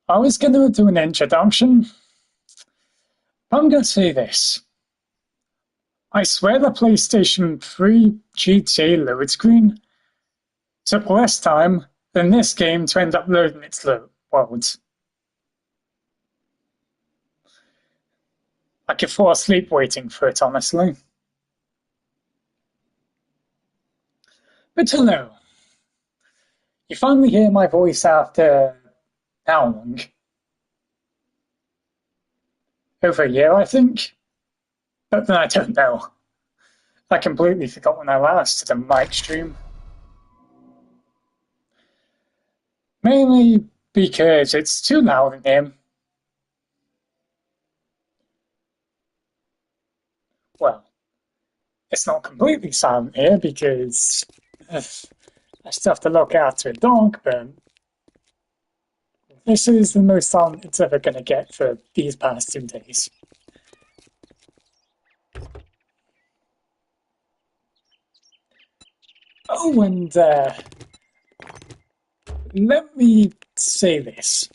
I was going to do an introduction. I'm going to say this. I swear the PlayStation 3 GTA load screen took less time than this game to end up loading its world. I could fall asleep waiting for it, honestly. But hello. You finally hear my voice after how long? Over a year, I think? But then I don't know. I completely forgot when I last did a mic stream. Mainly because it's too loud in here. Well, it's not completely silent here because I still have to look after a dog, but this is the most silent it's ever going to get for these past 2 days. Oh, and let me say this.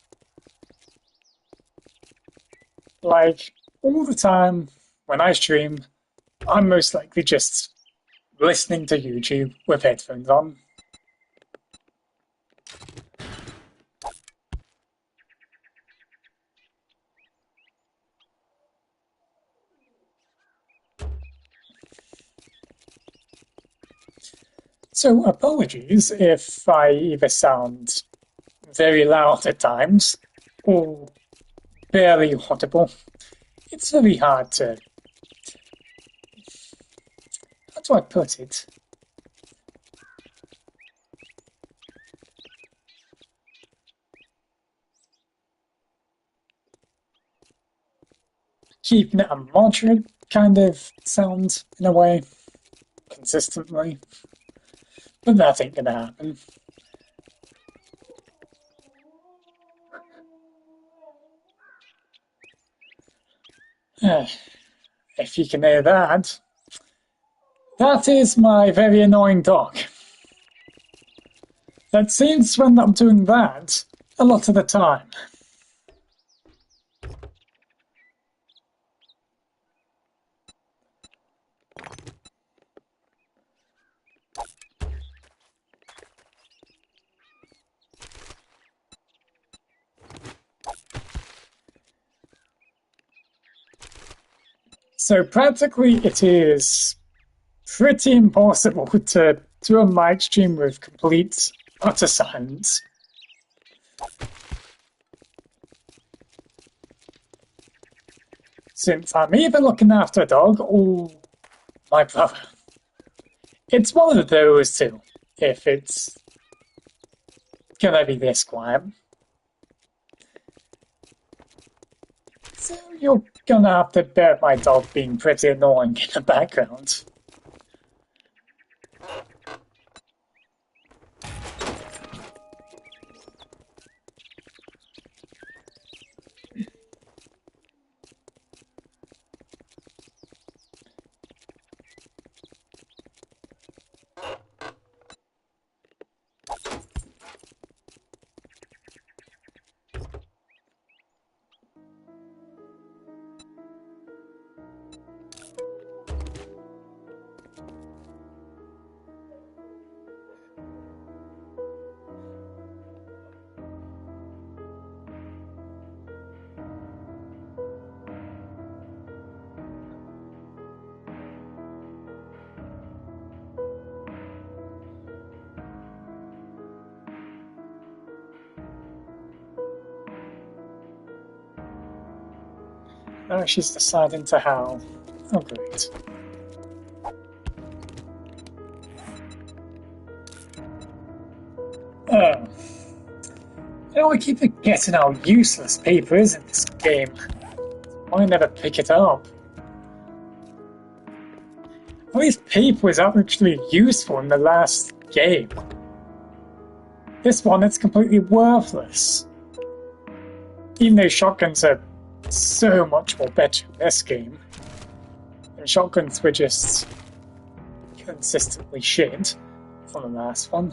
Like, all the time when I stream, I'm most likely just listening to YouTube with headphones on. So apologies if I either sound very loud at times or barely audible. It's very hard to... How do I put it? Keeping it a moderate kind of sound in a way, consistently. But that ain't gonna happen. If you can hear that, that is my very annoying dog. That seems to end up doing that a lot of the time. So practically it is pretty impossible to do a mic stream with complete utter silence. Since I'm either looking after a dog or my brother. It's one of those two, if it's gonna be this quiet. So you're gonna have to bear my dog being pretty annoying in the background. Oh, she's deciding to howl. Oh, great. Oh. You know, I keep forgetting how useless paper is in this game. I never pick it up. At least paper was actually useful in the last game. This one, it's completely worthless. Even though shotguns are so much more better in this game. And shotguns were just consistently shit from the last one.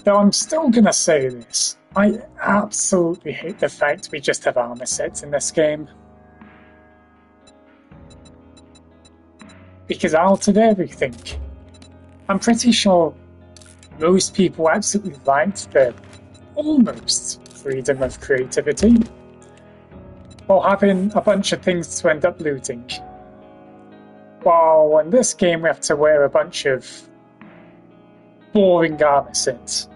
Though I'm still gonna say this, I absolutely hate the fact we just have armor sets in this game. Because out of everything, I'm pretty sure most people absolutely liked the almost freedom of creativity, while having a bunch of things to end up looting. While in this game we have to wear a bunch of boring armor sets.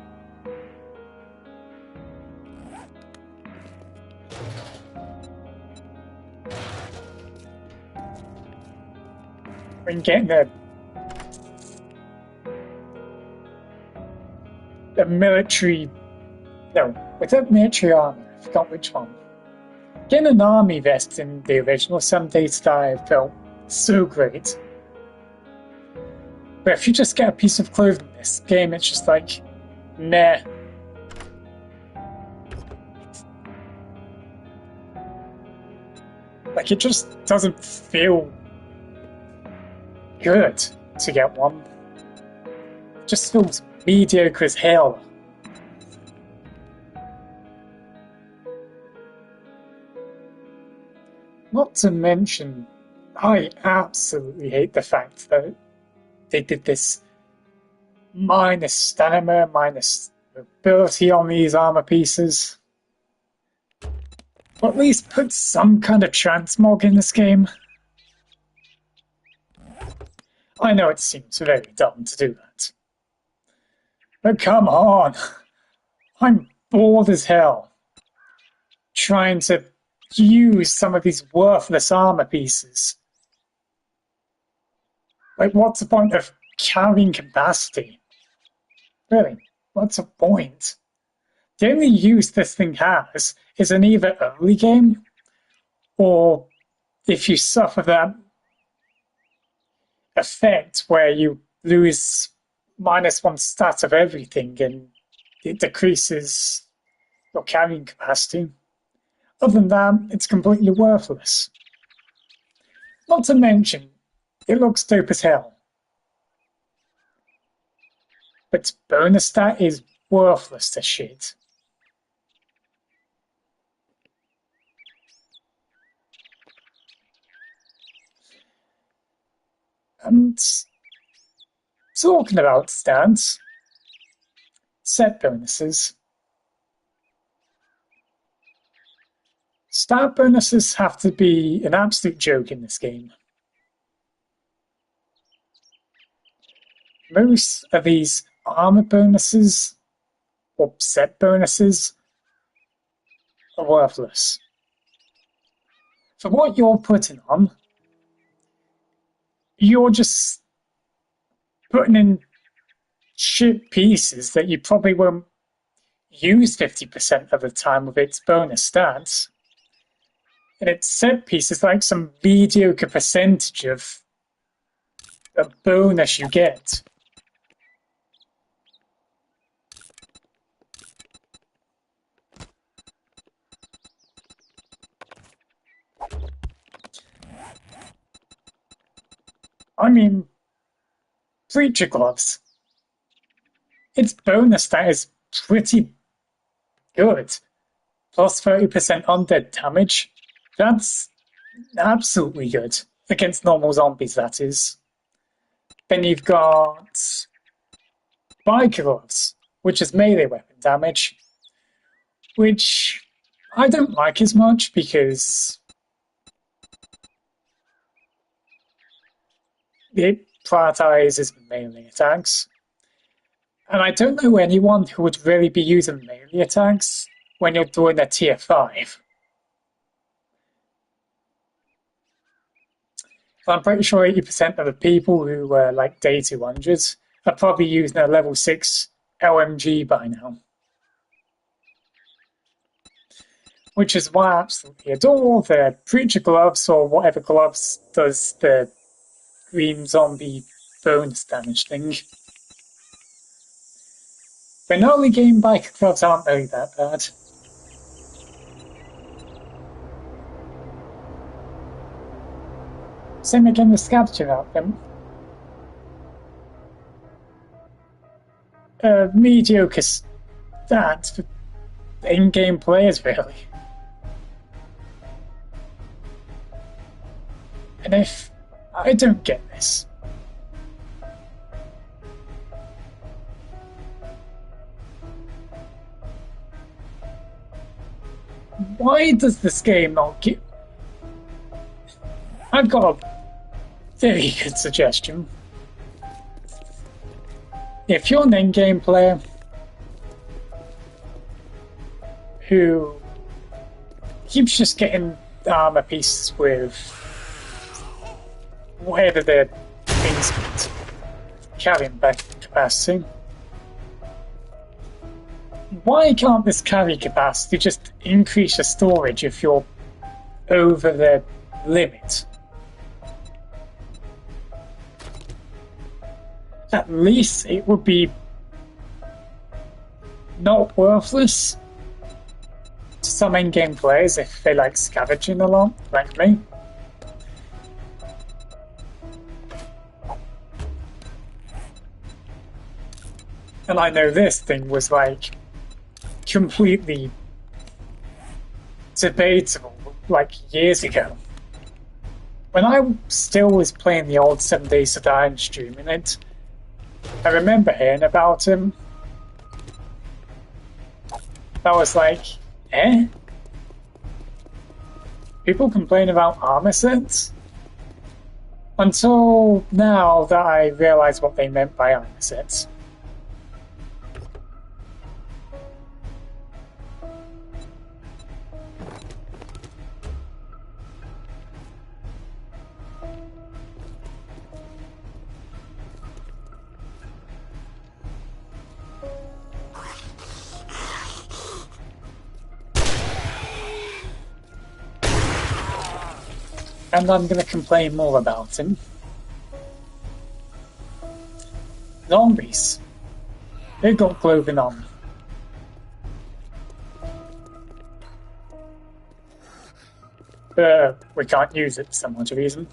When getting the military, no, without military armor, I forgot which one. Getting an army vest in the original Sunday style felt so great. But if you just get a piece of clothing in this game, it's just like, meh. Like, it just doesn't feel good to get one. It just feels mediocre as hell. Not to mention, I absolutely hate the fact that they did this minus stamina, minus ability on these armor pieces. Or at least put some kind of transmog in this game. I know it seems very dumb to do that. But come on! I'm bored as hell trying to use some of these worthless armor pieces. Like, what's the point of carrying capacity? Really, what's the point? The only use this thing has is in either early game, or if you suffer that effect where you lose -1 stat of everything and it decreases your carrying capacity. Other than that, it's completely worthless. Not to mention, it looks dope as hell. But its bonus stat is worthless to shit. And talking about stats, set bonuses. Stat bonuses have to be an absolute joke in this game. Most of these armor bonuses or set bonuses are worthless. For what you're putting on, you're just putting in shit pieces that you probably won't use 50% of the time with its bonus stats. And its set piece is like some mediocre percentage of a bonus you get. I mean, Preacher Gloves. Its bonus stat is pretty good. Plus 30% undead damage. That's absolutely good. Against normal zombies, that is. Then you've got Biker Gloves, which is melee weapon damage. Which I don't like as much because it prioritizes melee attacks. And I don't know anyone who would really be using melee attacks when you're doing a tier 5. I'm pretty sure 80% of the people who were like day 200s are probably using a level 6 LMG by now. Which is why I absolutely adore the Preacher gloves, or whatever gloves does the green zombie bonus damage thing. But early game biker gloves aren't really that bad. Same again with scavenger outfit. Mediocre stats for in-game players, really. And if I don't get this, why does this game not give... I've got a very good suggestion. If you're an in-game player who keeps just getting armor pieces with whatever their things carrying back capacity, why can't this carry capacity just increase the storage if you're over the limit? At least it would be not worthless to some in-game players if they like scavenging a lot, like me. And I know this thing was like completely debatable like years ago. When I still was playing the old 7 Days to Die and streaming it, I remember hearing about him. I was like, eh? People complain about armor sets? Until now that I realized what they meant by armor sets. And I'm going to complain more about him. Zombies. They've got clothing on. We can't use it for some odd reason.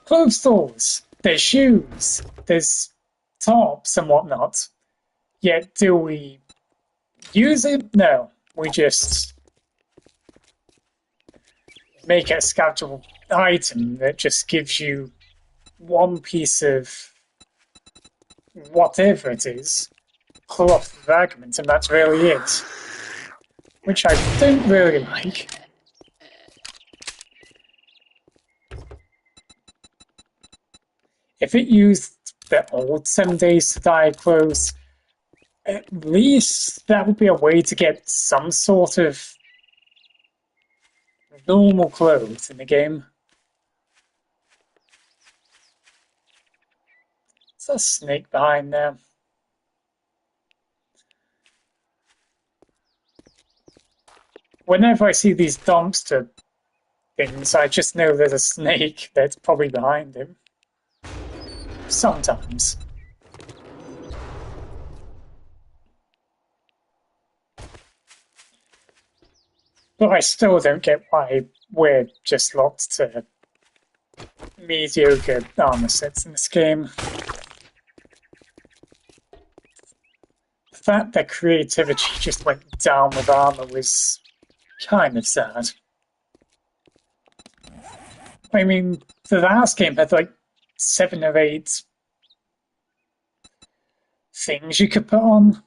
Clothes stores. There's shoes. There's tops and whatnot. Yet do we use it? No. We just make it a scavegeable item that just gives you one piece of whatever it is, cloth fragment, and that's really it. Which I don't really like. If it used the old 7 Days to Die clothes, at least that would be a way to get some sort of normal clothes in the game. There's a snake behind there. Whenever I see these dumpster things, I just know there's a snake that's probably behind him. Sometimes. But I still don't get why we're just locked to mediocre armor sets in this game. The fact that creativity just went down with armor was kind of sad. I mean, the last game had like 7 or 8 things you could put on.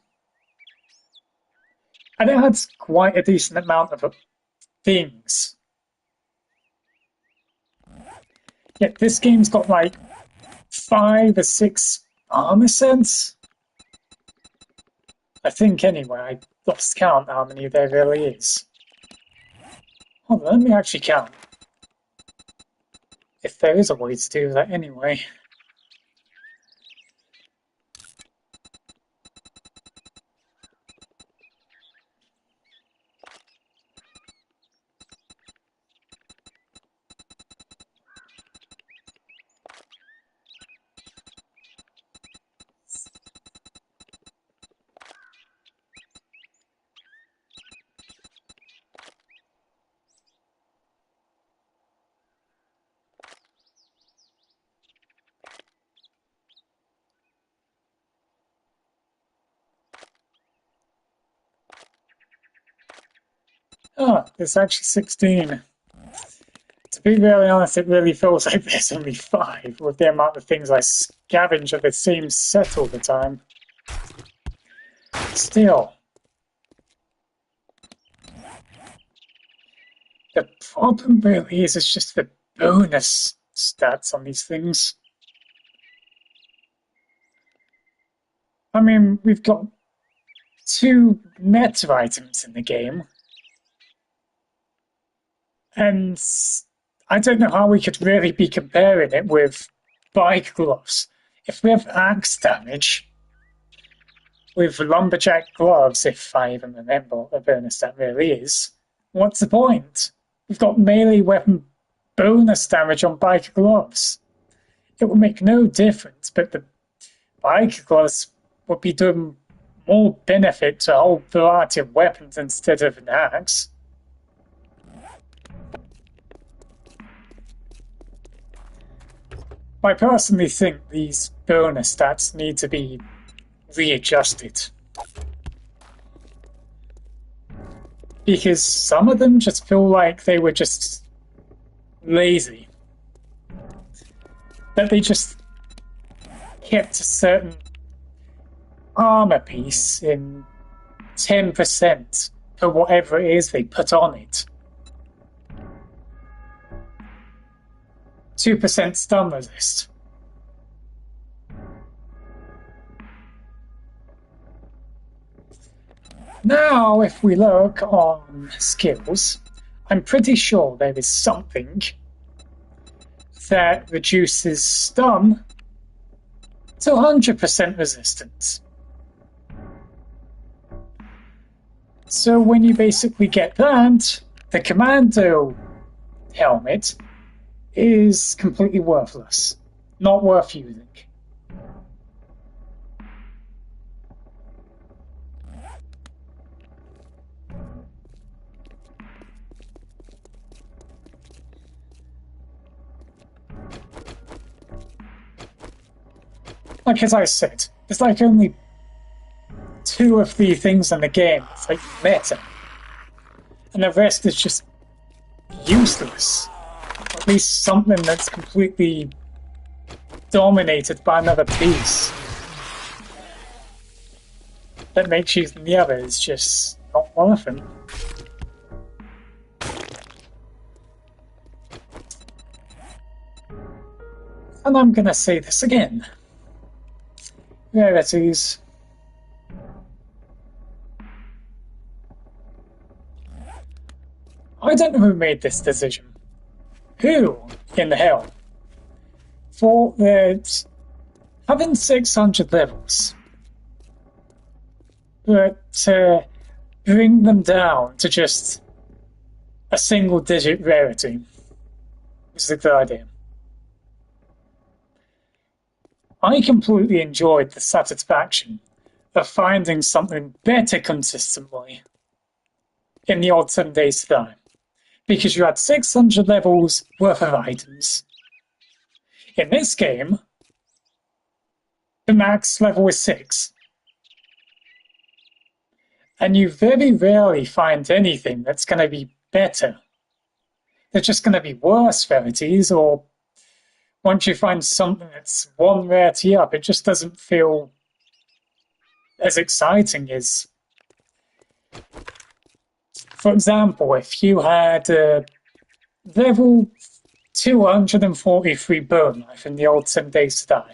And it had quite a decent amount of things. Yet this game's got like 5 or 6 armor sets. I think anyway. lost count how many there really is. Hold on, let me actually count. If there is a way to do that anyway. Oh, there's actually 16. To be really honest, it really feels like there's only 5 with the amount of things I scavenge of the same set all the time. Still. The problem really is it's just the bonus stats on these things. I mean, we've got 2 meta items in the game. And I don't know how we could really be comparing it with bike gloves. If we have axe damage with lumberjack gloves, if I even remember what the bonus that really is, what's the point? We've got melee weapon bonus damage on bike gloves. It would make no difference, but the bike gloves would be doing more benefit to a whole variety of weapons instead of an axe. I personally think these bonus stats need to be readjusted. Because some of them just feel like they were just lazy. That they just kept a certain armor piece in 10% for whatever it is they put on it. 2% stun resist. Now, if we look on skills, I'm pretty sure there is something that reduces stun to 100% resistance. So when you basically get that, the commando helmet is completely worthless. Not worth using. Like as I said, there's like only 2 of the things in the game that's like meta. And the rest is just useless. At least something that's completely dominated by another piece that makes using the other is just not worth it. And I'm gonna say this again. Rarities. I don't know who made this decision. Who in the hell thought that having 600 levels, but bring them down to just a single-digit rarity was a good idea. I completely enjoyed the satisfaction of finding something better consistently in the old 7 days time. Because you had 600 levels worth of items. In this game, the max level is 6. And you very rarely find anything that's going to be better. They're just going to be worse rarities, or once you find something that's 1 rarity up, it just doesn't feel as exciting as... For example, if you had a level 243 bone knife in the old 7 days to die,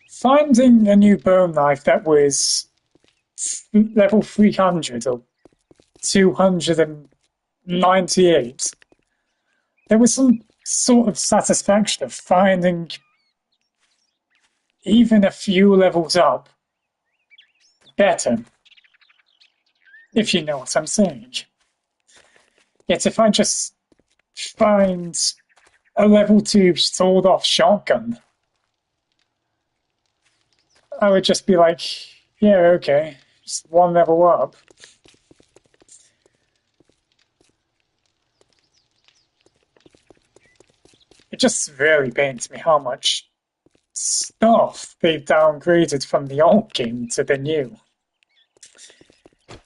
finding a new bone knife that was level 300 or 298, there was some sort of satisfaction of finding even a few levels up better, if you know what I'm saying. Yet if I just find a level 2 sawed-off shotgun, I would just be like, yeah, okay, just one level up. It just really pains me how much stuff they've downgraded from the old game to the new,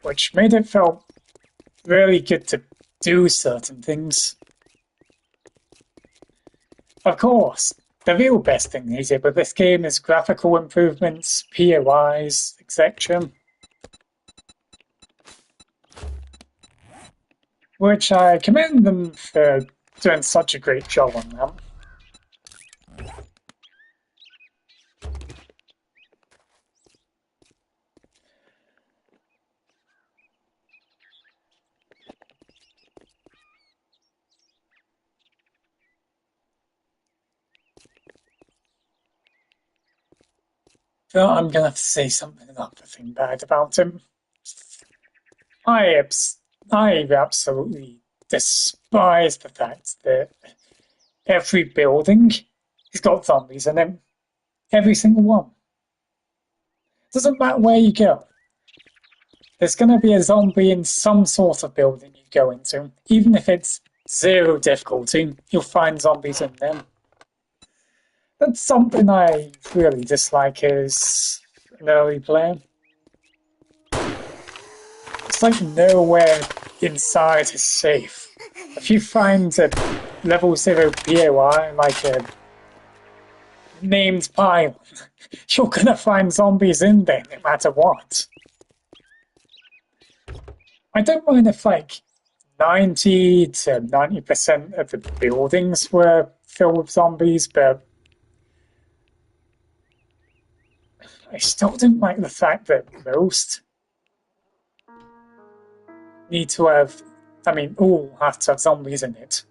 which made it feel really good to do certain things. Of course, the real best thing they did with this game is graphical improvements, POIs, etc. Which I commend them for doing such a great job on that. But I'm gonna have to say something bad about him. I absolutely despise the fact that every building has got zombies in it. Every single one. Doesn't matter where you go. There's going to be a zombie in some sort of building you go into. Even if it's 0 difficulty, you'll find zombies in them. That's something I really dislike as an early player. It's like nowhere inside is safe. If you find a level 0 POI, like a named pile, you're gonna find zombies in there no matter what. I don't mind if like 90 to 90% of the buildings were filled with zombies, but I still don't like the fact that most need to have, all have to have zombies in it.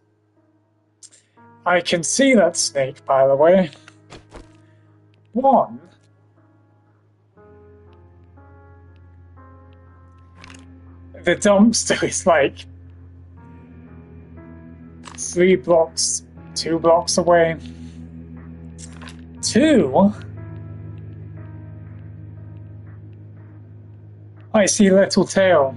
I can see that snake, by the way. One. The dumpster is like 2 blocks away. 2. I see little tail.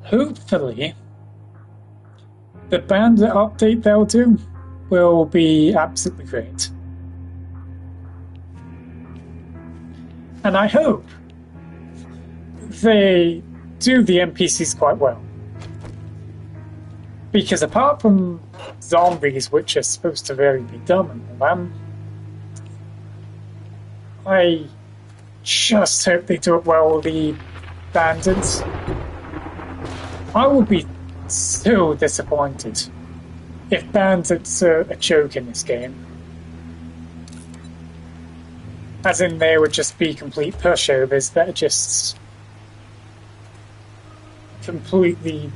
Hopefully, the bandit update they'll do will be absolutely great. And I hope they do the NPCs quite well. Because apart from zombies, which are supposed to really be dumb in them, I just hope they do it well with the bandits. I would be so disappointed if bandits are a joke in this game. As in, they would just be complete pushovers that are just completely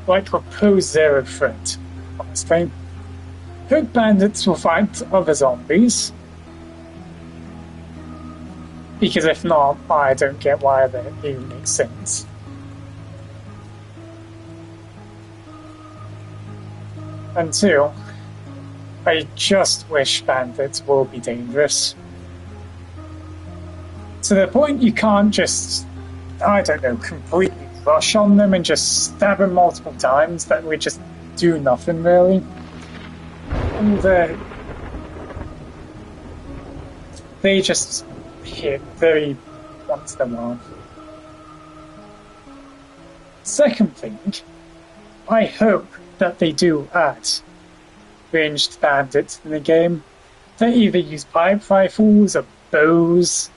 like propose zero threat, honestly. Hope bandits will fight other zombies. Because if not, I don't get why that even makes sense. And 2, I just wish bandits will be dangerous. To the point you can't just, completely rush on them and just stab them multiple times. That would just do nothing, really. And hit very once in a while. Second thing, I hope that they do add ranged bandits in the game. They either use pipe rifles or bows,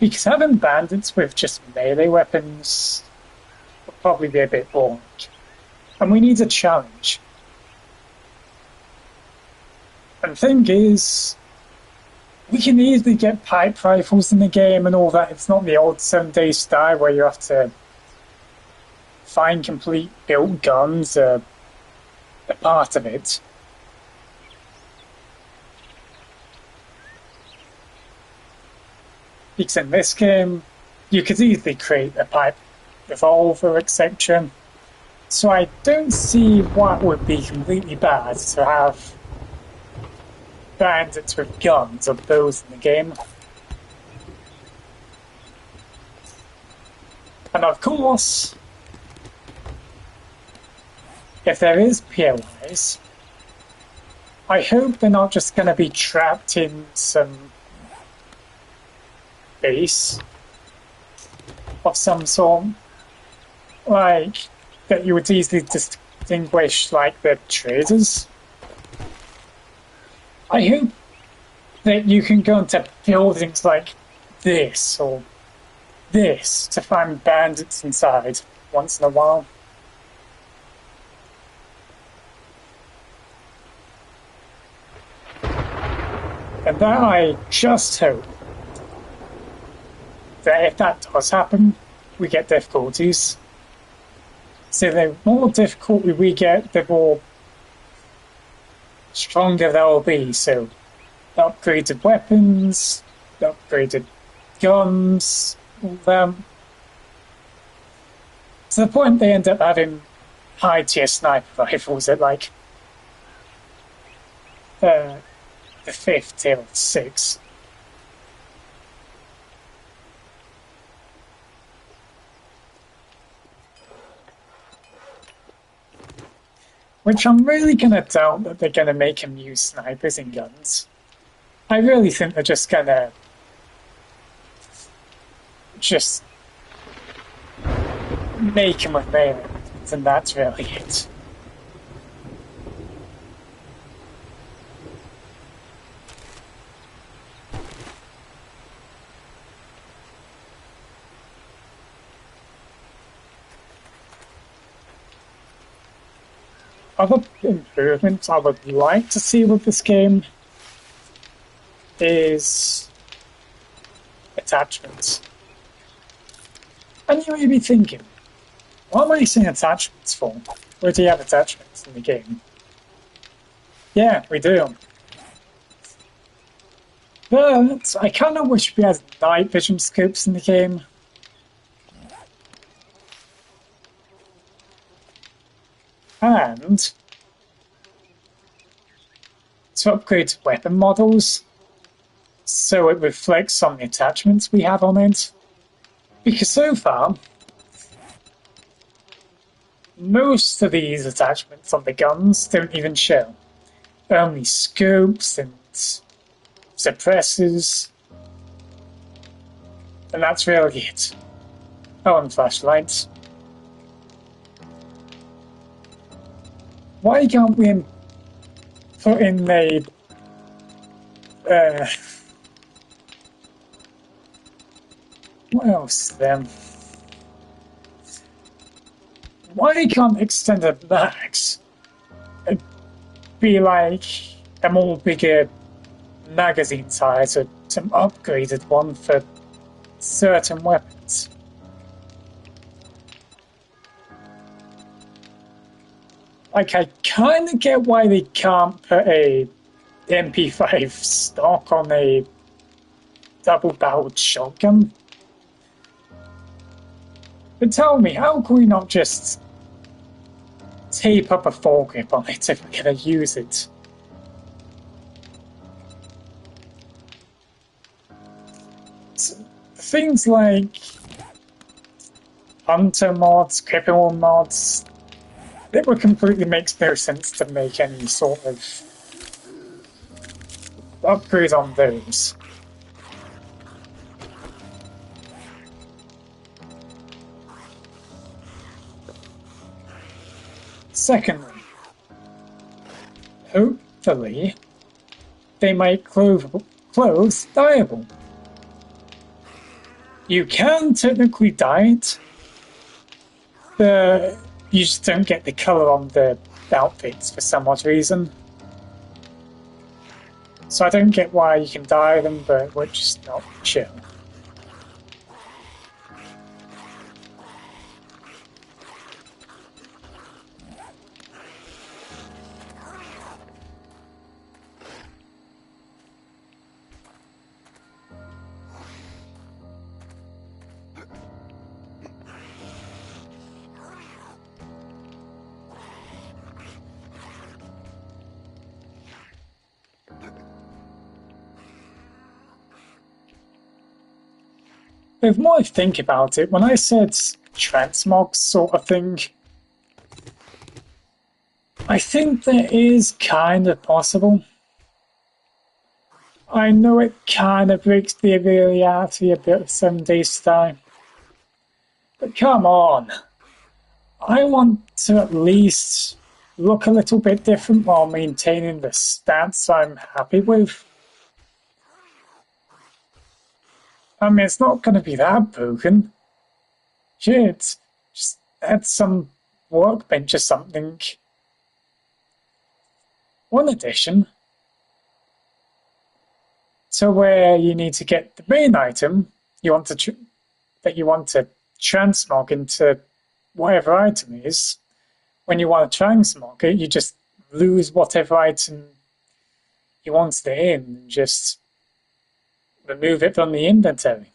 because having bandits with just melee weapons will probably be a bit boring. And we need a challenge. And the thing is, we can easily get pipe rifles in the game and all that. It's not the old 7-day style where you have to find complete built guns a part of it. Because in this game, you could easily create a pipe revolver, etc. So I don't see what would be completely bad to have bandits with guns or bows in the game. And of course, if there is POIs, I hope they're not just going to be trapped in some base of some sort, like that you would easily distinguish, like the traders. I hope that you can go into buildings like this or this to find bandits inside once in a while. And that I just hope that if that does happen, we get difficulties. So the more difficulty we get, the more stronger they'll be. So upgraded weapons, upgraded guns, all them. To the point they end up having high tier sniper rifles at like the 5th tier of 6. Which I'm really gonna doubt that they're gonna make him use snipers and guns. I really think they're just gonna make him with melee weapons, and that's really it. Other improvements I would like to see with this game is attachments. And you may be thinking, what am I saying attachments for? Where do you have attachments in the game? Yeah, we do. But I kind of wish we had night vision scopes in the game. And to upgrade weapon models so it reflects on the attachments we have on it. Because so far, most of these attachments on the guns don't even show. Only scopes and suppressors. And that's really it. Oh, and flashlights. Why can't we put in the what else then? Why can't extended mags be like a more bigger magazine size or some upgraded one for certain weapons? Like, I kind of get why they can't put a MP5 stock on a double-barreled shotgun. But tell me, how can we not just tape up a foregrip on it if we're going to use it? Things like hunter mods, criminal mods, it would completely makes no sense to make any sort of upgrade on those. Secondly, hopefully, they make clothes dyeable. You can technically dye it, but you just don't get the colour on the outfits for some odd reason. So I don't get why you can dye them, but we're just not sure. The more I think about it, when I said transmog sort of thing, I think that is kind of possible. I know it kind of breaks the reality a bit of 7 Days to Die, but come on. I want to at least look a little bit different while maintaining the stats I'm happy with. I mean, it's not going to be that broken. Shit, just add some workbench or something. One addition to where you need to get the main item you want to transmog into whatever item is. When you want to transmog it, you just lose whatever item you wanted it in and just remove it from the inventory.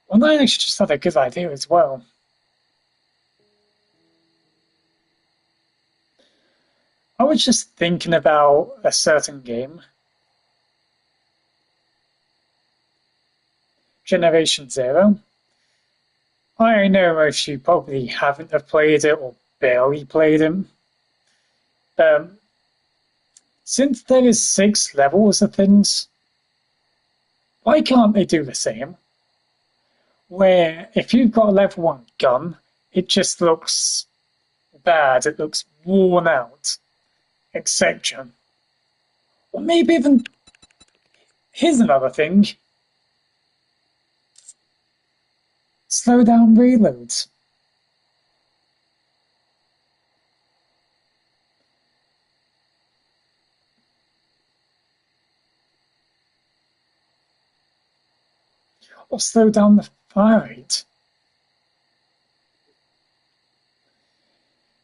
Well, I actually just had a good idea as well. I was just thinking about a certain game. Generation Zero. I know most of you probably haven't have played it or barely played it. Since there is 6 levels of things, why can't they do the same? Where if you've got a level 1 gun, it just looks bad, it looks worn out, etc. Or maybe even, here's another thing, slow down reloads. Or slow down the fire rate.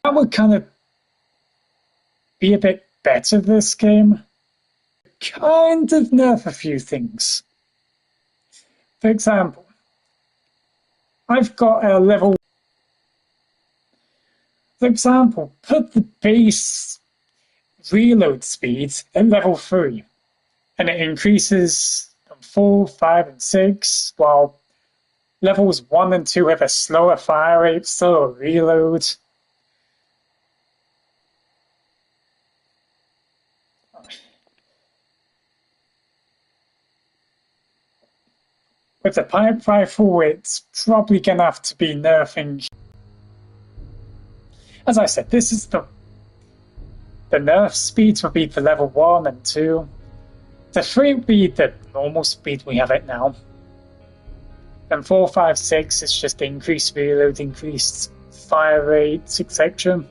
That would kind of be a bit better this game. Kind of nerf a few things. For example, I've got a level. For example, put the base reload speed at level 3, and it increases from 4, 5, and 6, while levels 1 and 2 have a slower fire rate, slower reload. With the pipe rifle, it's probably gonna have to be nerfing. As I said, this is the nerf speeds will be for level 1 and 2. The 3 will be the normal speed we have it now. And 4, 5, 6 is just increased reload, increased fire rates, etc.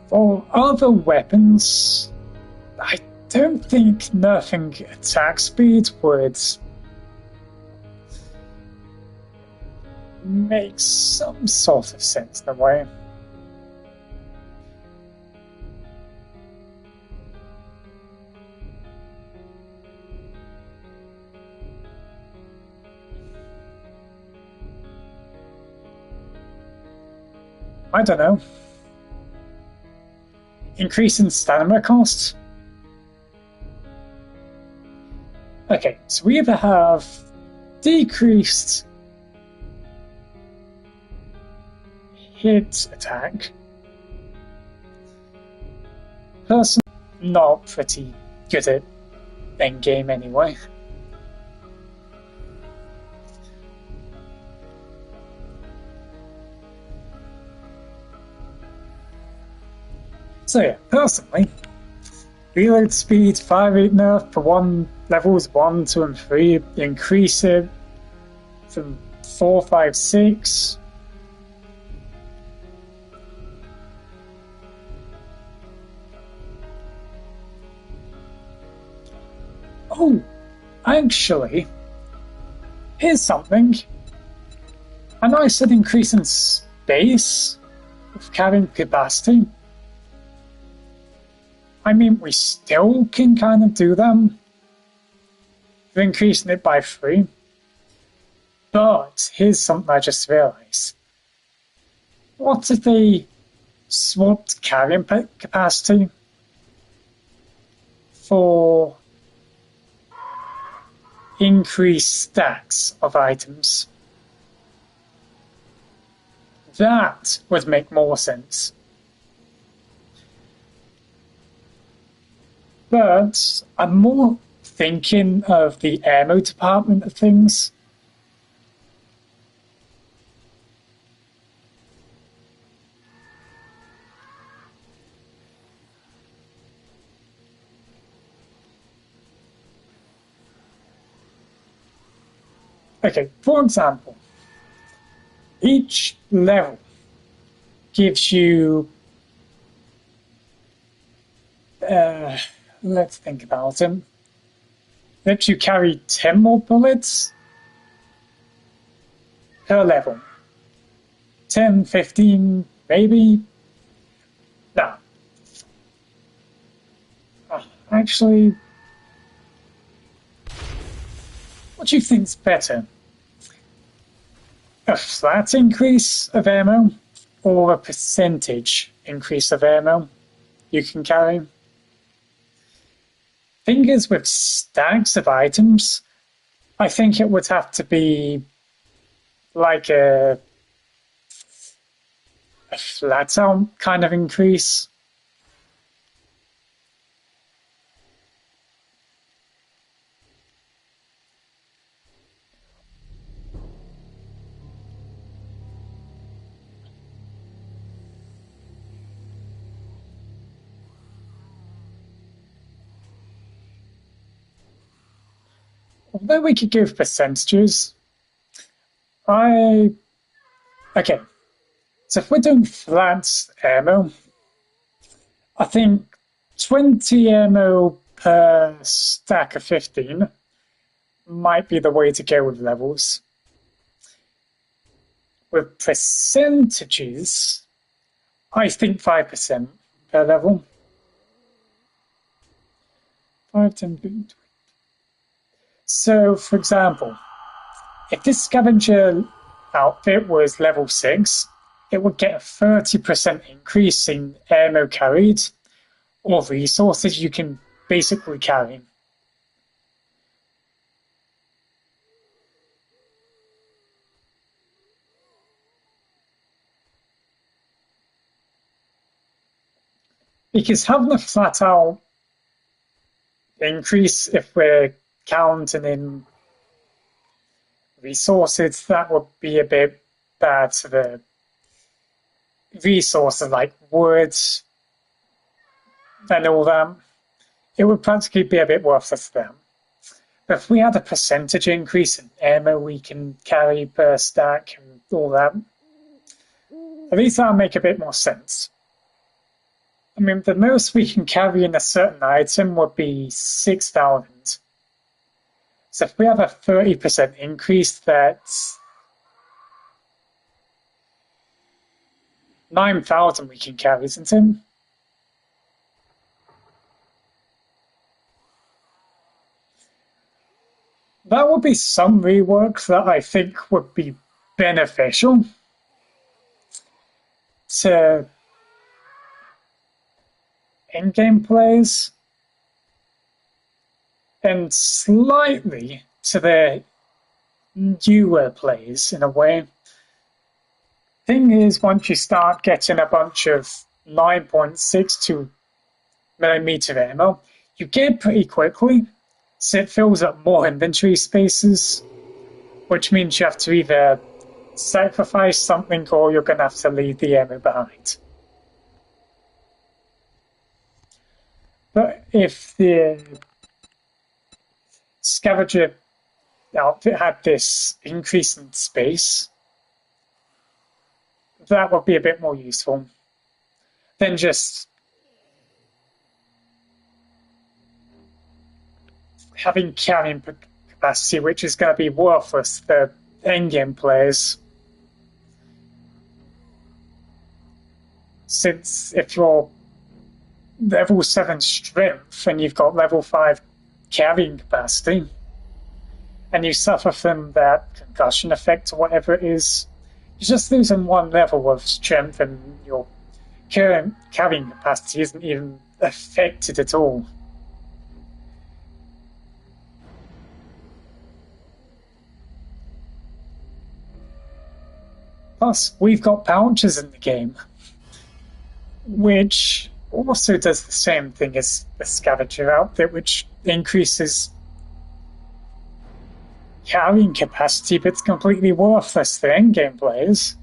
For other weapons, I don't think nerfing attack speed would make some sort of sense in a way. I don't know. Increasing stamina costs? Okay, so we either have decreased hit attack personally not pretty good at endgame anyway. So yeah, personally, reload speed, fire rate nerf for levels 1, 2, and 3, increase it from 4, 5, 6. Oh, actually, here's something. I know I said increase in space with carrying capacity. I mean, we still can kind of do them. We're increasing it by 3. But here's something I just realized. What if they swapped carrying capacity for increased stacks of items? That would make more sense. But I'm more thinking of the ammo department of things. Okay, for example, each level gives you let's think about it. Lets you carry 10 more bullets per level. 10, 15, maybe? No. Actually, what do you think's better? A flat increase of ammo or a percentage increase of ammo you can carry? Thing is, with stacks of items, I think it would have to be like a flat out kind of increase. Although we could give percentages, okay, so if we're doing flat ammo, I think 20 ammo per stack of 15 might be the way to go with levels. With percentages, I think 5% per level. 5, 10, 20. So, for example, if this scavenger outfit was level 6, it would get a 30% increase in ammo carried, or resources you can basically carry. Because having a flat out increase, if we're counting in resources, that would be a bit bad for the resources like wood and all that. It would practically be a bit worthless for them. But if we had a percentage increase in ammo we can carry per stack and all that, at least that would make a bit more sense. I mean, the most we can carry in a certain item would be 6,000. So if we have a 30% increase, that's 9,000 we can carry, isn't it? That would be some rework that I think would be beneficial to in-game plays and slightly to the newer plays in a way. Thing is, once you start getting a bunch of 9.6 to millimeter ammo, you get pretty quickly, so it fills up more inventory spaces, which means you have to either sacrifice something or you're going to have to leave the ammo behind. But if the scavenger outfit had this increase in space, that would be a bit more useful than just having carrying capacity, which is going to be worthless for endgame players. Since if you're level 7 strength and you've got level 5 carrying capacity, and you suffer from that concussion effect or whatever it is, you're just losing one level of strength and your carrying capacity isn't even affected at all. Plus, we've got pouches in the game, which also does the same thing as the scavenger outfit, which increases carrying capacity, but it's completely worthless for endgame players.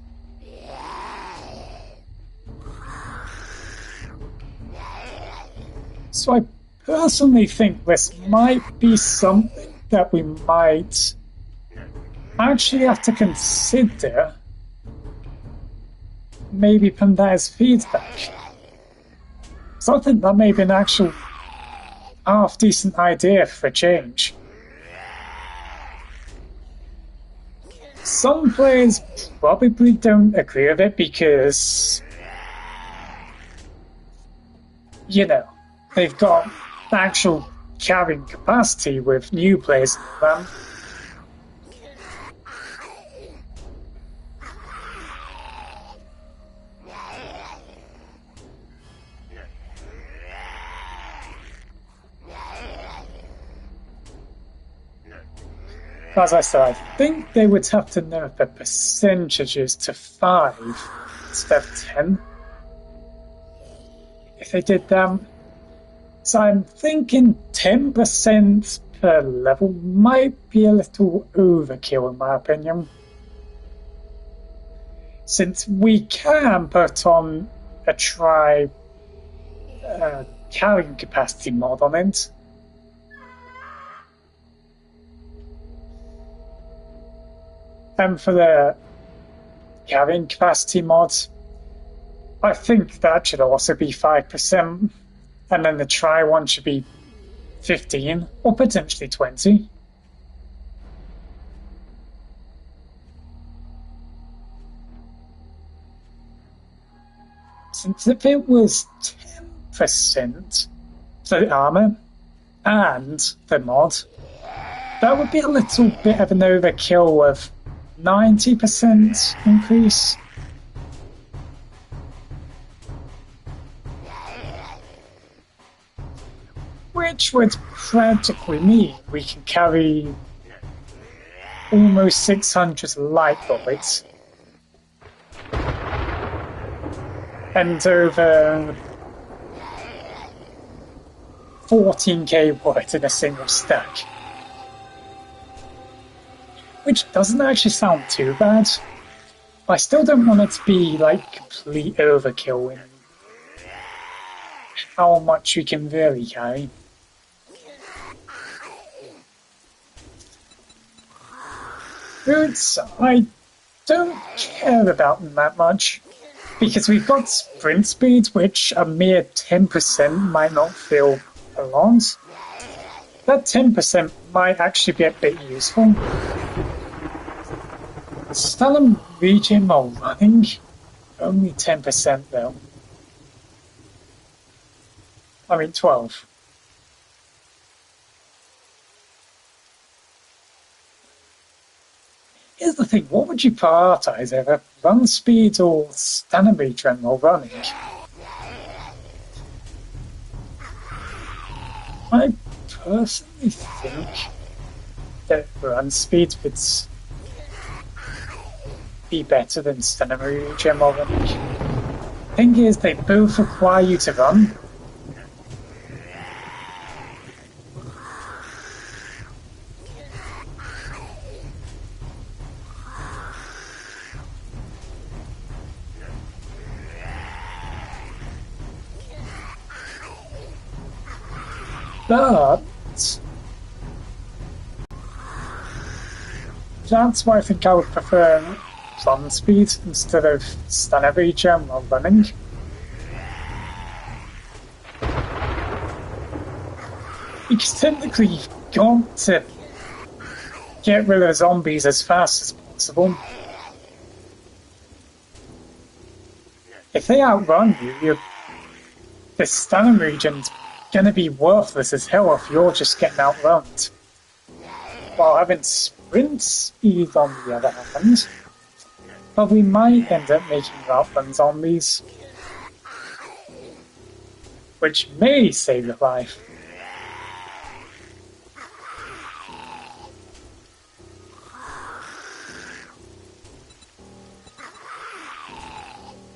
So I personally think this might be something that we might actually have to consider. Maybe put that as feedback. So I think that may be an actual half-decent idea for a change. Some players probably don't agree with it because, you know, they've got actual carrying capacity with new players in them. As I said, I think they would have to nerf the percentages to 5 instead of 10 if they did that. So I'm thinking 10% per level might be a little overkill in my opinion. Since we can put on a carrying capacity mod on it. And for the carrying capacity mod, I think that should also be 5%, and then the try one should be 15 or potentially 20. Since if it was 10% for the armor and the mod, that would be a little bit of an overkill of 90% increase. Which would practically mean we can carry almost 600 light bullets and over 14k wood in a single stack. Which doesn't actually sound too bad. I still don't want it to be like complete overkill in how much we can really carry. Boots, I don't care about them that much, because we've got sprint speed, which a mere 10% might not feel a lot. That 10% might actually be a bit useful. Stun regen while running, only 10% though. I mean 12. Here's the thing, what would you prioritize over run speed or stun regen while running? I personally think that run speed would be better than stun regen while running. Thing is, they both require you to run, But that's why I think I would prefer run speed instead of stun regen while running. Because technically you've got to get rid of zombies as fast as possible. If they outrun you, the stun regen's gonna be worthless as hell if you're just getting outrun. While having sprint speed on the other hand, but we might end up making outrun zombies, which may save your life.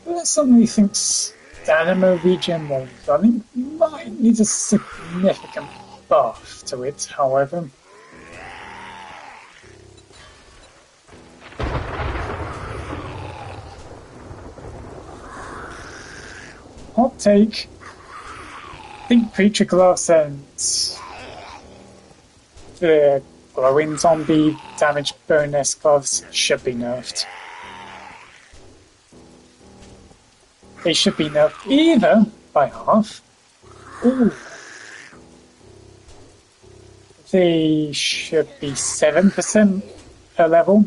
But I suddenly think stamina regen while running might need a significant buff to it, however. Hot take. I think creature gloves and the glowing zombie damage bonus gloves should be nerfed. They should be nerfed either by half, or they should be 7% per level.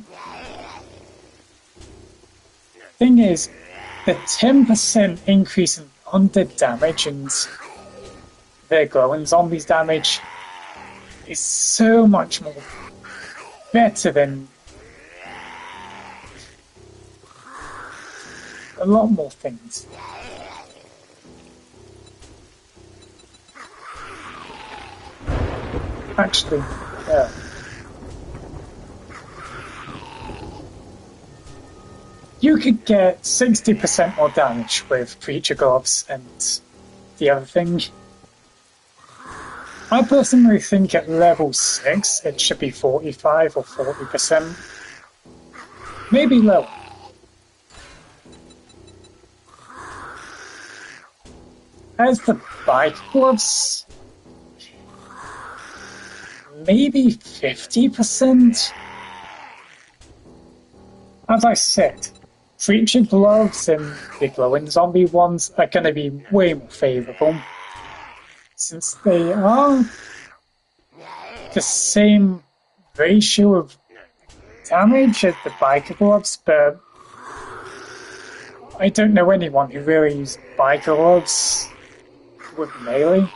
Thing is, the 10% increase in undead damage and the glowing zombies damage is so much more better than a lot more things. Actually, yeah. You could get 60% more damage with creature gloves and the other thing. I personally think at level 6 it should be 45 or 40%. Maybe lower. As the bike gloves, maybe 50%? As I said, creature gloves and the glowing zombie ones are going to be way more favourable, since they are the same ratio of damage as the biker gloves, but I don't know anyone who really used biker gloves with melee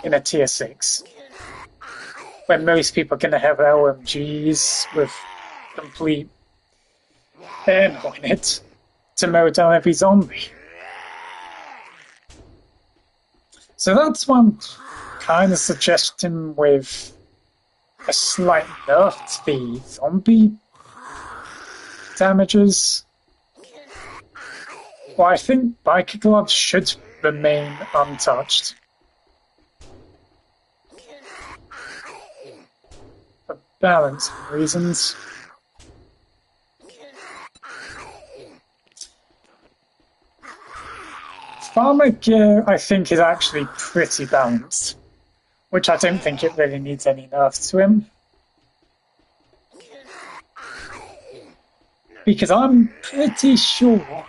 in a tier 6, when most people are going to have LMGs with complete ammo in it to mow down every zombie. So that's what I'm kind of suggesting with a slight nerf to the zombie damages. Well, I think biker gloves should remain untouched. For balance reasons. Farmer gear, I think, is actually pretty balanced, which I don't think it really needs any nerfs to him. Because I'm pretty sure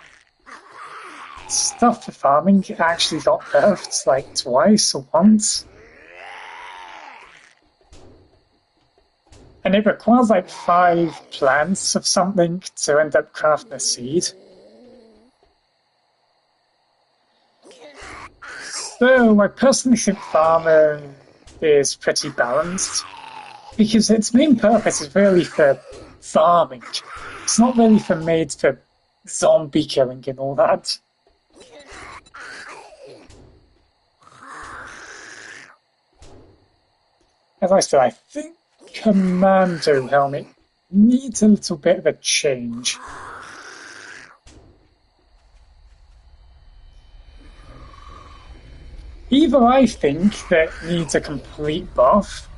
stuff for farming actually got nerfed like twice or once. And it requires like 5 plants of something to end up crafting a seed. So I personally think farmer is pretty balanced, because its main purpose is really for farming. It's not really made for zombie killing and all that. As I said, I think Commando Helmet needs a little bit of a change. Either I think that needs a complete buff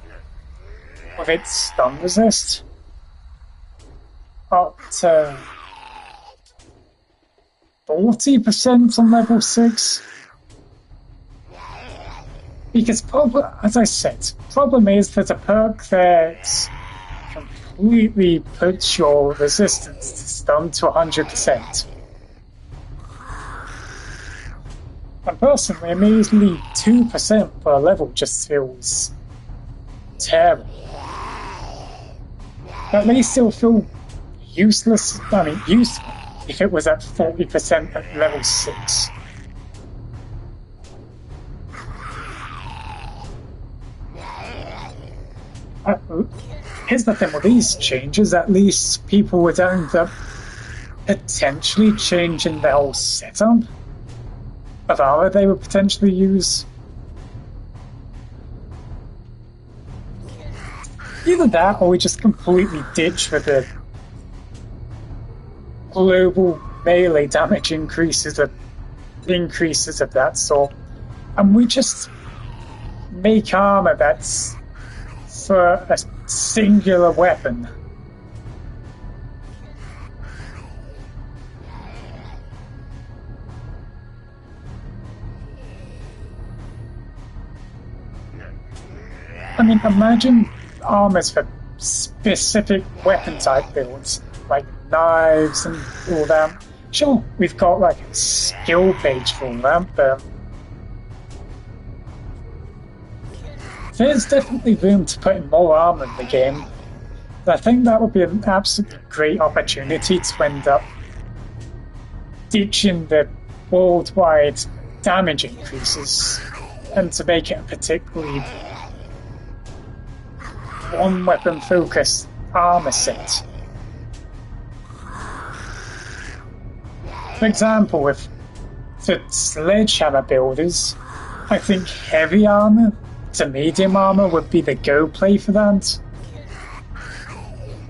with its stun resist up to 40% on level 6, Because as I said, problem is that a perk that completely puts your resistance to stun to 100%. And personally, immediately 2% per level just feels terrible. At least it'll feel useless. I mean, useful if it was at 40% at level 6. Here's the thing with these changes, at least people would end up potentially changing the whole setup of armor they would potentially use. Either that, or we just completely ditch with the global melee damage increases of that sort, and we just make armor that's for a singular weapon. I mean, imagine armors for specific weapon type builds, like knives and all that. Sure, we've got like a skill page for all that, but there's definitely room to put in more armor in the game. I think that would be an absolutely great opportunity to end up ditching the worldwide damage increases and to make it a particularly one weapon focused armor set. For example, with the sledgehammer builders, I think heavy armor to medium armor would be the go play for that.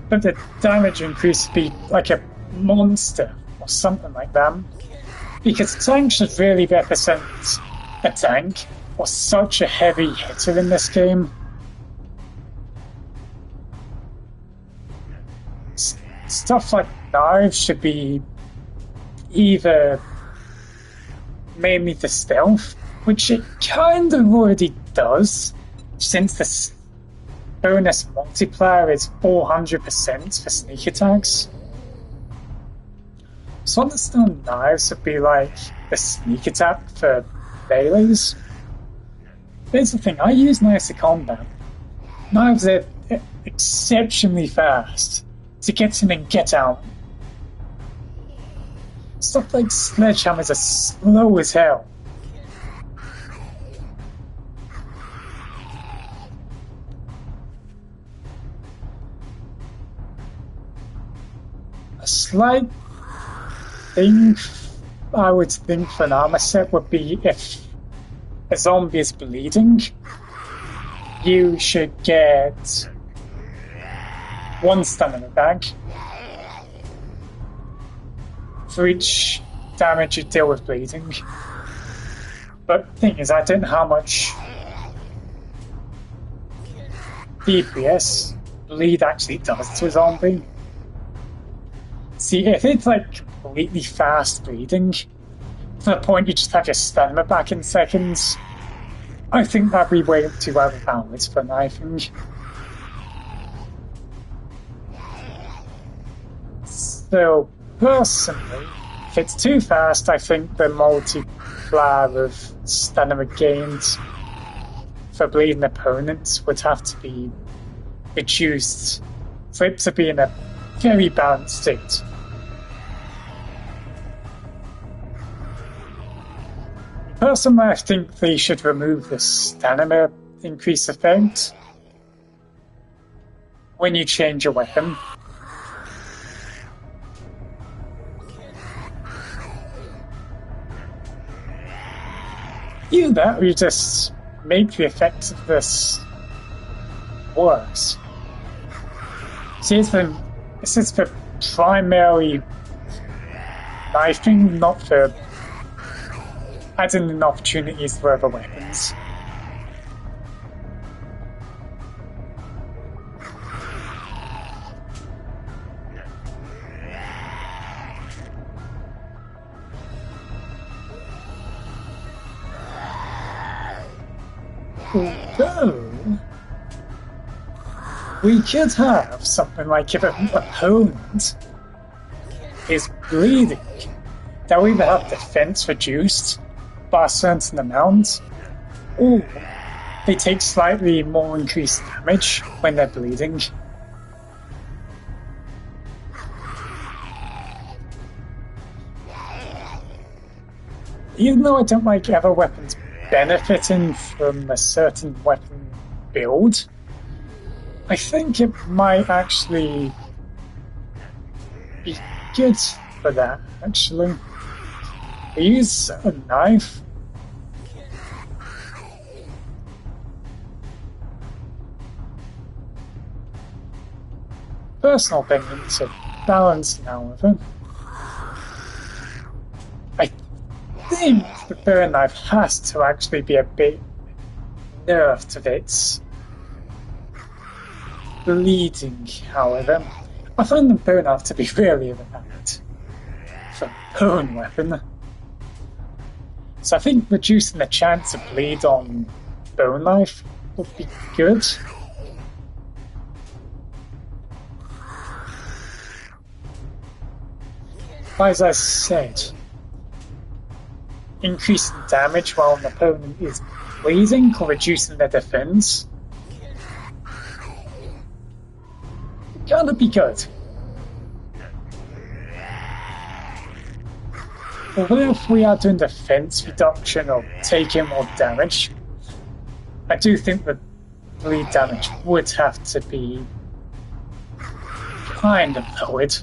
But the damage increase would be like a monster or something like that. Because tank should really represent a tank or such a heavy hitter in this game. Stuff like knives should be either mainly the stealth, which it kind of already does, since the bonus multiplier is 400% for sneak attacks. So I understand knives would be like the sneak attack for melees. Here's the thing, I use knives to combat. Knives are exceptionally fast to get in and get out. Stuff like sledgehammers are slow as hell. A slight thing I would think for an armor set would be if a zombie is bleeding, you should get 1 stun in the back for each damage you deal with bleeding. But the thing is, I don't know how much DPS bleed actually does to a zombie. See, if it's like completely fast bleeding, to the point you just have your stamina back in seconds, I think that'd be way too overpowered for knifing. So, personally, if it's too fast, I think the multiplier of stamina gains for bleeding opponents would have to be reduced for it to be in a very balanced state. Personally, I think they should remove the stamina increase effect when you change your weapon. Either that, or you just make the effect of this worse. See, this is for primary knifing, not for adding in opportunities for other weapons. Although, we could have something like if an opponent is bleeding, they'll either have defense reduced by a certain amount, or they take slightly more increased damage when they're bleeding. Even though I don't like other weapons benefiting from a certain weapon build, I think it might actually be good for that, actually. I use a knife. Personal opinion to balance now with it. I think the burn knife has to actually be a bit nerfed of its bleeding, however. I find the burn knife to be really overpowered for a bone weapon. So I think reducing the chance of bleed on bone knife would be good. As I said, increasing damage while an opponent is bleeding or reducing their defense gonna be good. Although if we are doing defense reduction or taking more damage, I do think that bleed damage would have to be kind of lowered.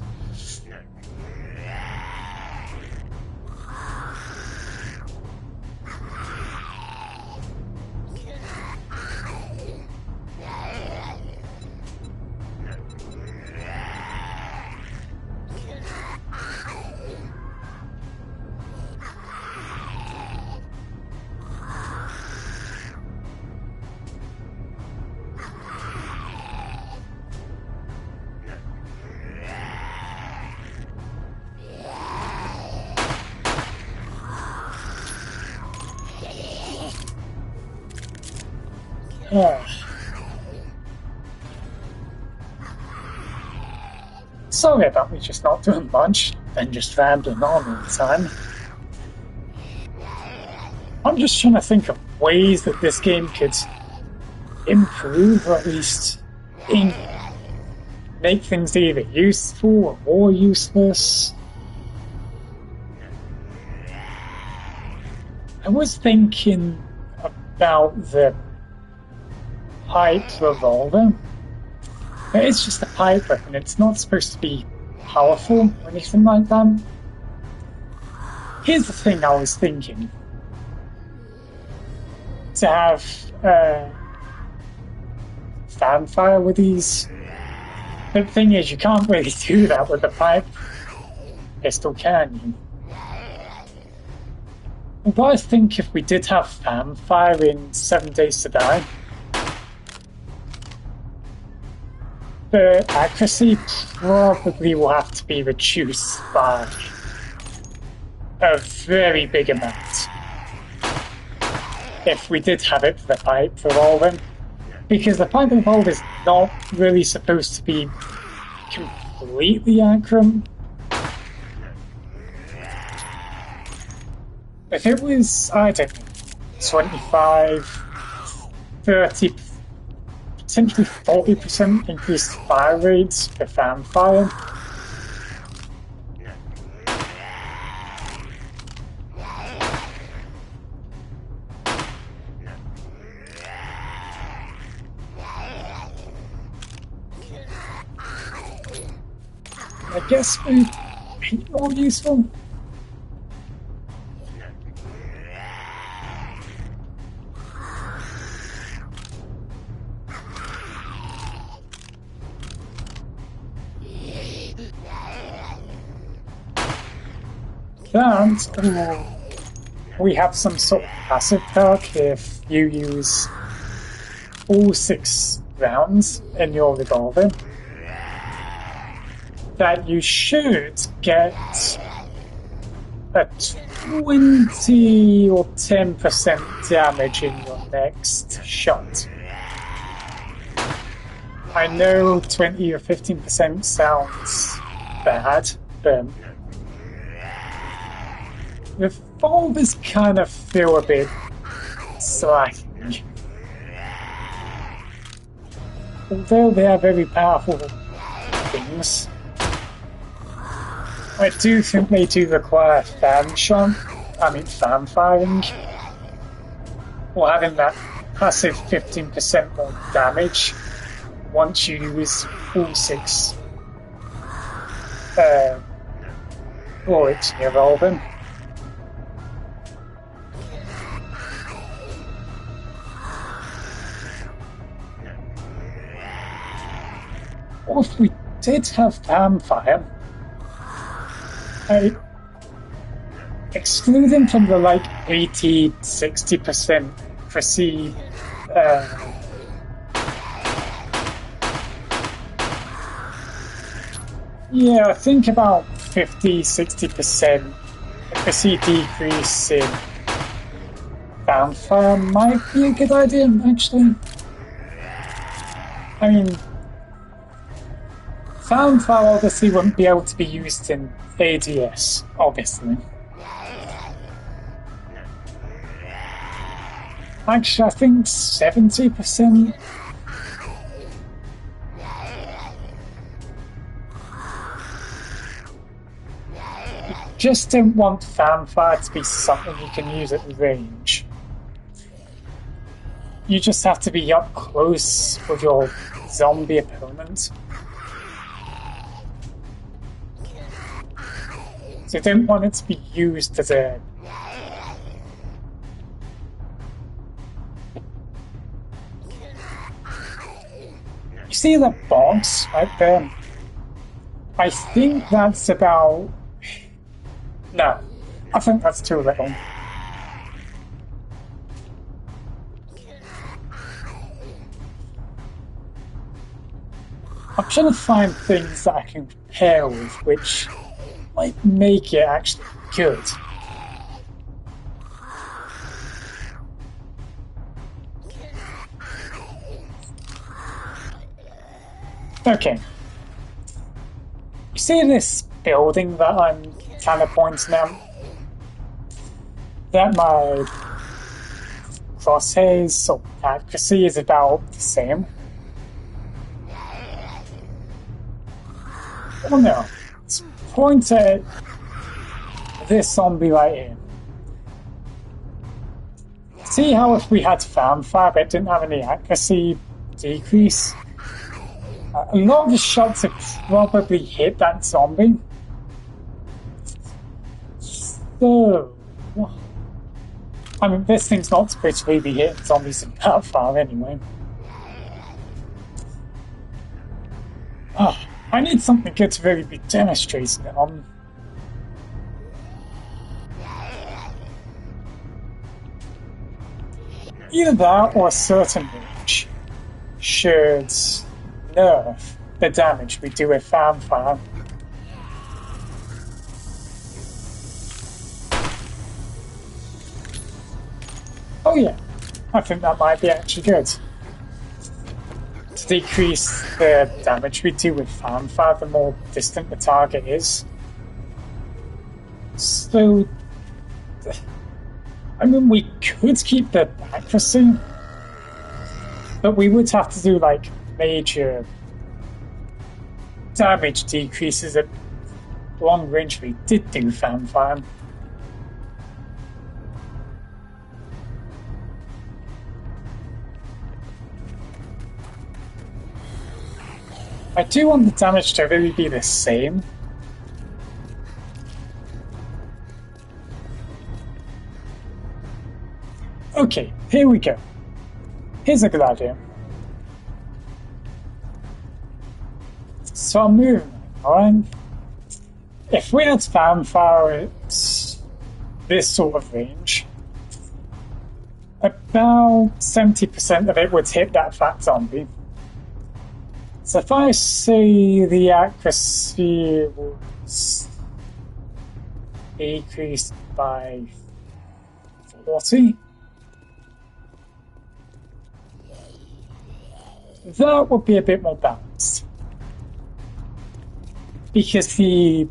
Sorry about me just not doing much and just rambling on all the time. I'm just trying to think of ways that this game could improve, or at least make things either useful or more useless. I was thinking about the pipe revolver. It's just a pipe weapon, it's not supposed to be powerful or anything like that. Here's the thing I was thinking. To have fanfare with these. The thing is, you can't really do that with a pipe pistol, can you? But I think if we did have fanfare in 7 Days to Die, the accuracy probably will have to be reduced by a very big amount if we did have it for the pipe revolver, because the pipe revolver is not really supposed to be completely accurate. If it was, I don't know, 25, 30, potentially 40% increased fire rates for fanfare, I guess would be more useful. That, we have some sort of passive perk if you use all 6 rounds in your revolver, that you should get a 20 or 10% damage in your next shot. I know 20 or 15% sounds bad, but the revolvers kind of feel a bit slacking. Although they are very powerful things, I do think they do require fan firing, or having that passive 15% more damage once you use all 6 bullets in your revolver. Or if we did have fanfire, I exclude them from the like 80-60% proceed. Yeah, I think about 50-60% proceed decrease in fanfire might be a good idea, actually. I mean, fanfire obviously wouldn't be able to be used in ADS, obviously. Actually, I think 70%. Just don't want fanfire to be something you can use at range. You just have to be up close with your zombie opponent. So you don't want it to be used as a... You see that box right there? I think that's about... No, I think that's too little. I'm trying to find things that I can pair with, which might make it actually good. Okay. You see this building that I'm kind of pointing out? That my crosshairs or accuracy is about the same. Oh no. Let's point at this zombie right here. See how if we had fanfire but it didn't have any accuracy decrease? A lot of the shots have probably hit that zombie. So, I mean, this thing's not supposed to really be hitting zombies in that far anyway. Oh, I need something good to really be demonstrating it on. Either that or a certain range should nerf the damage we do with fanfire. Oh yeah, I think that might be actually good. To decrease the damage we do with fanfire the more distant the target is. So, I mean, we could keep the accuracy, but we would have to do like major damage decreases at long range we did do fanfire. I do want the damage to really be the same. Okay, here we go. Here's a good idea. So I'm moving, alright? If we had fanfire at this sort of range, about 70% of it would hit that fat zombie. So if I say the accuracy was decreased by 40, that would be a bit more balanced. Because the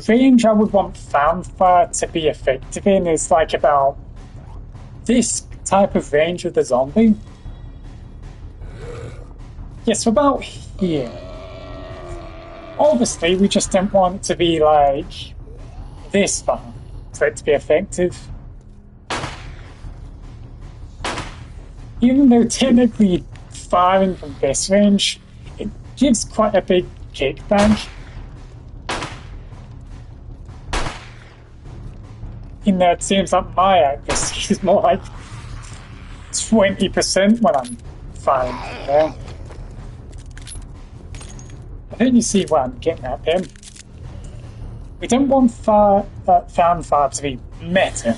range I would want fanfare to be effective in is like about this type of range with the zombie. Yes, about here. Obviously, we just don't want it to be like this far for it to be effective. Even though technically firing from this range, it gives quite a big kickback. In that it seems like my accuracy is more like 20% when I'm firing from there. I think you see what I'm getting at here. We don't want fanfare to be meta,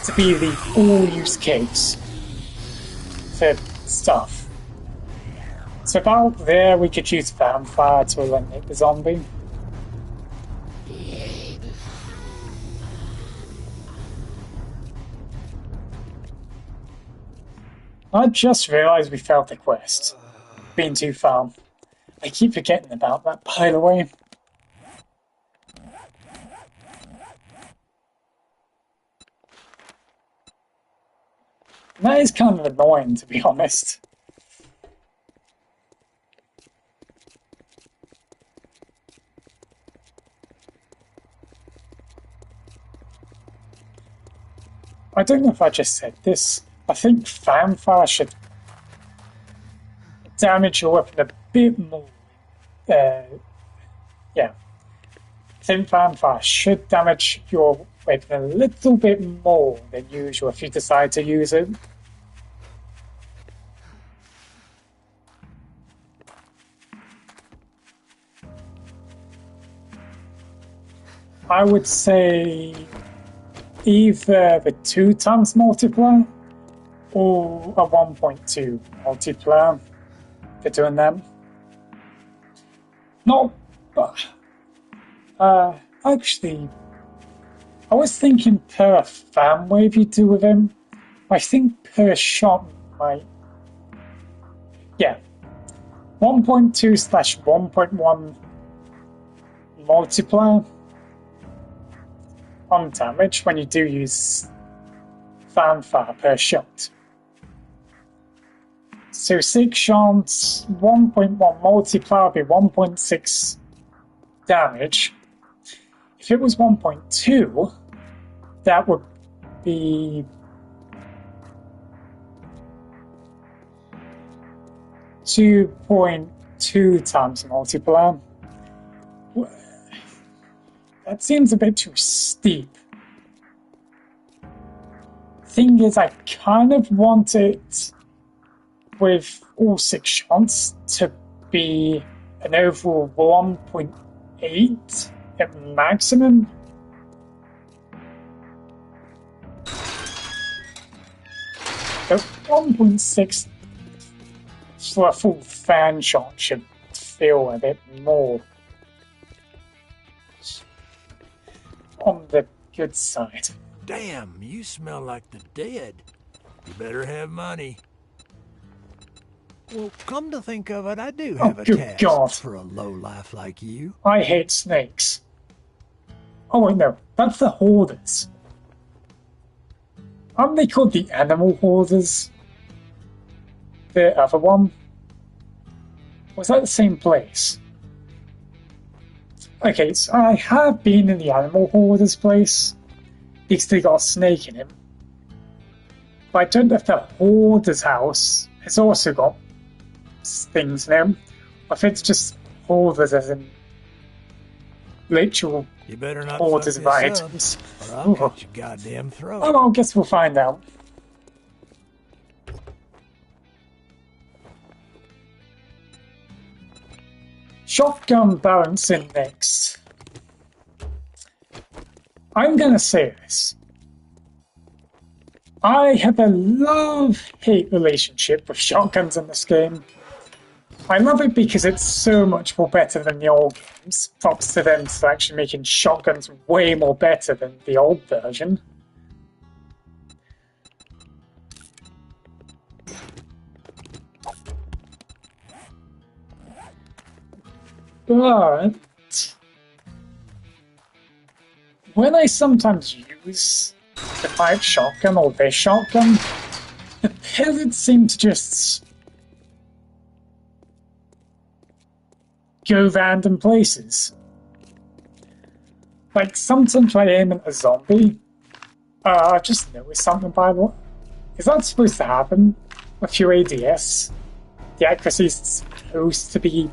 to be the all-use case for stuff. So about there we could use fanfare to eliminate the zombie. I just realised we failed the quest. Being too far. I keep forgetting about that, by the way. That is kind of annoying, to be honest. I don't know if I just said this. I think fanfare should damage your weapon a bit more. Yeah. I think fanfare should damage your weapon a little bit more than usual if you decide to use it. I would say either the 2 times multiplier or a 1.2 multiplier for doing them. Not, actually, I was thinking per fan wave you do with him. I think per shot might, yeah, 1.2/1.1 multiplier on damage when you do use fanfare per shot. So 6 shots, 1.1 multiplier would be 1.6 damage. If it was 1.2, that would be 2.2 times multiplier. That seems a bit too steep. Thing is, I kind of want it with all 6 shots to be an overall 1.8 at maximum. So 1.6 for a full fan shot should feel a bit more on the good side. Damn, you smell like the dead. You better have money. Well, come to think of it, I do have a task for a lowlife like you. I hate snakes. Oh wait, no, that's the hoarders. Aren't they called the animal hoarders? The other one? Was that the same place? Okay, so I have been in the animal hoarders place, because they got a snake in him. But I don't know if the hoarder's house has also got things in him, or if it's just hoarders as in literal you better not hoarders of items. Or I'll cut your goddamn throat. Oh, well, I guess we'll find out. Shotgun balancing next. I'm gonna say this. I have a love-hate relationship with shotguns in this game. I love it because it's so much more better than the old games. Props to them for actually making shotguns way more better than the old version. But when I sometimes use the pipe shotgun or this shotgun, the pellets seem to just go random places. Like, sometimes I aim at a zombie. I've just noticed something, by the way. Is that supposed to happen with your ADS? The accuracy is supposed to be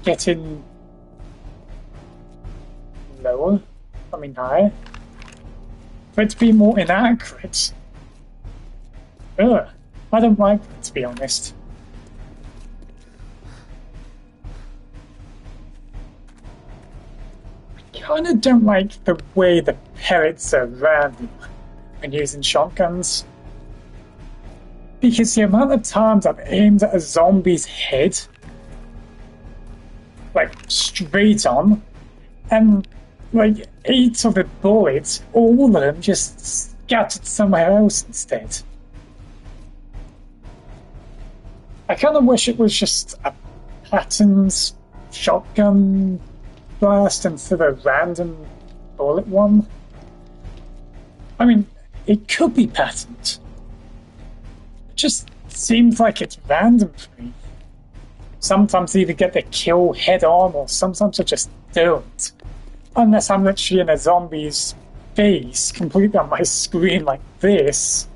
getting lower? I mean higher? For it to be more inaccurate? Ugh, I don't like that, to be honest. I kinda don't like the way the pellets are random when using shotguns. Because the amount of times I've aimed at a zombie's head, like straight on, and like 8 of the bullets, all of them just scattered somewhere else instead. I kind of wish it was just a patterned shotgun blast instead of a random bullet one. I mean, it could be patterned. It just seems like it's random for me. Sometimes I either get the kill head on, or sometimes I just don't. Unless I'm literally in a zombie's face, completely on my screen like this,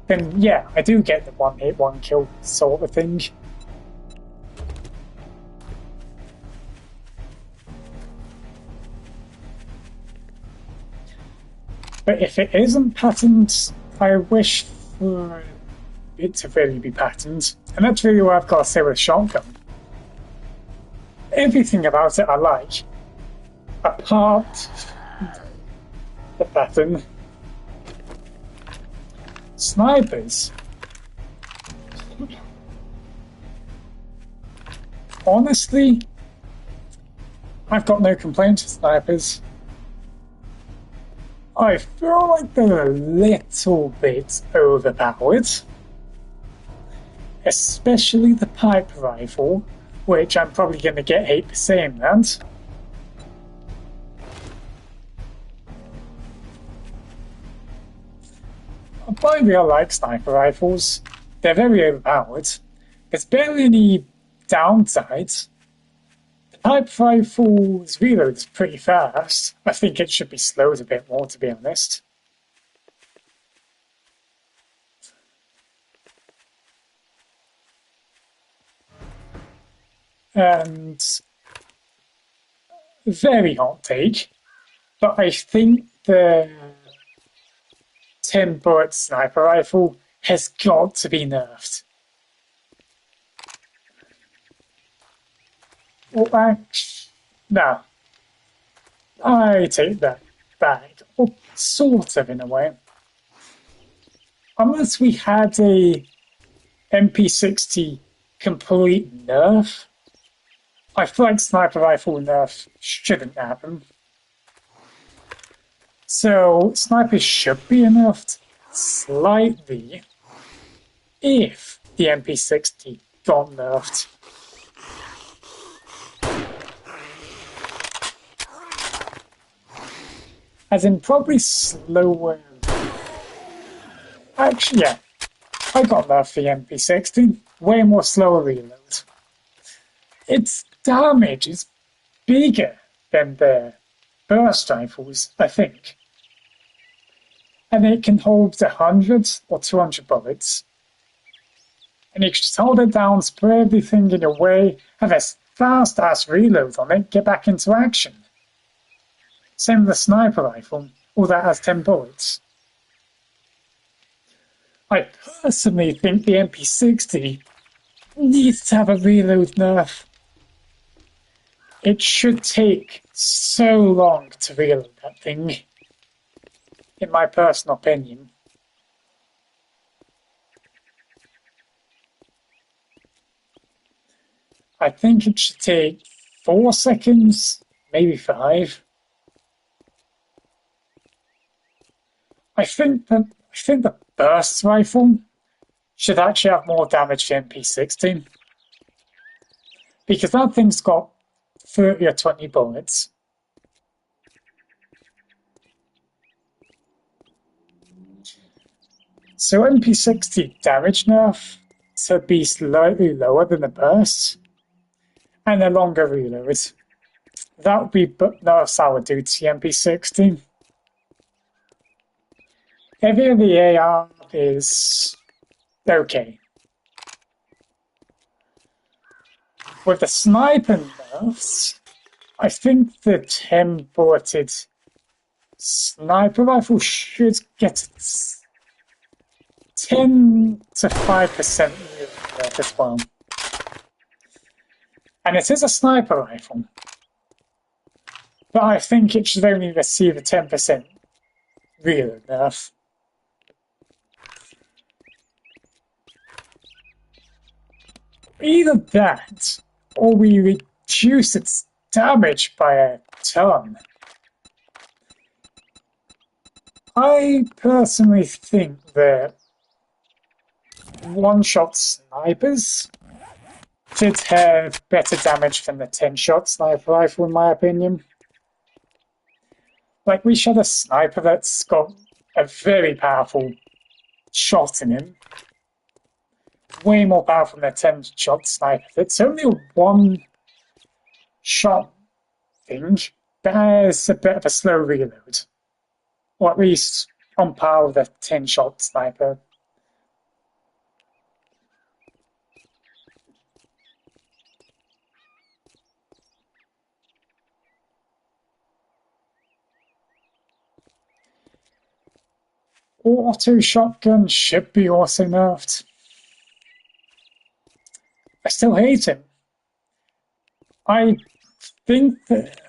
then yeah, I do get the one hit, one kill sort of thing. But if it isn't patterned, I wish for it to really be patterned. And that's really what I've got to say with shotgun. Everything about it I like, apart the pattern. Snipers. Honestly, I've got no complaints with snipers. I feel like they're a little bit overpowered. Especially the pipe rifle, which I'm probably going to get hate for saying that. I really like sniper rifles. They're very overpowered. There's barely any downsides. The pipe rifle's reload is pretty fast. I think it should be slowed a bit more, to be honest. And very hot take, but I think the 10 bullet sniper rifle has got to be nerfed. No, I take that back, or sort of in a way. Unless we had a MP60 complete nerf, I feel like sniper rifle nerf shouldn't happen. So snipers should be nerfed slightly if the MP60 got nerfed. As in probably slower. Actually, yeah, I got nerfed the MP60. Way more slower reload. Its damage is bigger than the burst rifles, I think. And it can hold 100 or 200 bullets. And you can just hold it down, spray everything in your way, have a fast-ass reload on it, get back into action. Same with the sniper rifle, all that has 10 bullets. I personally think the MP60 needs to have a reload nerf. It should take so long to reload that thing, in my personal opinion. I think it should take 4 seconds, maybe 5. I think the burst rifle should actually have more damage than MP60. Because that thing's got 30 or 20 bullets. So MP60 damage nerf to be slightly lower than the burst, and a longer reload. That would be nerfs I would do to MP60. Heavy of the AR is okay. With the sniper nerfs, I think the 10-bulleted sniper rifle should get 10 to 5% nerf as well. And it is a sniper rifle, but I think it should only receive a 10% reload nerf. Either that, or we reduce its damage by a ton. I personally think that one-shot snipers should have better damage than the 10-shot sniper rifle, in my opinion. Like, we shot a sniper that's got a very powerful shot in him. Way more powerful than a 10-shot sniper. It's only a one-shot thing, but has a bit of a slow reload. Or at least on par with a 10-shot sniper. Auto shotgun should be also nerfed. I still hate him. I think that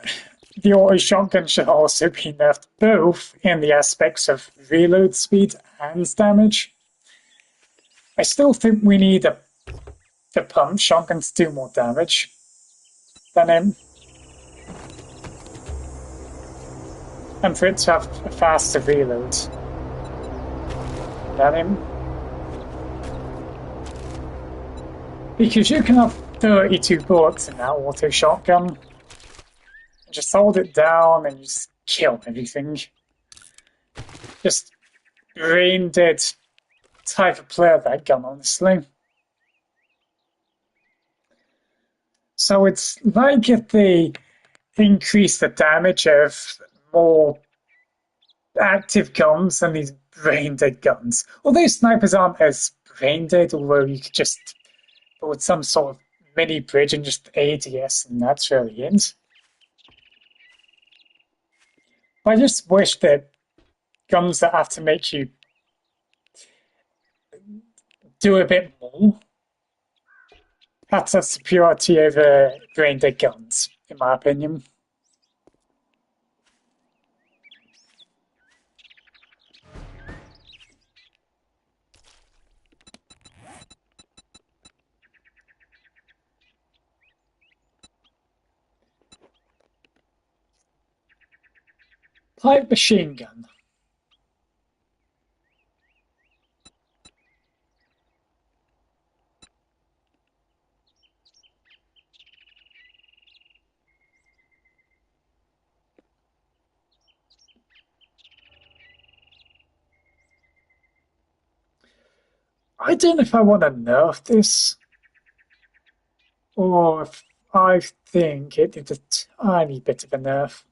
the auto shotgun should also be nerfed, both in the aspects of reload speed and damage. I still think we need the pump shotgun to do more damage than him. And for it to have a faster reload than him. Because you can have 32 bullets in that auto shotgun. And just hold it down and just kill everything. Just brain dead type of player, that gun, honestly. So it's like if they increase the damage of more active guns than these brain dead guns. Although snipers aren't as brain dead, although you could just put some sort of mini bridge and just ADS, and that's really it. I just wish that guns that have to make you do a bit more had to have superiority over brain dead guns, in my opinion. Light machine gun. I don't know if I want to nerf this, or if I think it did a tiny bit of a nerf.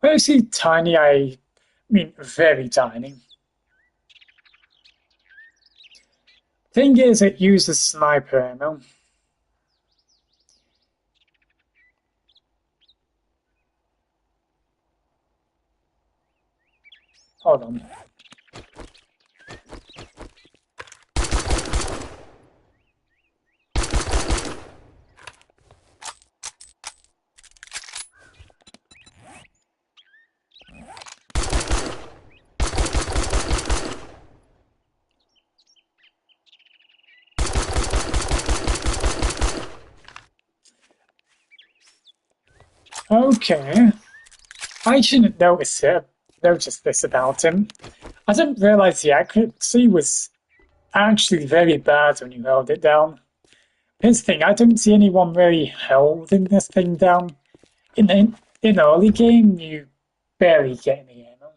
When I say tiny, I mean very tiny. Thing is, it uses sniper ammo. Hold on. Okay. I shouldn't notice this about him. I didn't realize the accuracy was actually very bad when you held it down. Here's the thing, I don't see anyone really holding this thing down. In early game, you barely get any ammo.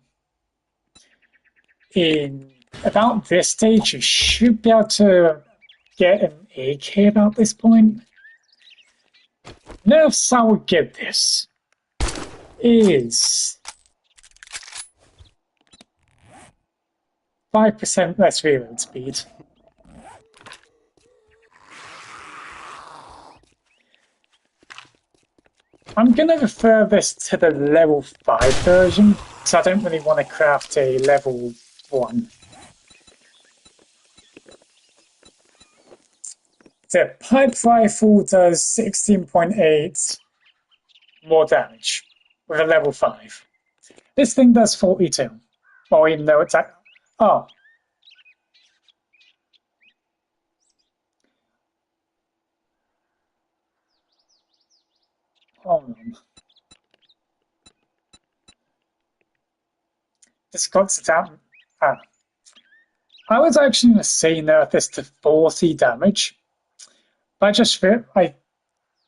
In about this stage, you should be able to get an AK about this point. Nerfs I would give this is 5% less reload speed. I'm going to refer this to the level 5 version, because I don't really want to craft a level 1. The pipe rifle does 16.8 more damage with a level 5. This thing does 42. Well, even though it's at... Oh. Hold on. This cuts it out. Ah. I was actually going to say nerf this to 40 damage, but I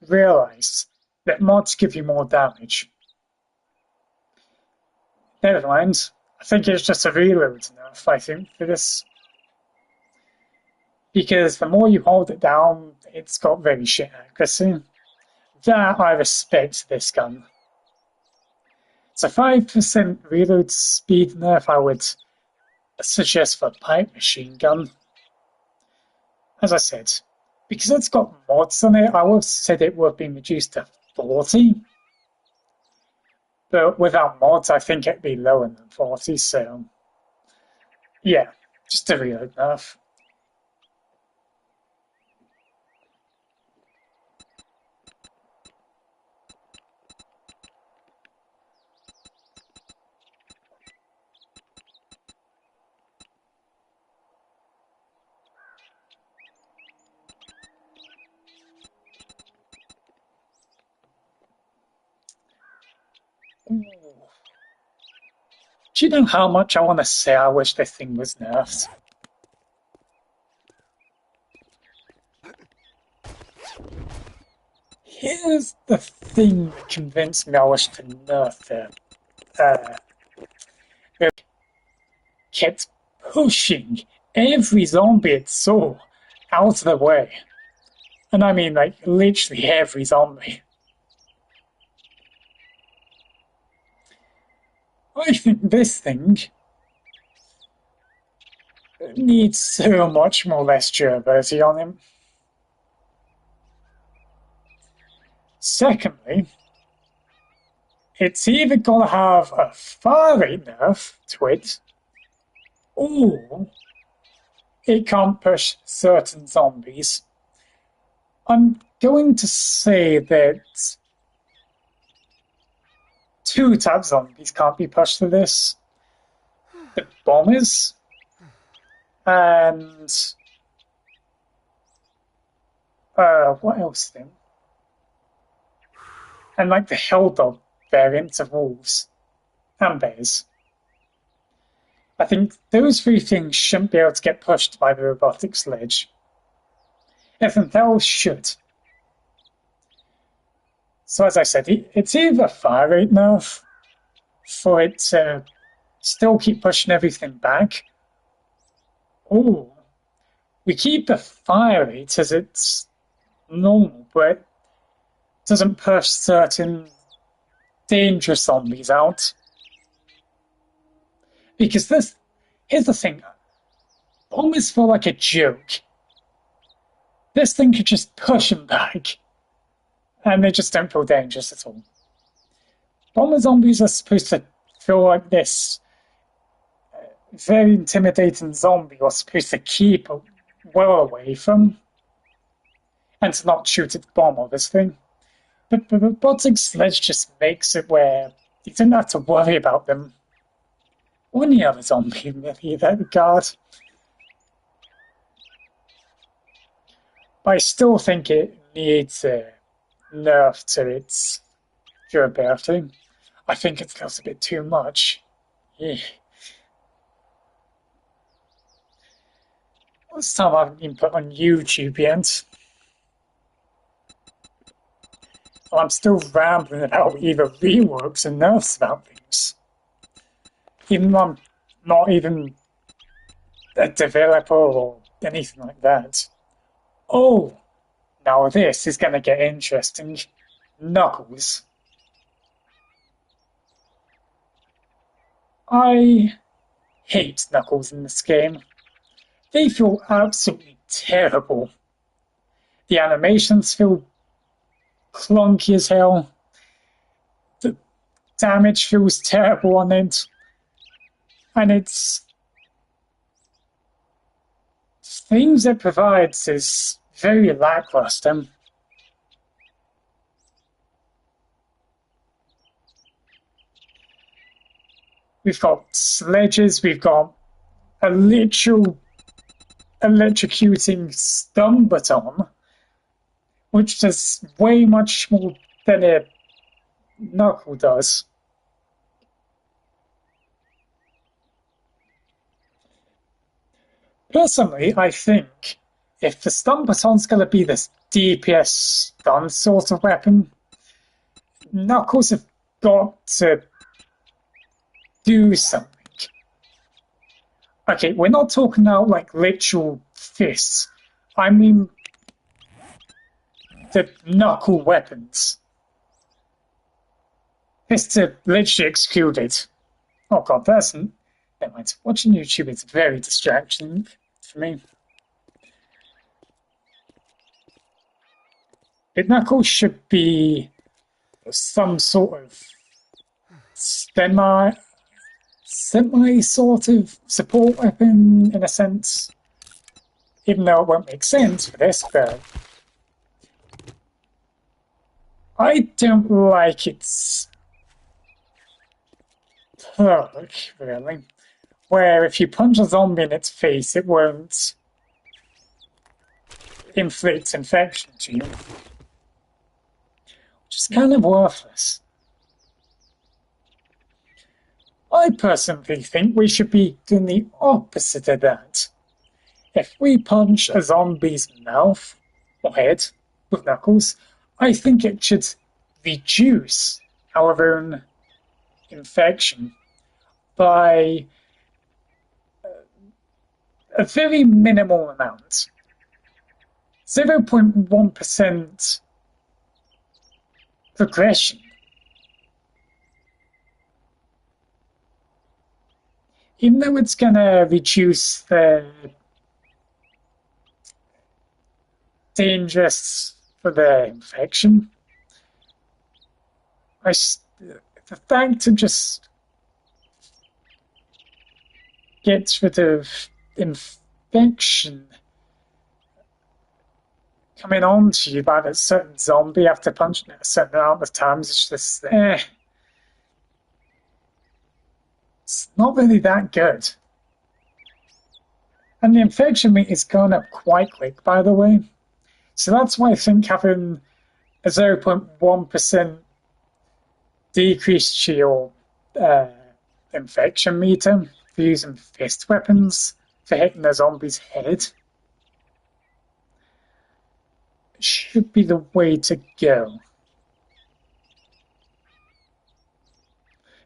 realized that mods give you more damage. Never mind. I think it's just a reload nerf, I think, for this. Because the more you hold it down, it's got very shit accuracy. That I respect this gun. It's a 5% reload speed nerf I would suggest for a pipe machine gun. As I said, because it's got mods on it, I would have said it would have been reduced to 40. But without mods, I think it'd be lower than 40, so yeah, just a reload nerf. Ooh. Do you know how much I want to say I wish this thing was nerfed? Here's the thing that convinced me I wish to nerf it. It kept pushing every zombie it saw out of the way. And I mean, like, literally every zombie. I think this thing needs so much more less durability on him. Secondly, it's either got to have a fire rate nerf to it, or it can't push certain zombies. I'm going to say that 2 types of zombies can't be pushed to this. The bombers and what else then? And like the hell dog variants of wolves and bears. I think those 3 things shouldn't be able to get pushed by the robotic sledge. Everything else should. So as I said, it's either fire rate nerf for it to still keep pushing everything back, or we keep the fire rate as it's normal, but it doesn't push certain dangerous zombies out. Because here's the thing, bombers feel like a joke. This thing could just push them back, and they just don't feel dangerous at all. Bomber zombies are supposed to feel like this very intimidating zombie you're supposed to keep well away from, and to not shoot at the bomb, obviously. But the robotic sledge just makes it where you don't have to worry about them, or any other zombie really in that regard. But I still think it needs a nerf to its durability. I think it's a little bit too much. Yeah. This time I've been put on YouTube yet. Well, I'm still rambling about either reworks and nerfs about things. Even though I'm not even a developer or anything like that. Oh, now this is gonna get interesting. Knuckles. I hate Knuckles in this game. They feel absolutely terrible. The animations feel clunky as hell. The damage feels terrible on it. And it's things it provides is very lackluster. We've got sledges, we've got a literal electrocuting stun baton, which does way much more than a knuckle does. Personally, I think if the stun baton's going to be this DPS stun sort of weapon, Knuckles have got to do something. Okay, we're not talking about like literal fists. I mean the knuckle weapons. Fists are literally excluded. Oh god, that's... Never mind. Watching YouTube is very distracting for me. But Knuckles should be some sort of semi sort of support weapon in a sense. Even though it won't make sense for this, but I don't like its perk, really. Where if you punch a zombie in its face, it won't inflict infection to you. Which is kind of worthless. I personally think we should be doing the opposite of that. If we punch a zombie's mouth or head with Knuckles, I think it should reduce our own infection by a very minimal amount. 0.1% progression. Even though it's going to reduce the dangerous for the infection, the fact to just get rid of infection coming on to you by a certain zombie after punching it a certain amount of times, it's just it's not really that good. And the infection rate is going up quite quick, by the way. So that's why I think having a 0.1% decrease to your infection meter for using fist weapons for hitting a zombie's head should be the way to go.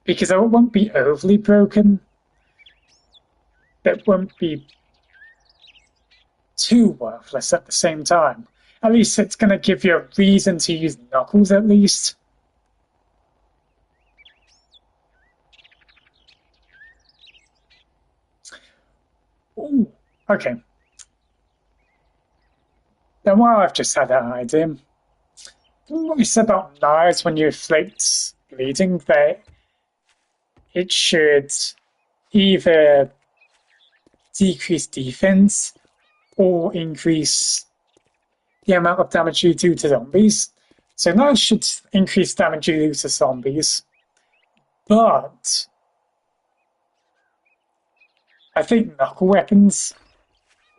Because it won't be overly broken. It won't be too worthless at the same time. At least it's going to give you a reason to use Knuckles, at least. Ooh, okay. Then while I've just had that idea, what we said about knives when you inflict bleeding, that it should either decrease defense or increase the amount of damage you do to zombies. So knives should increase damage you do to zombies, but I think knuckle weapons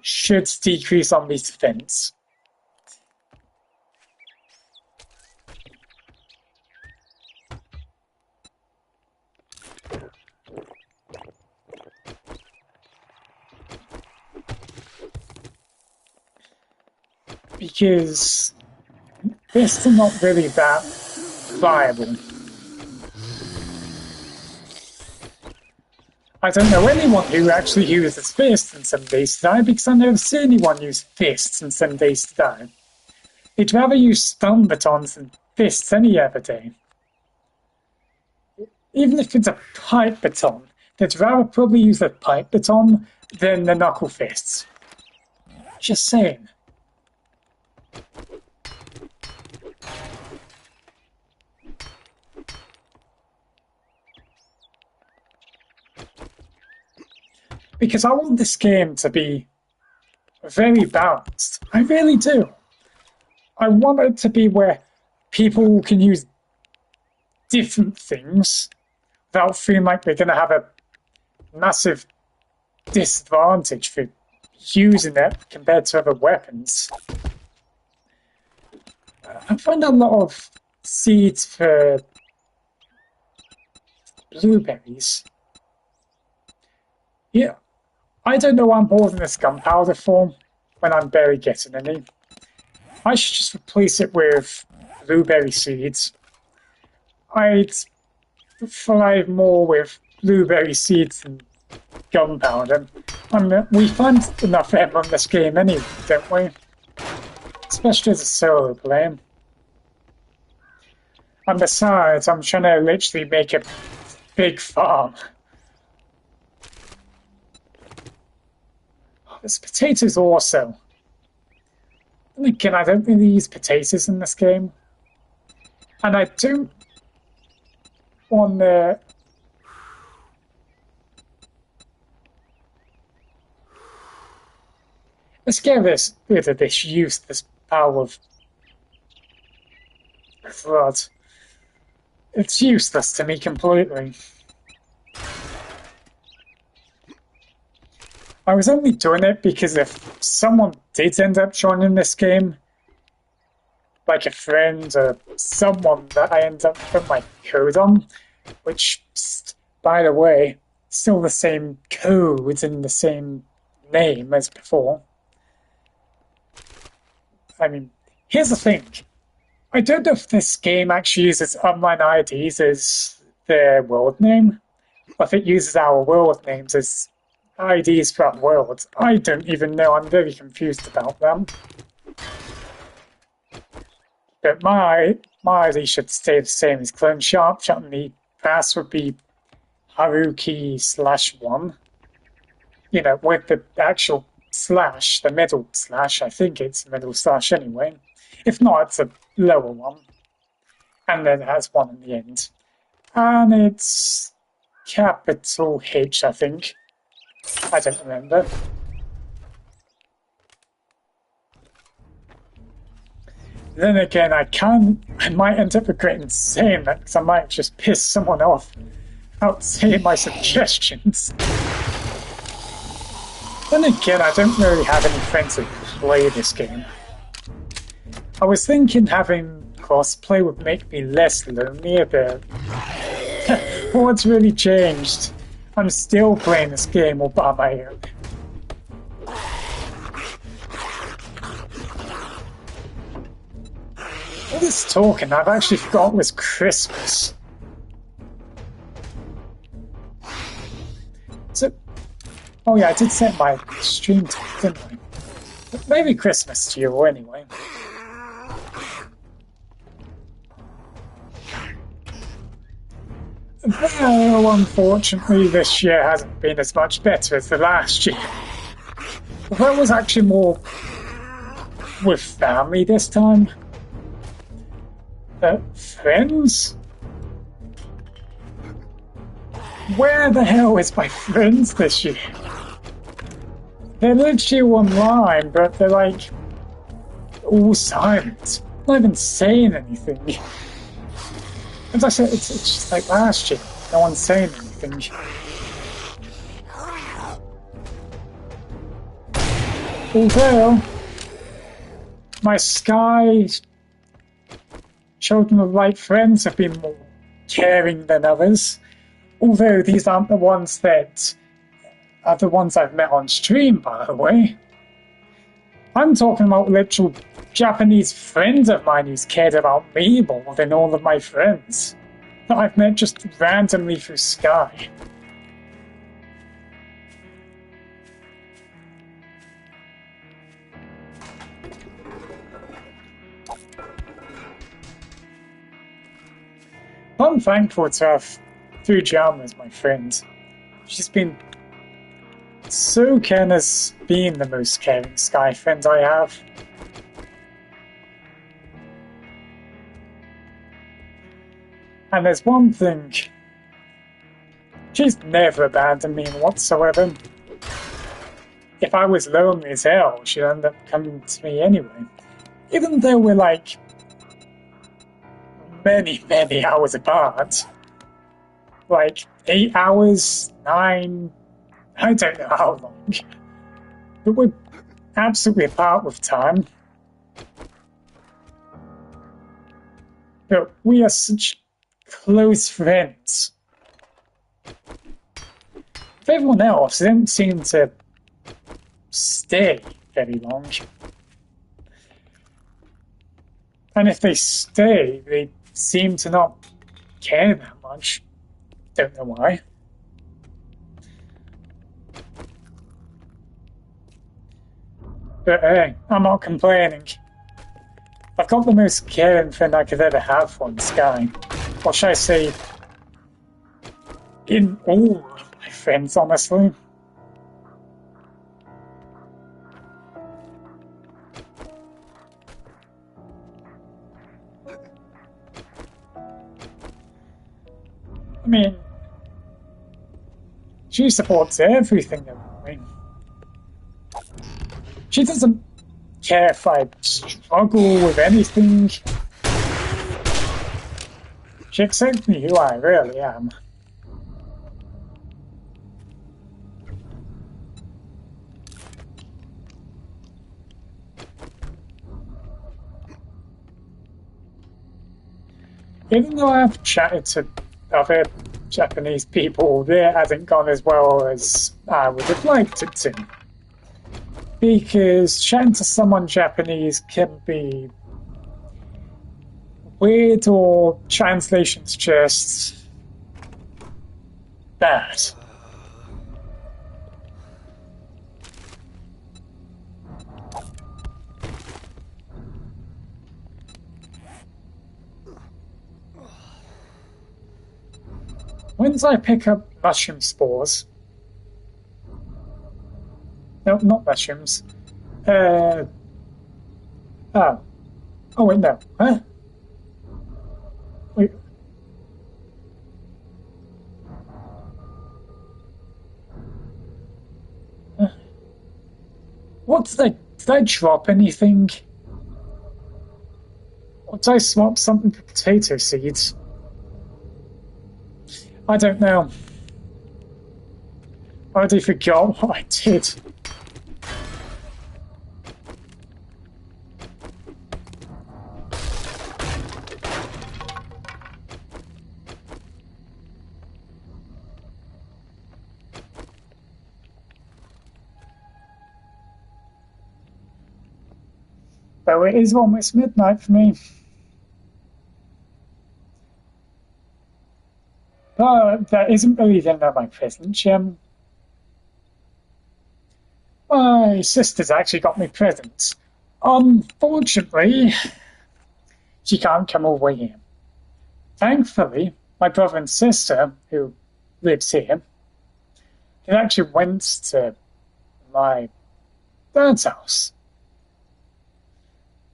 should decrease zombies' defense. Because fists are not really that viable. I don't know anyone who actually uses fists in 7 Days to Die because I've never seen anyone use fists in 7 Days to Die. They'd rather use stun batons than fists any other day. Even if it's a pipe baton, they'd rather probably use a pipe baton than the knuckle fists. Just saying. Because I want this game to be very balanced. I really do. I want it to be where people can use different things without feeling like they're going to have a massive disadvantage for using it compared to other weapons. I find a lot of seeds for blueberries. Yeah, I don't know what I'm holding this gunpowder for when I'm barely getting any. I should just replace it with blueberry seeds. I'd thrive more with blueberry seeds than gunpowder. We find enough of them on this game anyway, don't we? Especially as a solo player. And besides, I'm trying to literally make a big farm. Oh, there's potatoes also. And again, I don't really use potatoes in this game. And I don't want the... Let's get rid of this useless pile of crud. It's useless to me completely. I was only doing it because if someone did end up joining this game, like a friend or someone that I end up putting my code on, which, by the way, still the same code and the same name as before. I mean, here's the thing. I don't know if this game actually uses online IDs as their world name, or if it uses our world names as IDs for our world. I don't even know. I'm very confused about them. But my ID should stay the same as Clone Sharpshot, and the pass would be Haruki/1. You know, with the actual slash, the middle slash. I think it's the middle slash anyway. If not, it's a lower one. And then it has one in the end. And it's capital H, I think. I don't remember. Then again, I might end up regretting saying that because I might just piss someone off without saying my suggestions. Then again, I don't really have any friends who play this game. I was thinking having crossplay would make me less lonely, but what's really changed? I'm still playing this game all by my own. All this talking, I've actually forgotten it was Christmas. So, oh yeah, I did set my stream time, didn't I? But Merry Christmas to you anyway. Though, unfortunately, this year hasn't been as much better as the last year. That was actually more with family this time. Friends? Where the hell is my friends this year? They're literally online, but they're like all silent. Not even saying anything. As I said, it's just like last year. No one's saying anything. Although, my Sky Children of Light friends have been more caring than others. Although these aren't the ones that are the ones I've met on stream, by the way. I'm talking about literal Japanese friend of mine who's cared about me more than all of my friends that I've met just randomly through Sky. I'm thankful to have Fujiyama as my friend. She's been so caring as being the most caring Sky friend I have. And there's one thing. She's never abandoned me whatsoever. If I was lonely as hell, she'd end up coming to me anyway. Even though we're like many hours apart. Like 8 hours, 9, I don't know how long. But we're absolutely apart with time. But we are such close friends. With everyone else, they don't seem to stay very long. And if they stay, they seem to not care that much. Don't know why. But hey, I'm not complaining. I've got the most caring friend I could ever have for in Sky. Or should I say, in all of my friends, honestly. I mean, she supports everything around me. She doesn't care if I struggle with anything. She accepts me who I really am. Even though I've chatted to other Japanese people, it hasn't gone as well as I would have liked it to. Because chatting to someone Japanese can be weird or translations just bad. Once I pick up mushroom spores... No, not mushrooms. Oh. Oh, wait, no. Huh? Wait. What did I drop anything? Or did I swap something for potato seeds? I don't know. I already forgot what I did. Though it is almost midnight for me. But that isn't really the end of my present, Jim. My sister's actually got me presents. Unfortunately, she can't come over here. Thankfully, my brother and sister, who lives here, they actually went to my dad's house.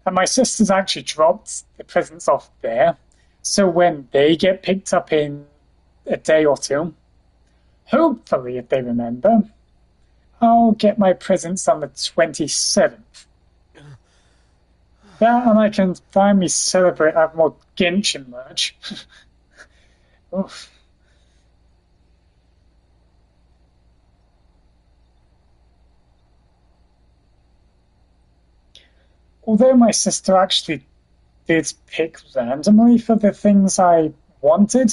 And my sister's actually dropped the presents off there, so when they get picked up in a day or two, hopefully, if they remember, I'll get my presents on the 27th. That, and I can finally celebrate have more Genshin merch. Oof. Although my sister actually did pick randomly for the things I wanted,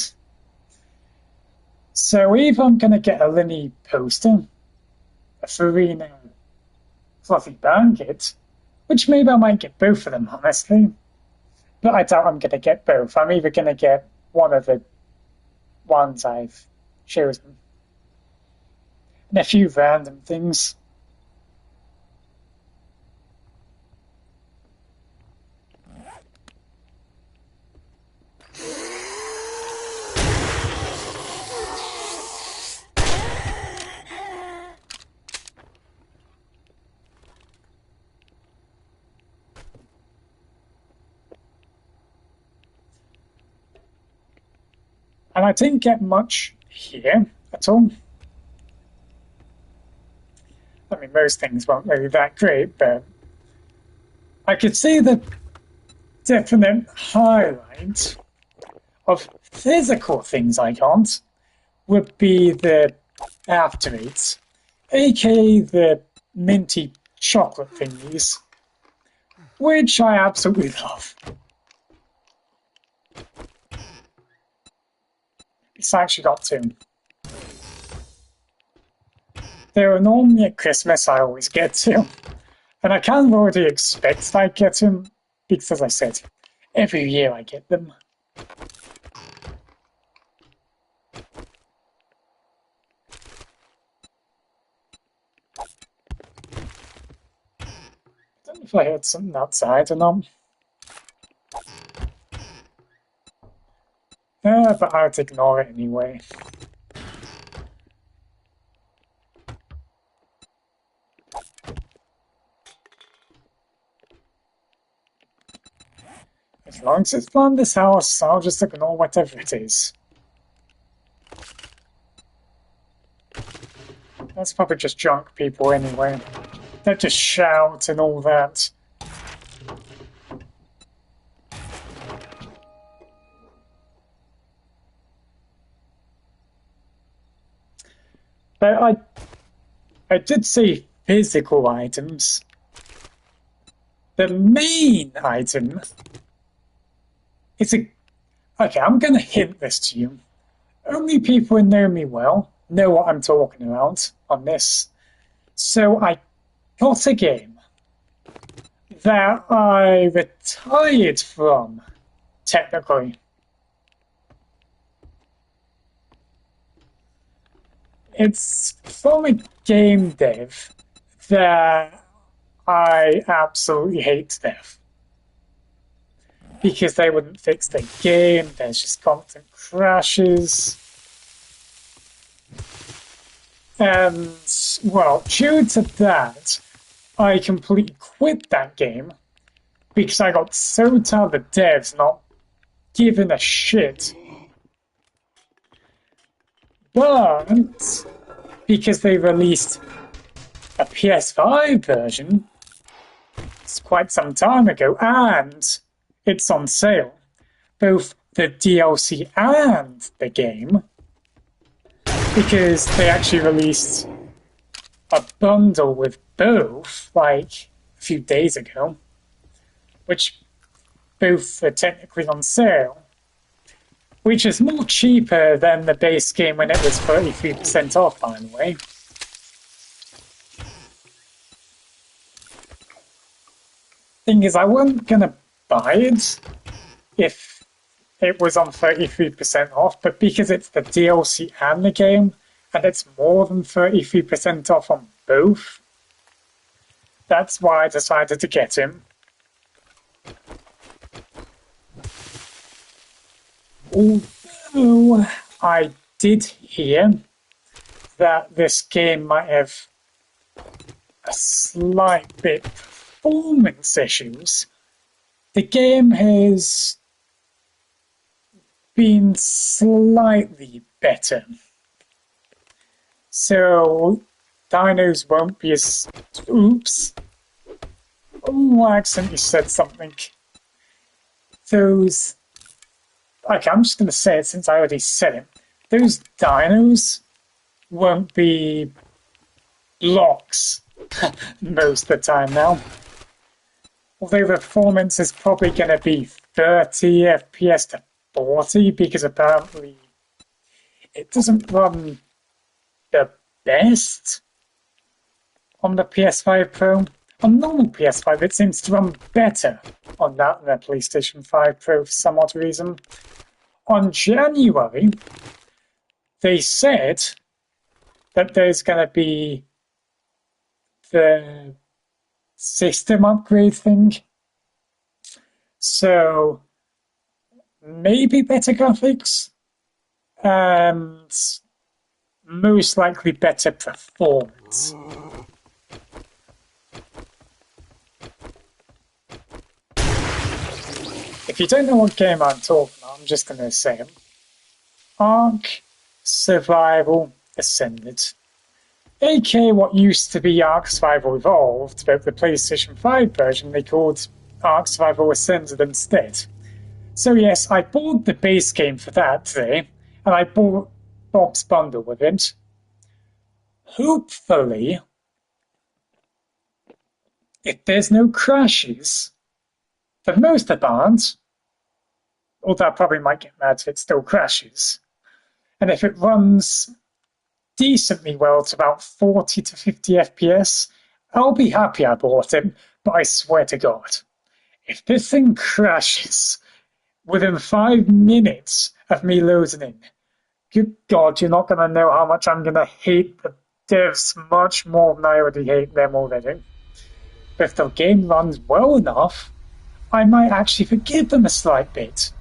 so either I'm going to get a Linny poster, a furry and fluffy blanket, Which maybe I might get both of them, honestly. But I doubt I'm going to get both. I'm either going to get one of the ones I've chosen. And a few random things. And I didn't get much here at all. I mean, most things weren't really that great, but I could see the definite highlight of physical things I got would be the after eats, aka the minty chocolate thingies, which I absolutely love. It's actually got two. They were normally at Christmas, I always get to. And I kind of already expect I get them, because as I said, every year I get them. I don't know if I heard something outside or not. But I'd ignore it anyway. As long as it's from this house, I'll just ignore whatever it is. That's probably just drunk people anyway. They just shout and all that. But I did see physical items. The main item is a... Okay, I'm going to hint this to you. Only people who know me well know what I'm talking about on this. So I got a game that I retired from, technically. It's from a game dev that I absolutely hate to death. Because they wouldn't fix the game, there's just constant crashes. And, well, due to that, I completely quit that game because I got so tired of the devs not giving a shit. But because they released a PS5 version, it's quite some time ago, and it's on sale, both the DLC and the game, because they actually released a bundle with both, like, a few days ago, which both are technically on sale, which is more cheaper than the base game when it was 33% off, by the way. Thing is, I wasn't gonna buy it if it was on 33% off, but because it's the DLC and the game, and it's more than 33% off on both, that's why I decided to get him. Although I did hear that this game might have a slight bit of performance issues, the game has been slightly better. So dinos won't be as... Oops. Oh, I accidentally said something. Those... Okay, I'm just going to say it since I already said it. Those dinos won't be blocks most of the time now. Although the performance is probably going to be 30 FPS to 40 because apparently it doesn't run the best on the PS5 Pro. On normal PS5, it seems to run better on that than a PlayStation 5 Pro for some odd reason. On January, they said that there's going to be the system upgrade thing. So maybe better graphics and most likely better performance. If you don't know what game I'm talking about, I'm just going to say it. Ark Survival Ascended. aka what used to be Ark Survival Evolved, but the PlayStation 5 version they called Ark Survival Ascended instead. So yes, I bought the base game for that today, and I bought Bob's bundle with it. Hopefully, if there's no crashes, for most of the aren't, although I probably might get mad if it still crashes, and if it runs decently well to about 40 to 50 FPS, I'll be happy I bought it, but I swear to God, if this thing crashes within 5 minutes of me loading in, good God, you're not going to know how much I'm going to hate the devs much more than I already hate them already. But if the game runs well enough, I might actually forgive them a slight bit.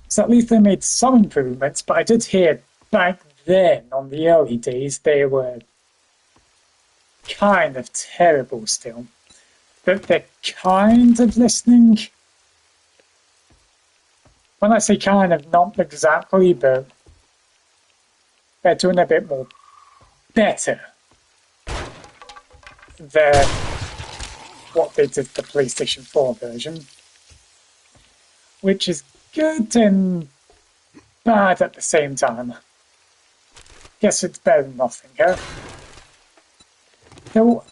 So at least they made some improvements, but I did hear back then, on the early days, they were kind of terrible still. But they're kind of listening. When I say kind of, not exactly, but they're doing a bit more better than what they did the PlayStation 4 version. Which is good and bad at the same time. Guess it's better than nothing, huh? Though,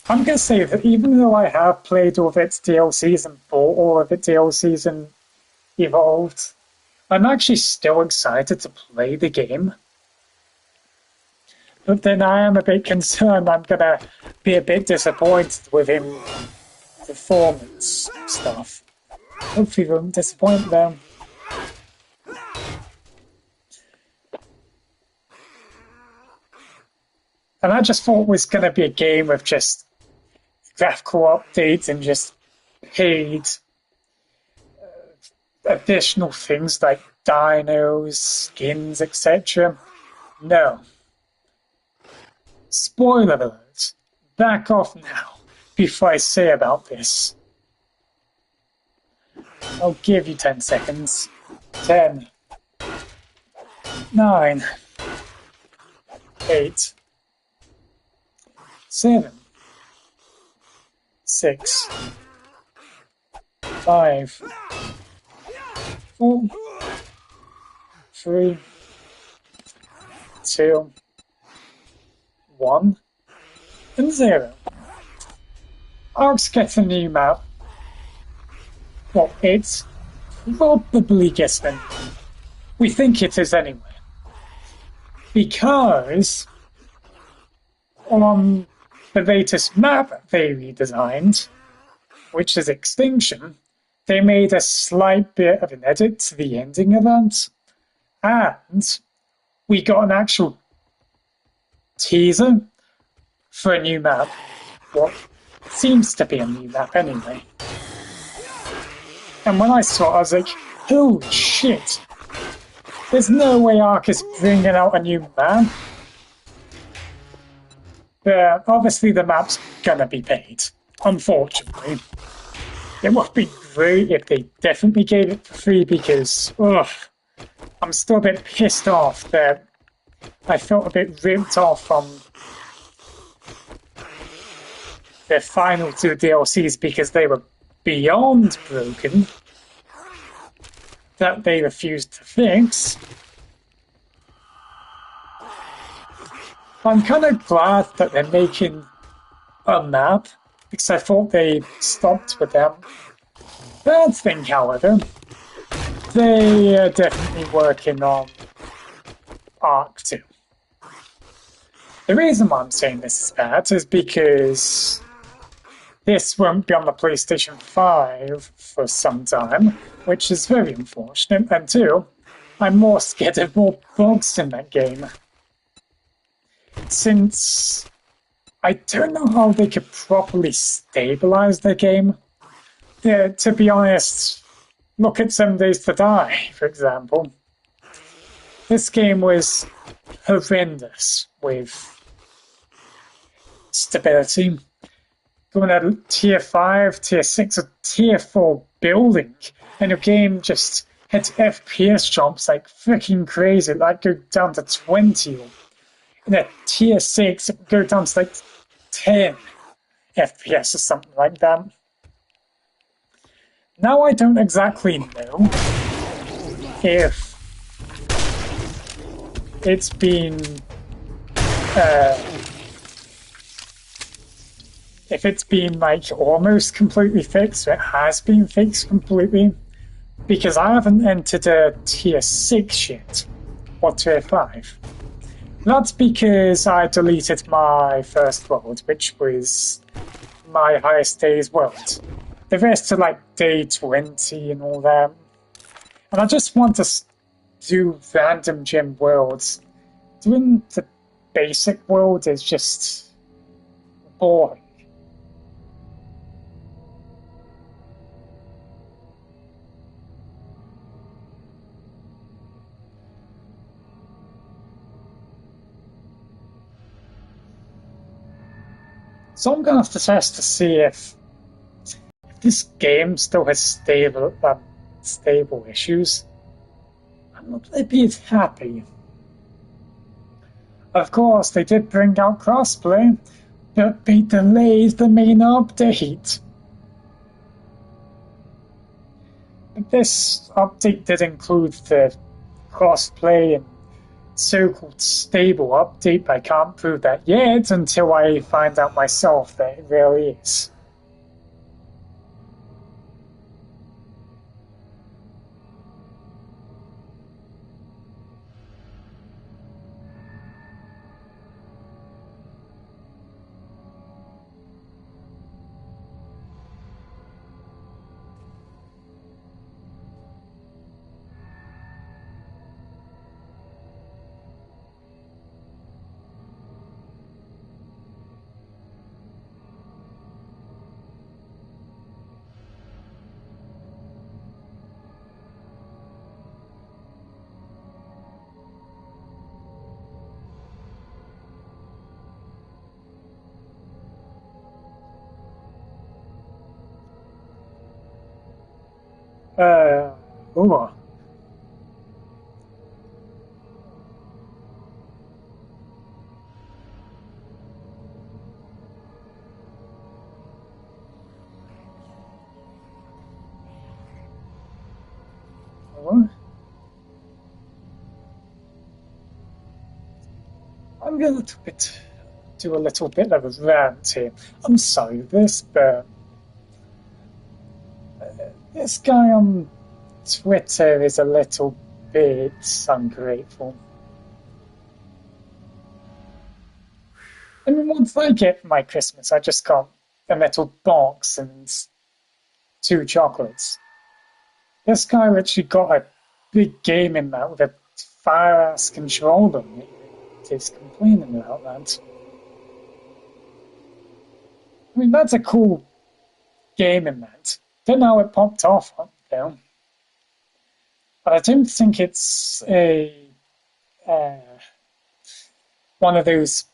I'm going to say that even though I have played all of its DLCs and bought all of its DLCs and Evolved, I'm actually still excited to play the game. But then I am a bit concerned I'm going to be a bit disappointed with him performance stuff. Hopefully they won't disappoint them. And I just thought it was going to be a game with just graphical updates and just paid additional things like dinos, skins, etc. No. Spoiler alert. Back off now before I say about this. I'll give you 10 seconds. 10, 9, 8, 7, 6, 5, 4, 3, 2, 1, and 0. Ark's getting a new map. Well, it's probably getting. We think it is anyway. Because on the latest map they redesigned, which is Extinction, they made a slight bit of an edit to the ending of that. And we got an actual teaser for a new map. What seems to be a new map anyway. And when I saw it, I was like, holy shit. There's no way Ark is bringing out a new map. But obviously the map's gonna be paid, unfortunately. It would be great if they definitely gave it for free because, I'm still a bit pissed off that I felt a bit ripped off from their final 2 DLCs because they were beyond broken that they refused to fix. I'm kind of glad that they're making a map because I thought they stopped with them. Third thing, however, they are definitely working on Ark 2. The reason why I'm saying this is bad is because this won't be on the PlayStation 5 for some time, which is very unfortunate. And two, I'm more scared of more bugs in that game. Since I don't know how they could properly stabilize the game. Yeah, to be honest, look at 7 Days to Die, for example. This game was horrendous with stability. Going at tier 5, tier 6, or tier 4 building, and your game just hits FPS jumps like freaking crazy, like go down to 20. In a tier 6, it go down to like 10 FPS or something like that. Now I don't exactly know if it's been like almost completely fixed, or it has been fixed completely, because I haven't entered a tier 6 yet, or tier 5. That's because I deleted my first world, which was my highest days world. The rest are like day 20 and all that. And I just want to do random gem worlds. Doing the basic world is just boring. So I'm going to have to test to see if this game still has stable issues. I'm not a bit happy. Of course, they did bring out crossplay, but they delayed the main update. But this update did include the crossplay and so-called stable update, but I can't prove that yet until I find out myself that it really is. Oh. I'm going to do a little bit of a rant here. I'm sorry for this, but this guy on Twitter is a little bit ungrateful. I mean, once I get my Christmas, I just got a metal box and 2 chocolates. This guy actually got a big game in that with a fire-ass controller. He's complaining about that. I mean, that's a cool game in that. Don't know how it popped off, though. But I don't think it's one of those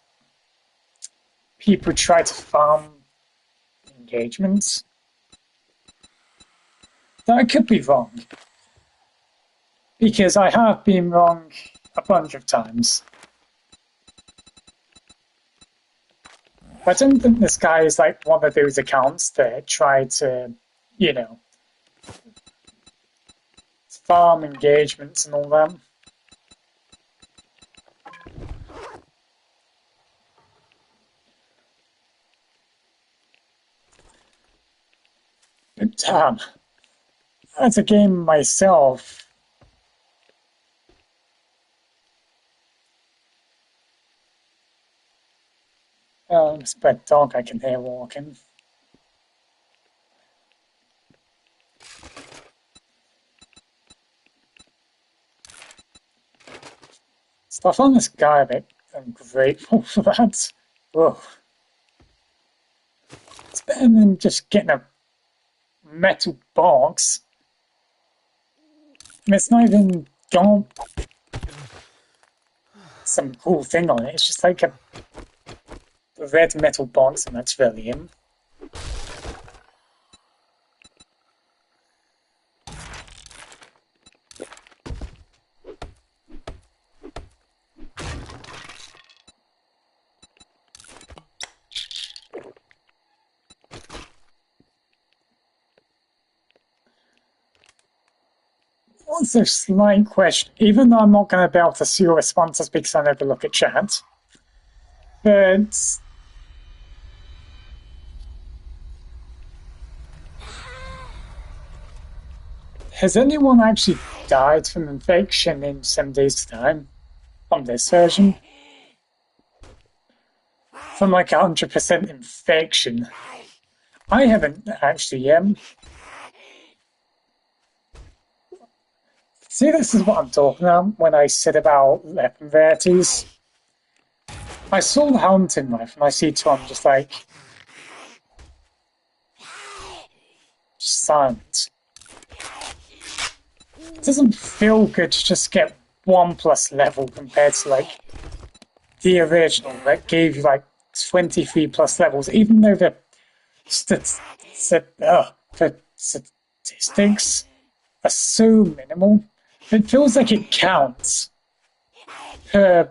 people try to farm engagements. Though I could be wrong. Because I have been wrong a bunch of times. But I don't think this guy is like one of those accounts that try to, you know, farm engagements and all that. But damn, as a game myself, enormous red dog I can hear walking. Stuff on this guy a bit. I'm grateful for that. Ugh. It's better than just getting a metal box. I mean, it's not even got some cool thing on it. It's just like a red metal box, and that's really him. Also, slight question, even though I'm not going to be able to see your responses because I never look at chat, but has anyone actually died from infection in 7 days' time on this version? From like 100% infection. I haven't actually yet. See, this is what I'm talking about when I said about weapon varieties. I saw the hunting knife and I see Tom just like silent. It doesn't feel good to just get 1+ level compared to like the original that gave you like 23+ levels, even though the statistics are so minimal. It feels like it counts per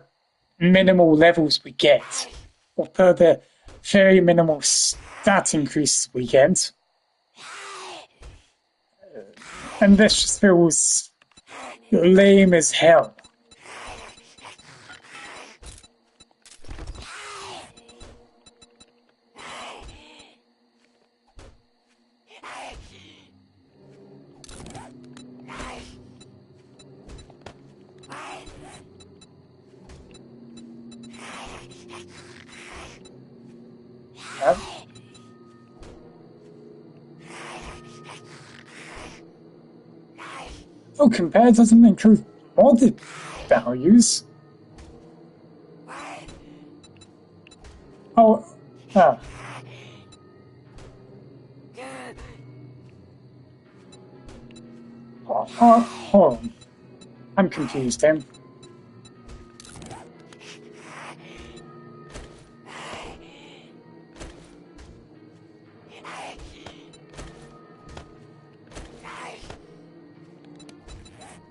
minimal levels we get, or per the very minimal stat increases we get. And this just feels lame as hell. Oh, compare doesn't include modded values. Oh, hold on. I'm confused then.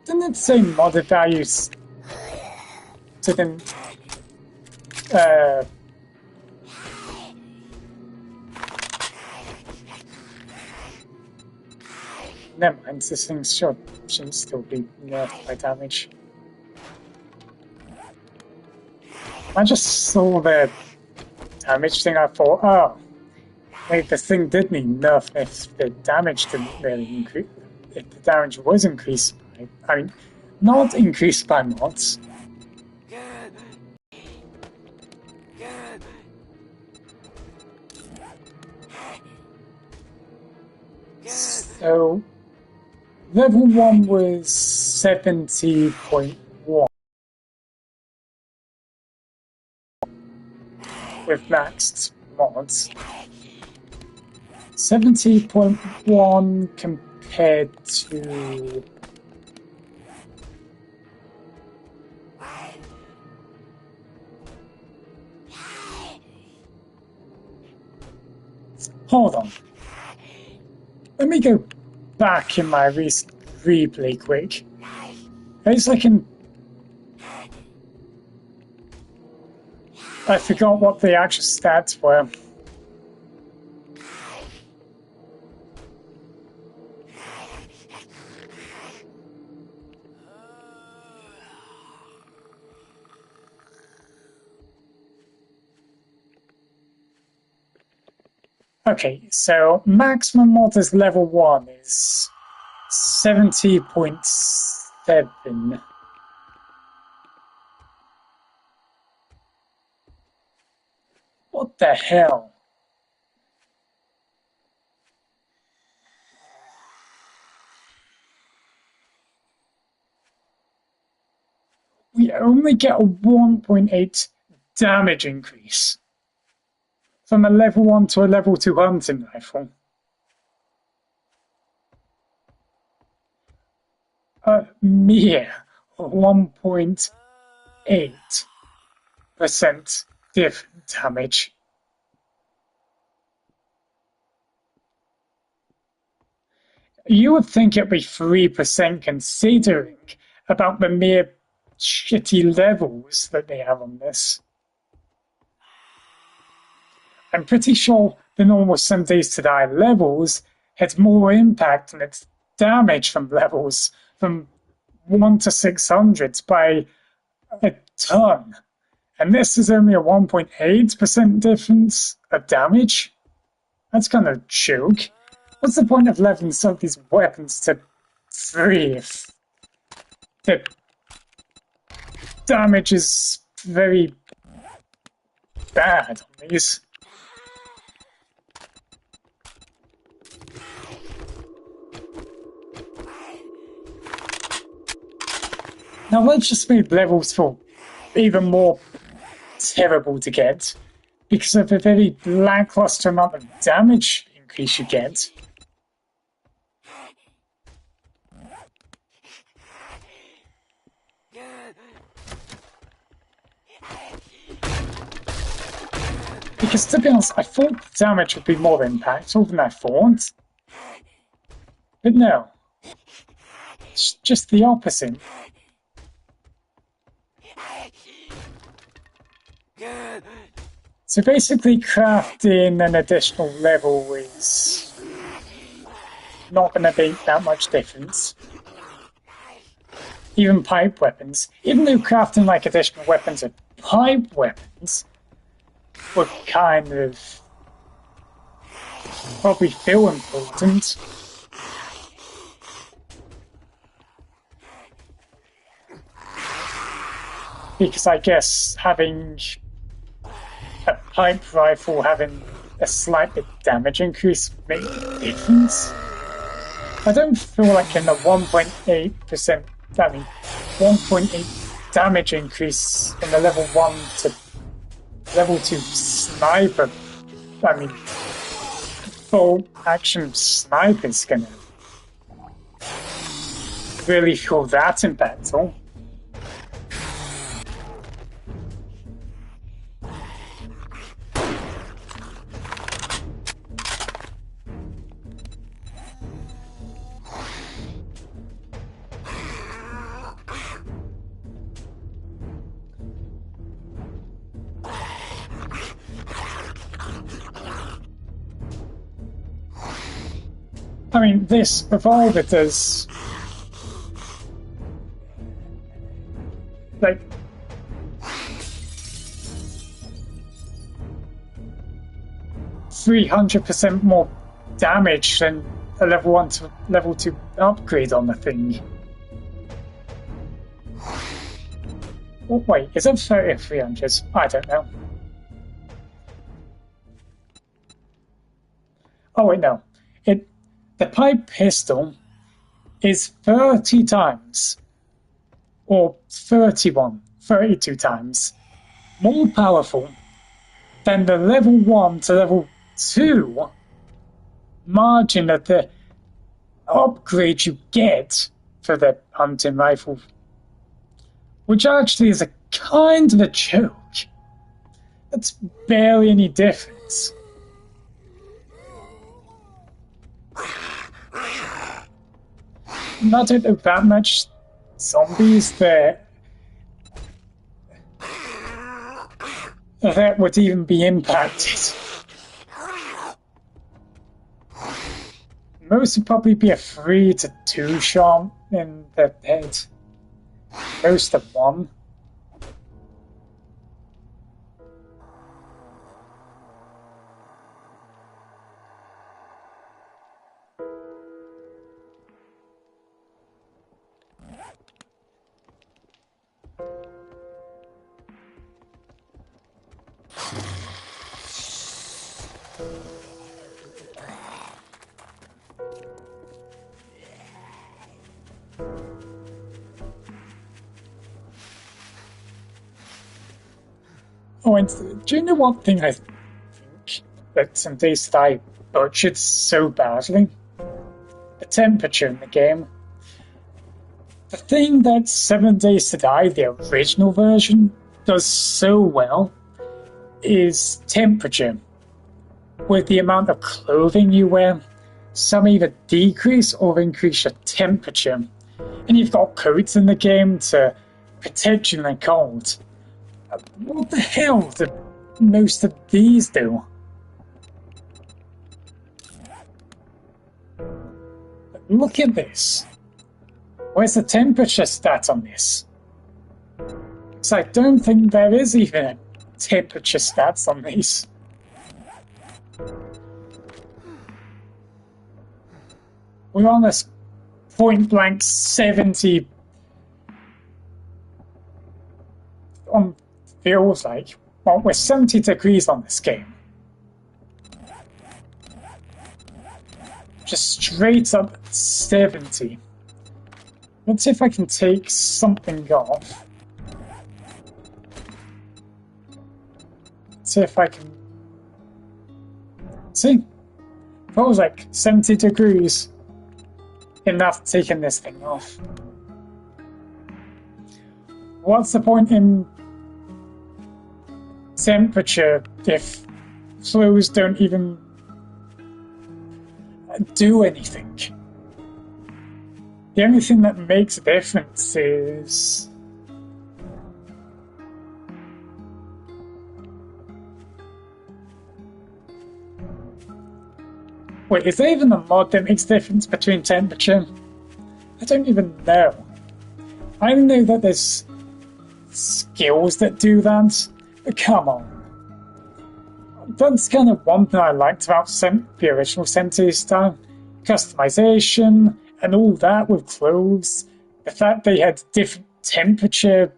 Didn't it say modded values didn't never mind, this thing shouldn't still be nerfed by damage. I just saw the damage thing, I thought, oh, maybe the thing did mean nerf if the damage didn't really increase, if the damage was increased by, I mean, not increased by mods. So, level 1 was 70.1 with maxed mods. 70.1 compared to hold on. Let me go back in my recent replay quick. At least I can. I forgot what the actual stats were. Okay, so maximum mod is level 1 is 70.7. What the hell? We only get a 1.8 damage increase from a level 1 to a level 2 hunting rifle. A mere 1.8% different damage. You would think it'd be 3% considering about the mere shitty levels that they have on this. I'm pretty sure the normal Some Days to Die levels had more impact on its damage from levels from 1 to 600 by a ton. And this is only a 1.8% difference of damage? That's kind of joke. What's the point of leveling some of these weapons to 3 if the damage is very bad on these? Now let's just make levels feel even more terrible to get because of the very lackluster amount of damage increase you get. Because to be honest, I thought the damage would be more impactful than I thought. But no. It's just the opposite. So basically crafting an additional level is not going to make that much difference. Even pipe weapons, even though crafting like additional weapons are pipe weapons, would kind of probably feel important. Because I guess having a pipe rifle having a slight bit damage increase makes a difference. I don't feel like in the 1.8%, I mean 1.8 damage increase in the level 1 to level 2 sniper, I mean full action sniper is gonna really feel that impactful. I mean, this revolver does like 300% more damage than a level 1 to level 2 upgrade on the thing. Oh, wait, is it 30 or 300? I don't know. Oh wait, no. The pipe pistol is 30 times, or 32 times, more powerful than the level 1 to level 2 margin of the upgrade you get for the hunting rifle, which actually is a kind of a joke. That's barely any difference. I don't know that much zombies that would even be impacted. Most would probably be a 3 to 2 shot in the head. Most of 1. Oh, and do you know one thing I think that some days that I butchered so badly? The temperature in the game. The thing that 7 Days to Die, the original version, does so well is temperature. With the amount of clothing you wear, some either decrease or increase your temperature. And you've got coats in the game to protect you in the cold. What the hell do most of these do? Look at this. Where's the temperature stat on this? So I don't think there is even a temperature stats on these. We're on this point blank 70 on feels like. Well, we're 70 degrees on this game. Just straight up 70. Let's see if I can take something off. Let's see if I can... See? That was like 70 degrees. Enough taking this thing off. What's the point in temperature if clothes don't even do anything? The only thing that makes a difference is... Wait, is there even a mod that makes a difference between temperature? I don't even know. I know that there's skills that do that, but come on. That's kind of one thing I liked about the original 70s style. Customization and all that with clothes. The fact they had different temperature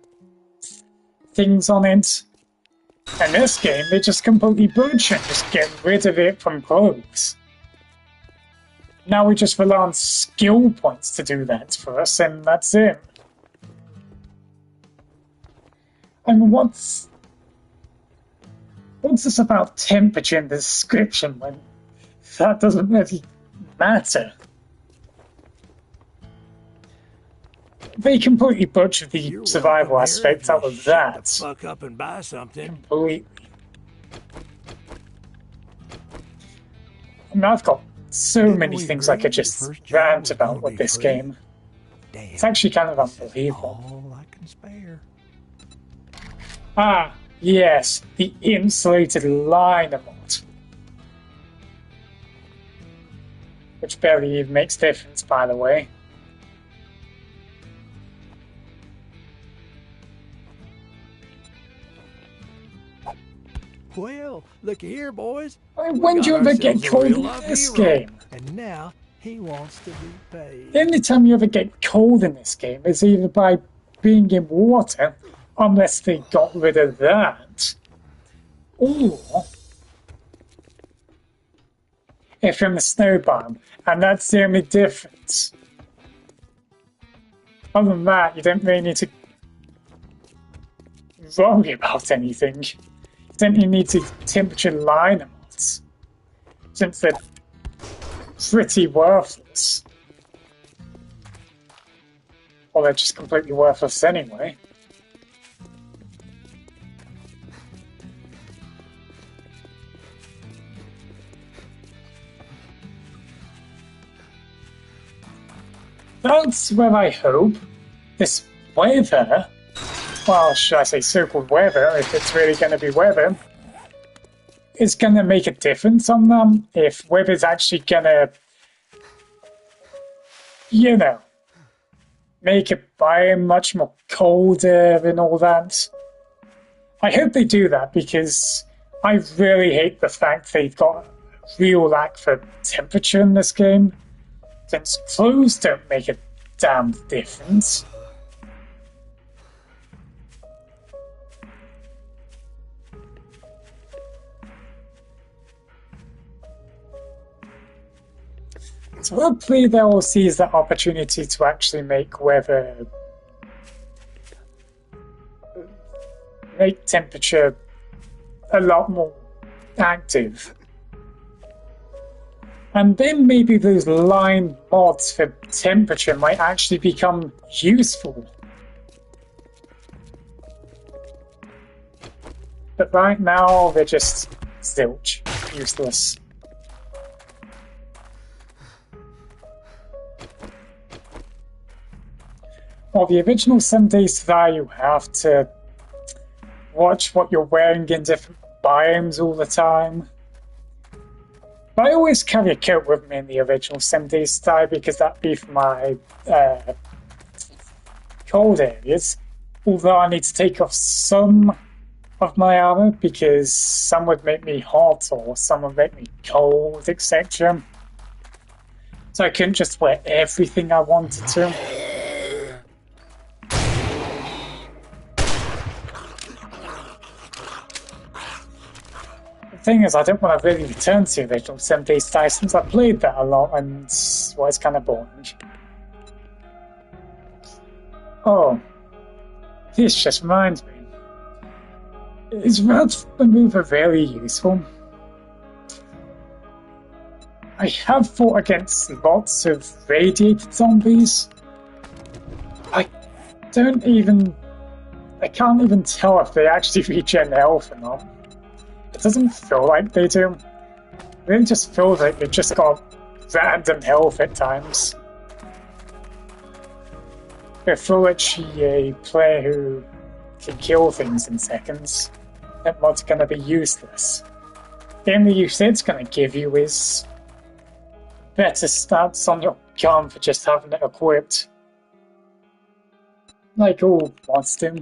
things on it. In this game, they just completely butcher and just get rid of it from clothes. Now we just rely on skill points to do that for us, and that's it. And what's this about temperature in the description when that doesn't really matter? They completely butchered the survival aspect out of that. Fuck up and buy something. Completely. I mean, I've got so many things I could just rant about with this game. Damn, it's actually kind of unbelievable. All I can spare. Ah, yes, the insulated liner mod. Which barely even makes difference, by the way. Well, look here, boys. When do you ever get cold in this game? And now he wants to be paid. The only time you ever get cold in this game is either by being in water, unless they got rid of that, or if you're in the snow biome, and that's the only difference. Other than that, you don't really need to worry about anything. You don't even need to temperature liner mods, since they're pretty worthless. Or they're just completely worthless anyway. That's where I hope this weather, well, should I say so-called weather, if it's really going to be weather, is going to make a difference on them. If weather's actually going to, you know, make a biome much more colder and all that. I hope they do that, because I really hate the fact they've got a real lack for temperature in this game. Since clothes don't make a damn difference. So hopefully they'll seize that opportunity to actually make temperature a lot more active. And then maybe those line mods for temperature might actually become useful. But right now, they're just zilch, useless. Well, the original 7 Days to Die, you have to watch what you're wearing in different biomes all the time. But I always carry a coat with me in the original 7 Days to Die because that'd be for my cold areas. Although I need to take off some of my armor because some would make me hot or some would make me cold, etc. So I couldn't just wear everything I wanted to. The thing is, I don't want to really return to the original 7 Days to Die since I played that a lot and, well, it's kind of boring. Oh, this just reminds me. Is Ralph's maneuver very useful? I have fought against lots of radiated zombies. I can't even tell if they actually regen health or not. It doesn't feel like they do. It really just feels like they've just got random health at times. They're literally a player who can kill things in seconds. That mod's going to be useless. The only use it's going to give you is better stats on your gun for just having it equipped. Like all mods do.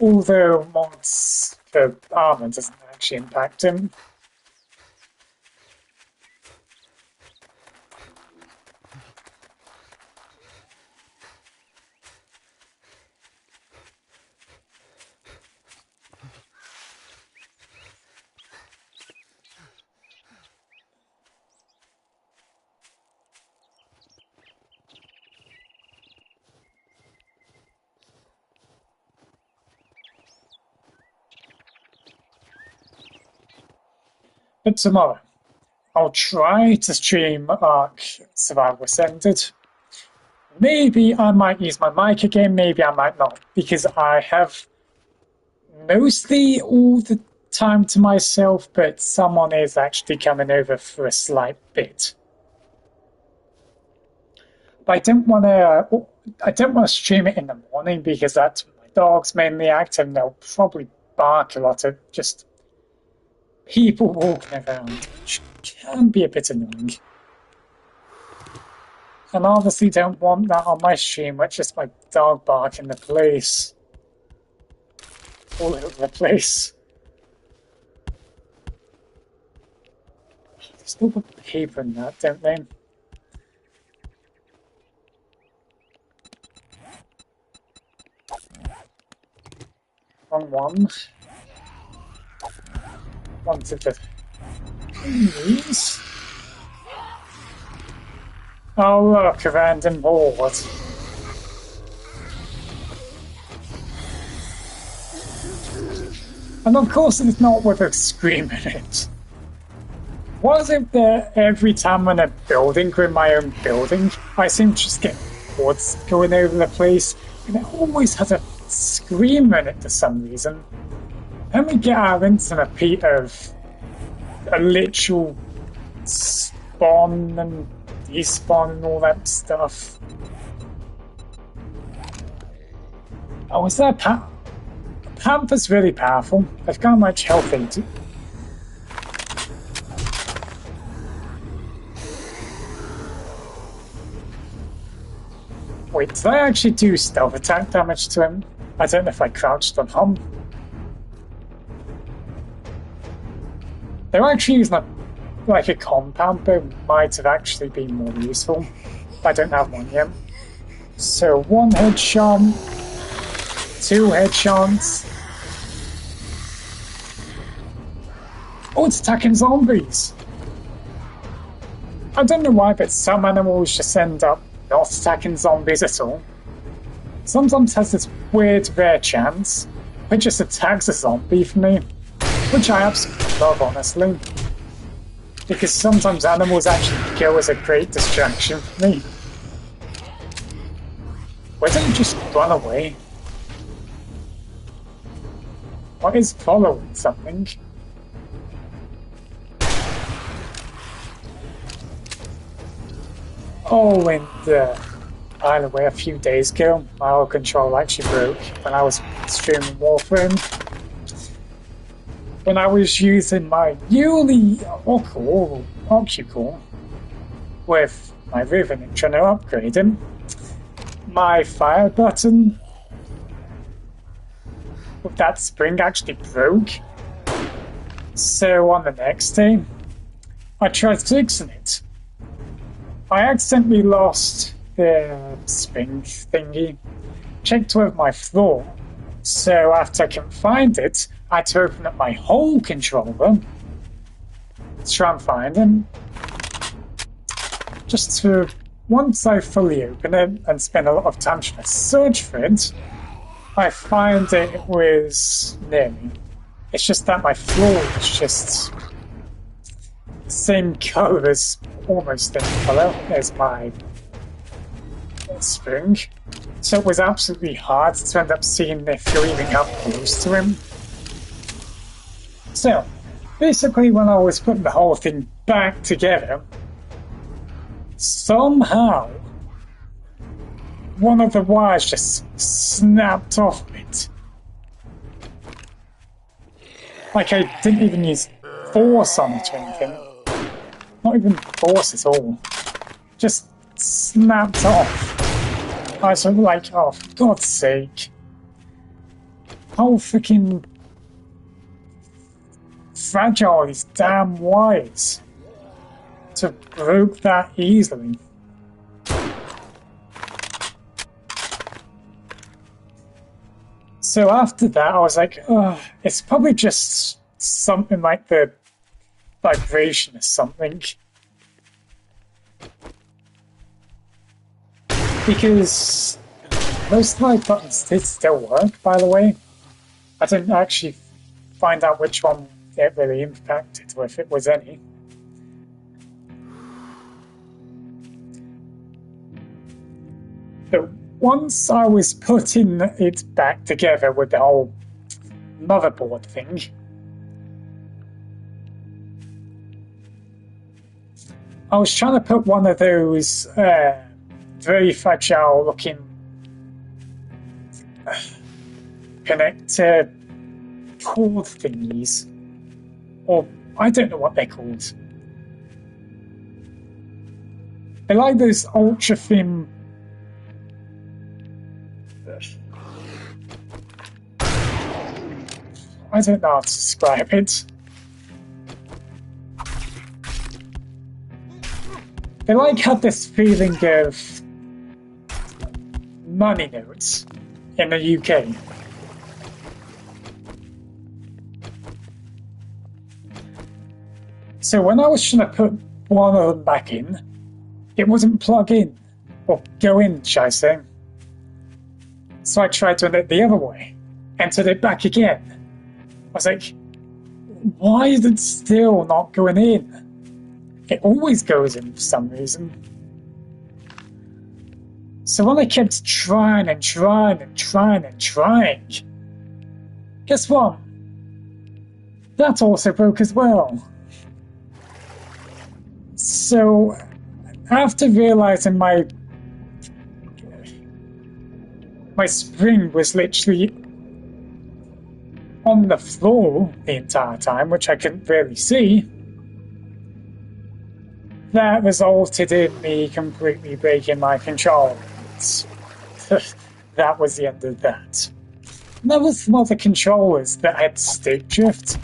Although mods for armor doesn't actually impact him. But tomorrow, I'll try to stream Ark Survival Ascended. Maybe I might use my mic again, maybe I might not, because I have mostly all the time to myself, but someone is actually coming over for a slight bit. But I don't want to stream it in the morning because that's when my dog's mainly active and they'll probably bark a lot at just people walking around, which can be a bit annoying. And I obviously don't want that on my stream, with just my dog barking the place. All over the place. They still put paper in that, don't they? Wrong one. Wanted the these. Oh look, a random board. And of course it's not with a scream in it. Why is it that every time I'm in a building, in my own building, I seem to just get boards going over the place, and it always has a scream in it for some reason. Let me get our instant repeat of a literal spawn and despawn and all that stuff. Oh, is that a Panther's really powerful. They've got much health into it. Wait, did I actually do stealth attack damage to him? I don't know if I crouched on him. They're actually using like a compound, but might have actually been more useful. I don't have one yet. So 1 headshot, 2 headshots. Oh, it's attacking zombies! I don't know why, but some animals just end up not attacking zombies at all. Sometimes has this weird rare chance, it just attacks a zombie for me, which I absolutely love, honestly. Because sometimes animals actually go as a great distraction for me. Why don't you just run away? What is following something? Oh, and by the way, a few days ago, my old control actually broke when I was streaming Warframe. When I was using my newly Occucore with my Riven and trying to upgrade him, my fire button with that spring actually broke. So on the next day, I tried fixing it. I accidentally lost the spring thingy, checked with my floor, so after I couldn't find it, I had to open up my whole controller to try and find him. Just to, once I fully open it and spend a lot of time trying to search for it, I find it was near me. It's just that my floor is just the same color as, almost the same color as my spring. So it was absolutely hard to end up seeing if you're even up close to him. So, basically when I was putting the whole thing back together, somehow one of the wires just snapped off it. Like I didn't even use force on it or anything. Not even force at all. Just snapped off. I was sort of like, oh, for God's sake. How freaking fragile are these damn wires to broke that easily. So after that, I was like, oh, it's probably just something like the vibration or something. Because most of my buttons did still work, by the way. I didn't actually find out which one it really impacted, or if it was any. But once I was putting it back together with the whole motherboard thing, I was trying to put one of those very fragile looking connector cord thingies, or I don't know what they're called. They're like those ultra thin. I don't know how to describe it. They like had this feeling of money notes in the UK. So when I was trying to put one of them back in, it wouldn't plug in, or go in, shall I say. So I tried to it the other way, entered it back again. I was like, why is it still not going in? It always goes in for some reason. So when I kept trying and trying and trying and trying, guess what? That also broke as well. So after realizing my spring was literally on the floor the entire time, which I couldn't really see, that resulted in me completely breaking my controller. That was the end of that. And there was some other controllers that had stick drift,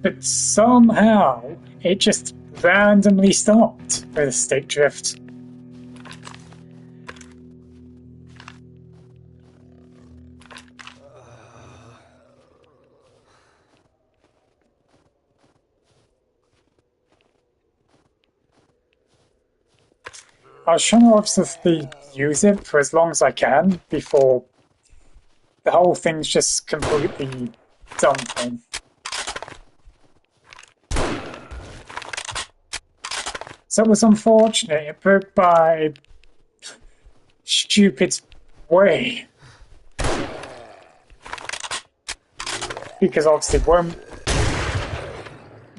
but somehow it just randomly stopped with a stick drift. I was trying to obviously use it for as long as I can before the whole thing's just completely dumping. So it was unfortunate. It broke by stupid way. Because obviously it won't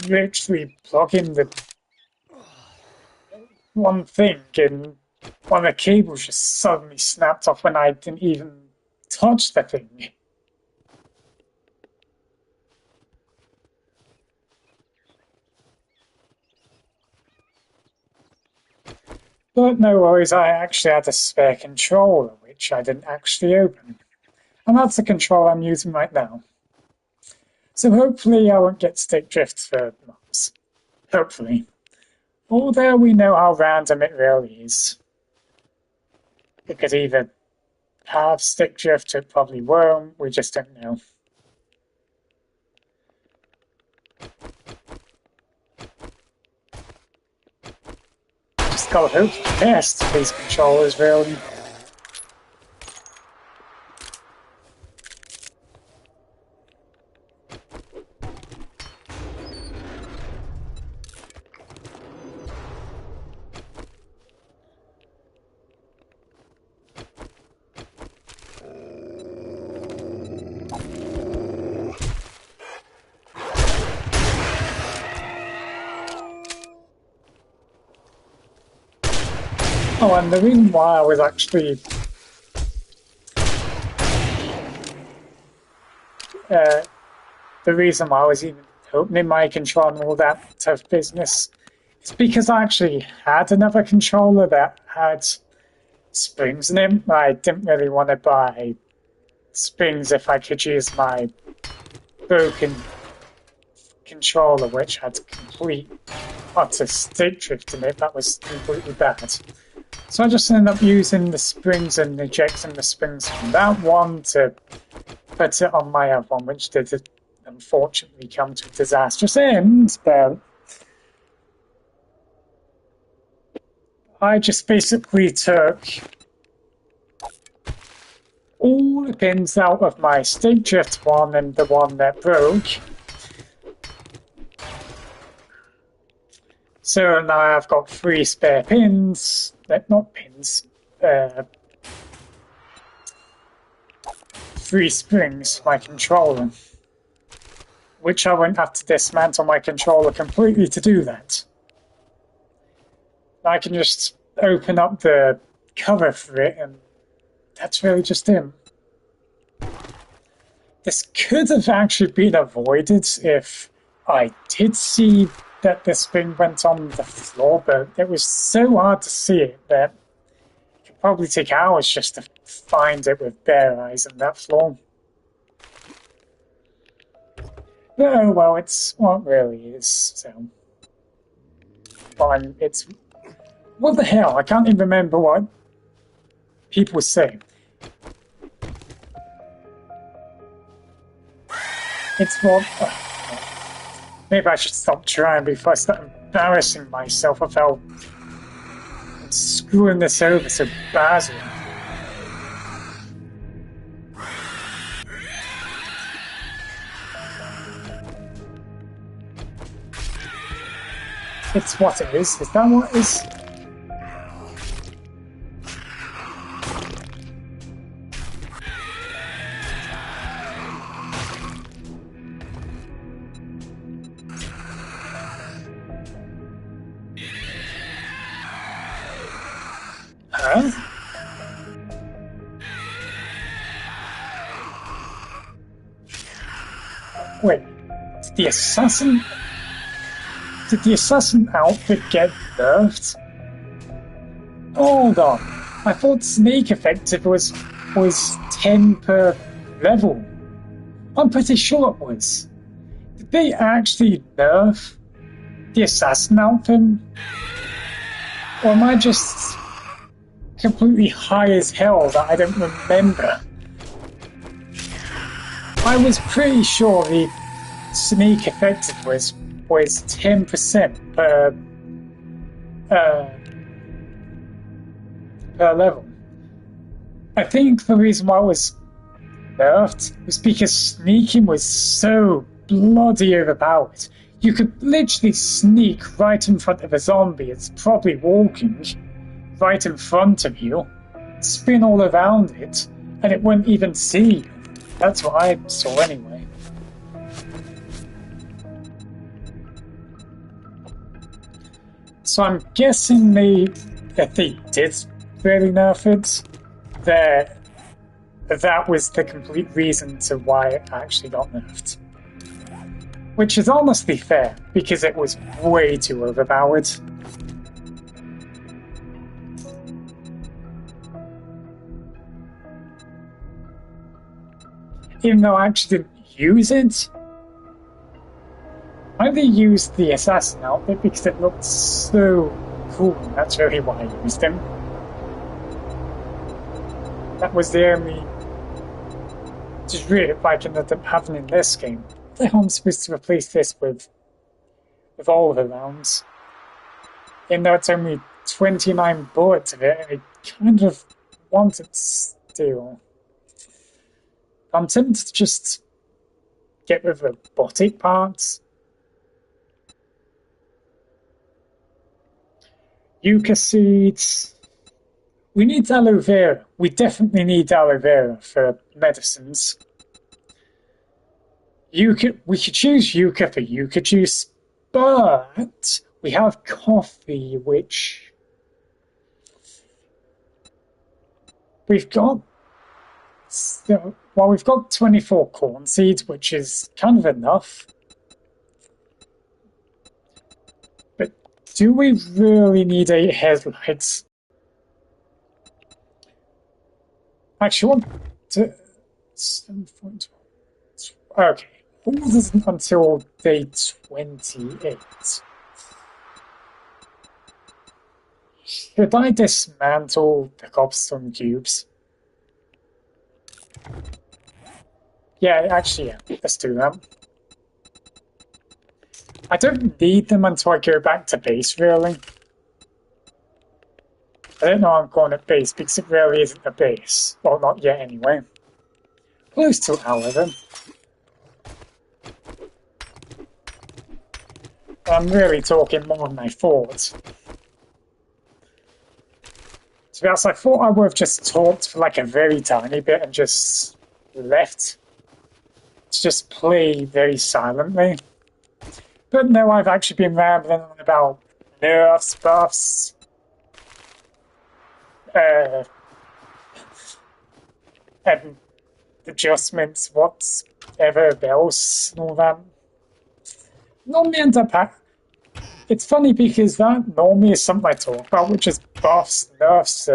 literally plug in the one thing, and one of the cables just suddenly snapped off when I didn't even touch the thing. But no worries, I actually had a spare controller, which I didn't actually open. And that's the controller I'm using right now. So hopefully I won't get stick drift for months. Hopefully. Although we know how random it really is. It could either have stick drift or it probably won't, we just don't know. Just gotta hope for the best for these controllers, really. Oh, and the reason why I was actually the reason why I was even opening my controller and all that tough business is because I actually had another controller that had springs in it. I didn't really want to buy springs if I could use my broken controller, which had complete utter stick drift in it. That was completely bad. So I just ended up using the springs and ejecting the springs from that one to put it on my other one, which did unfortunately come to a disastrous end, but I just basically took all the pins out of my stick drift one and the one that broke. So now I've got 3 spare pins, not pins, 3 springs for my controller, which I won't have to dismantle my controller completely to do that. I can just open up the cover for it, and that's really just it. This could have actually been avoided if I did see that the spring went on the floor, but it was so hard to see it that it could probably take hours just to find it with bare eyes on that floor. But oh well, it's what it really is, so. But it's. What the hell? I can't even remember what people say. It's what. Maybe I should stop trying before I start embarrassing myself about screwing this over so badly. It's what it is. Is that what it is? Huh? Wait, did the assassin outfit get nerfed? Hold on, I thought sneak effective was 10 per level. I'm pretty sure it was. Did they actually nerf the assassin outfit? Or am I just completely high as hell that I don't remember? I was pretty sure the sneak effective was 10% per per level. I think the reason why it was nerfed was because sneaking was so bloody overpowered. You could literally sneak right in front of a zombie that's probably walking right in front of you, spin all around it, and it wouldn't even see you. That's what I saw anyway. So I'm guessing that they did really nerf it. That was the complete reason to why it actually got nerfed. Which is honestly fair, because it was way too overpowered. Even though I actually didn't use it, I only used the assassin outfit because it looked so cool, and that's really why I used him. That was the only drip I ended up having in this game. What the hell am I supposed to replace this with all the rounds? Even though it's only 29 bullets of it, I kind of want it still. I'm tempted to just get rid of the robotic parts. Yucca seeds. We need aloe vera. We definitely need aloe vera for medicines. Yucca, we could choose yucca for yucca juice, but we have coffee, which we've got. Well, we've got 24 corn seeds, which is kind of enough. But do we really need 8 headlights? Actually, I want to... 7.1. Okay. All isn't until day 28. Should I dismantle the cobblestone cubes? Yeah, actually, yeah. Let's do that. I don't need them until I go back to base, really. I don't know why I'm calling it base, because it really isn't a base. Well, not yet, anyway. Close to it, however. I'm really talking more than I thought. To be honest, I thought I would have just talked for like a very tiny bit and just left to just play very silently. But no, I've actually been rambling on about nerfs, buffs, and adjustments, whatever else, and all that. Normally ends up it's funny because that normally is something I talk about, which is buffs, nerfs,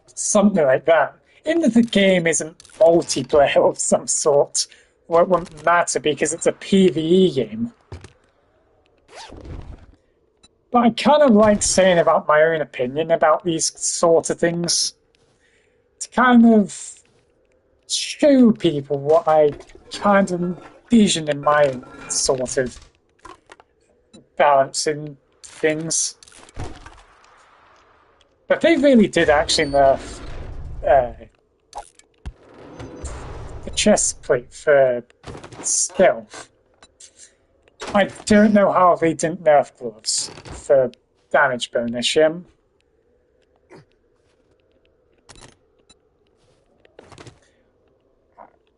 something like that. Even if the game isn't multiplayer of some sort, well, it wouldn't matter because it's a PvE game. But I kind of like saying about my own opinion about these sort of things to kind of show people what I kind of envision in my sort of balancing things. But they really did actually nerf the chest plate for stealth. I don't know how they didn't nerf gloves for damage bonus, yeah?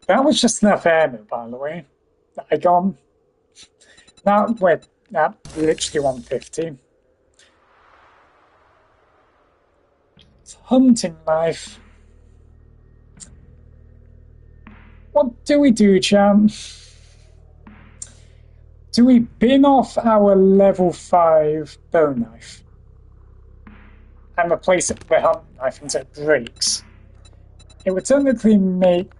That was just enough ammo, by the way. I got that with that literally 150. Hunting knife. What do we do, champ? Do we bin off our level 5 bow knife and replace it with a hunting knife until it breaks? It would technically make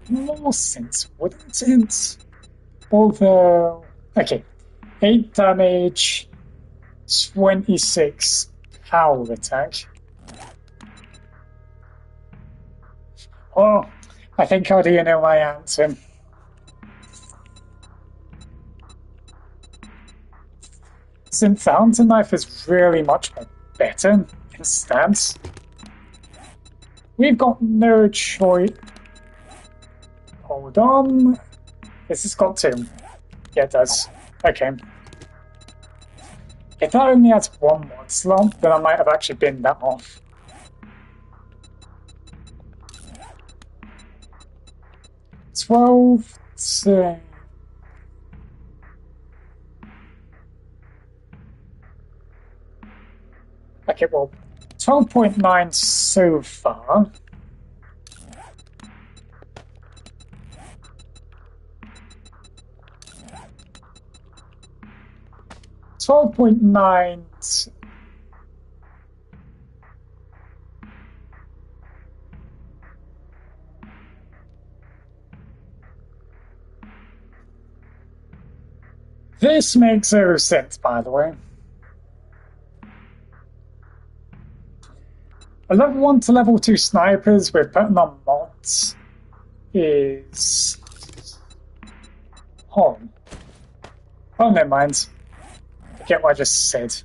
more sense, wouldn't it? Although, okay, 8 damage, 26 power attack. Oh, I think I already know my answer. since the hunting knife is really much better instead, we've got no choice. Hold on. Has this got two? Yeah, it does. Okay. If that only has one mod slot, then I might have actually binned that off. Okay, well, 12.9 so far. $12.9. This makes zero sense, by the way. A level 1 to level 2 snipers with putting on mods is... Oh, never mind. Forget what I just said.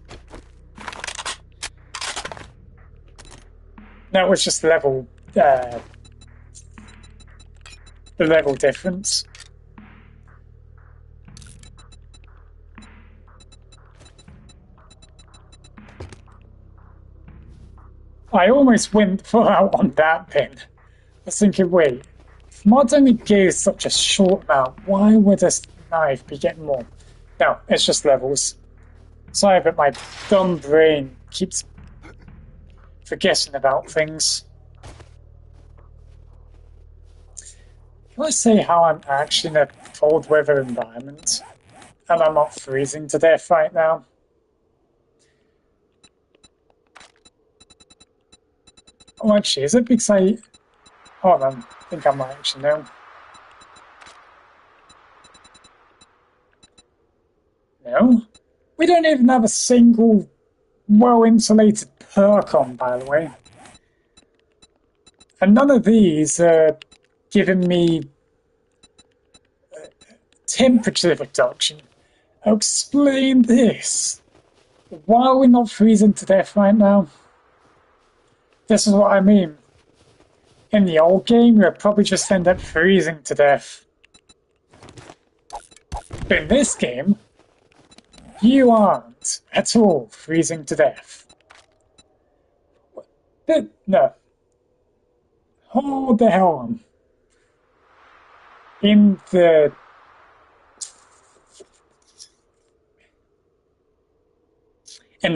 No, it was just level... the level difference. I almost went full out on that pin. I was thinking, wait, if mods only give such a short amount, why would this knife be getting more? No, it's just levels. Sorry, but my dumb brain keeps forgetting about things. Can I say how I'm actually in a cold weather environment and I'm not freezing to death right now? Oh, actually, is it because I... Hold on, I think I might actually know. No? We don't even have a single well-insulated perk on, by the way. And none of these are giving me temperature reduction. I'll explain this. Why are we not freezing to death right now? This is what I mean. In the old game, you'd probably just end up freezing to death. But in this game, you aren't at all freezing to death. But no. Hold the hell on. In the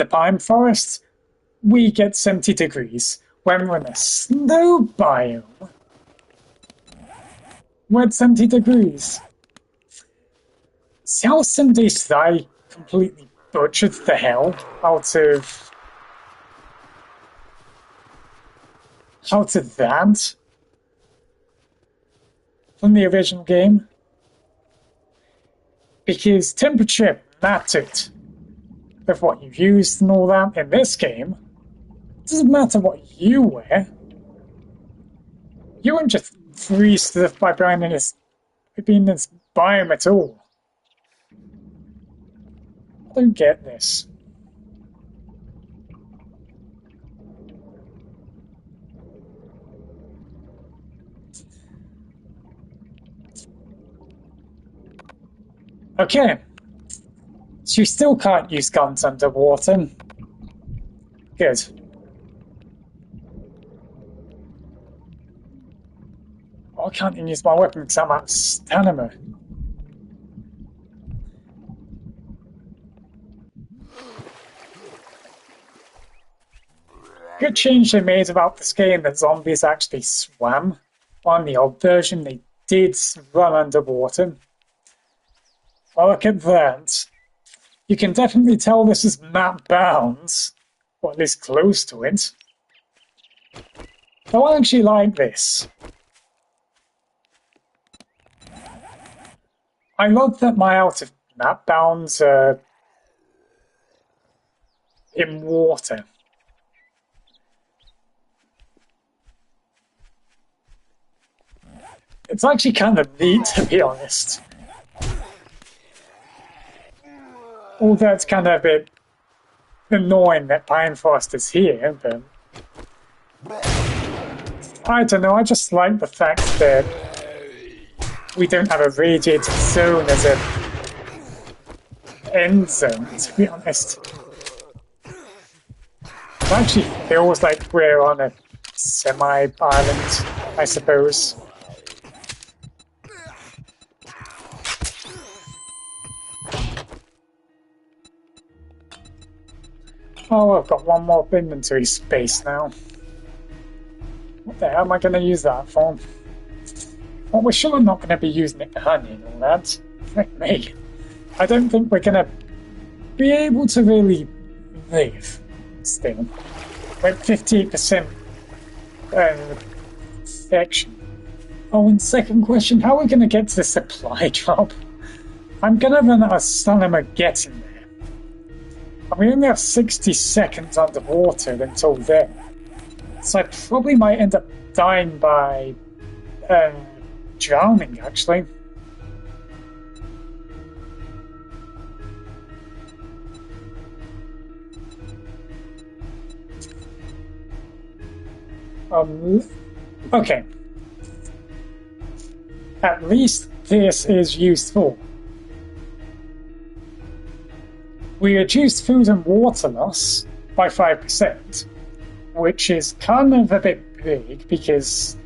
pine forest, we get 70 degrees. When we're in a snow biome, we're at 70 degrees. See how some days I completely butchered the hell out of that from the original game? Because temperature mattered with what you used and all that. In this game, it doesn't matter what you wear. You won't just freeze to death by being in this biome at all. I don't get this. Okay. So you still can't use guns underwater. Good. I can't even use my weapon because I'm out of stamina. Good change they made about this game that zombies actually swam. On the old version, they did run underwater. Well, look at that. You can definitely tell this is map bound, or at least close to it. Though I actually like this. I love that my out of map bounds are in water. It's actually kind of neat, to be honest. Although it's kind of a bit annoying that Pine Frost is here, but I don't know, I just like the fact that we don't have a radiated zone as an end zone, to be honest. It actually feels like we're on a semi-island, I suppose. Oh, I've got one more inventory space now. What the hell am I going to use that for? Well, we're sure not going to be using it for honey and all that. Frick me. I don't think we're going to be able to really live still. We're at 58% infection. Oh, and second question, how are we going to get to the supply drop? I'm going to run out of stamina getting there. And we only have 60 seconds underwater until then. So I probably might end up dying by drowning, actually. Okay. At least this is useful. We reduced food and water loss by 5%, which is kind of a bit big because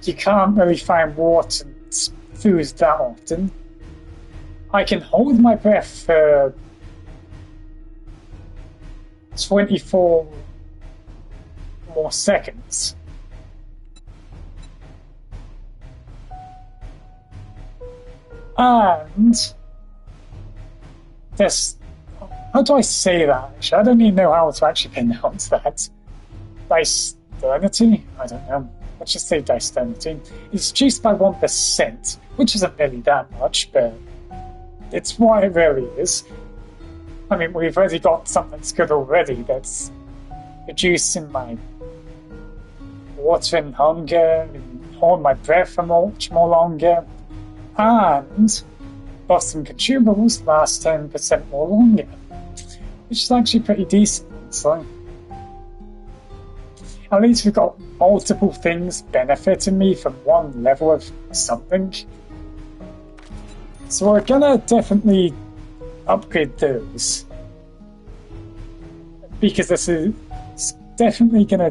you can't really find water and food that often. I can hold my breath for 24 more seconds. And there's, how do I say that? Actually, I don't even know how to actually pronounce that. Disternity? I don't know. Let's just say disternity. It's reduced by 1%, which isn't really that much, but it's what it really is. I mean, we've already got something that's good already that's reducing my water and hunger, and hold my breath for much more longer, and buffs and consumables last 10% more longer, which is actually pretty decent, so at least we've got multiple things benefiting me from one level of something. So we're gonna definitely upgrade those, because this is definitely gonna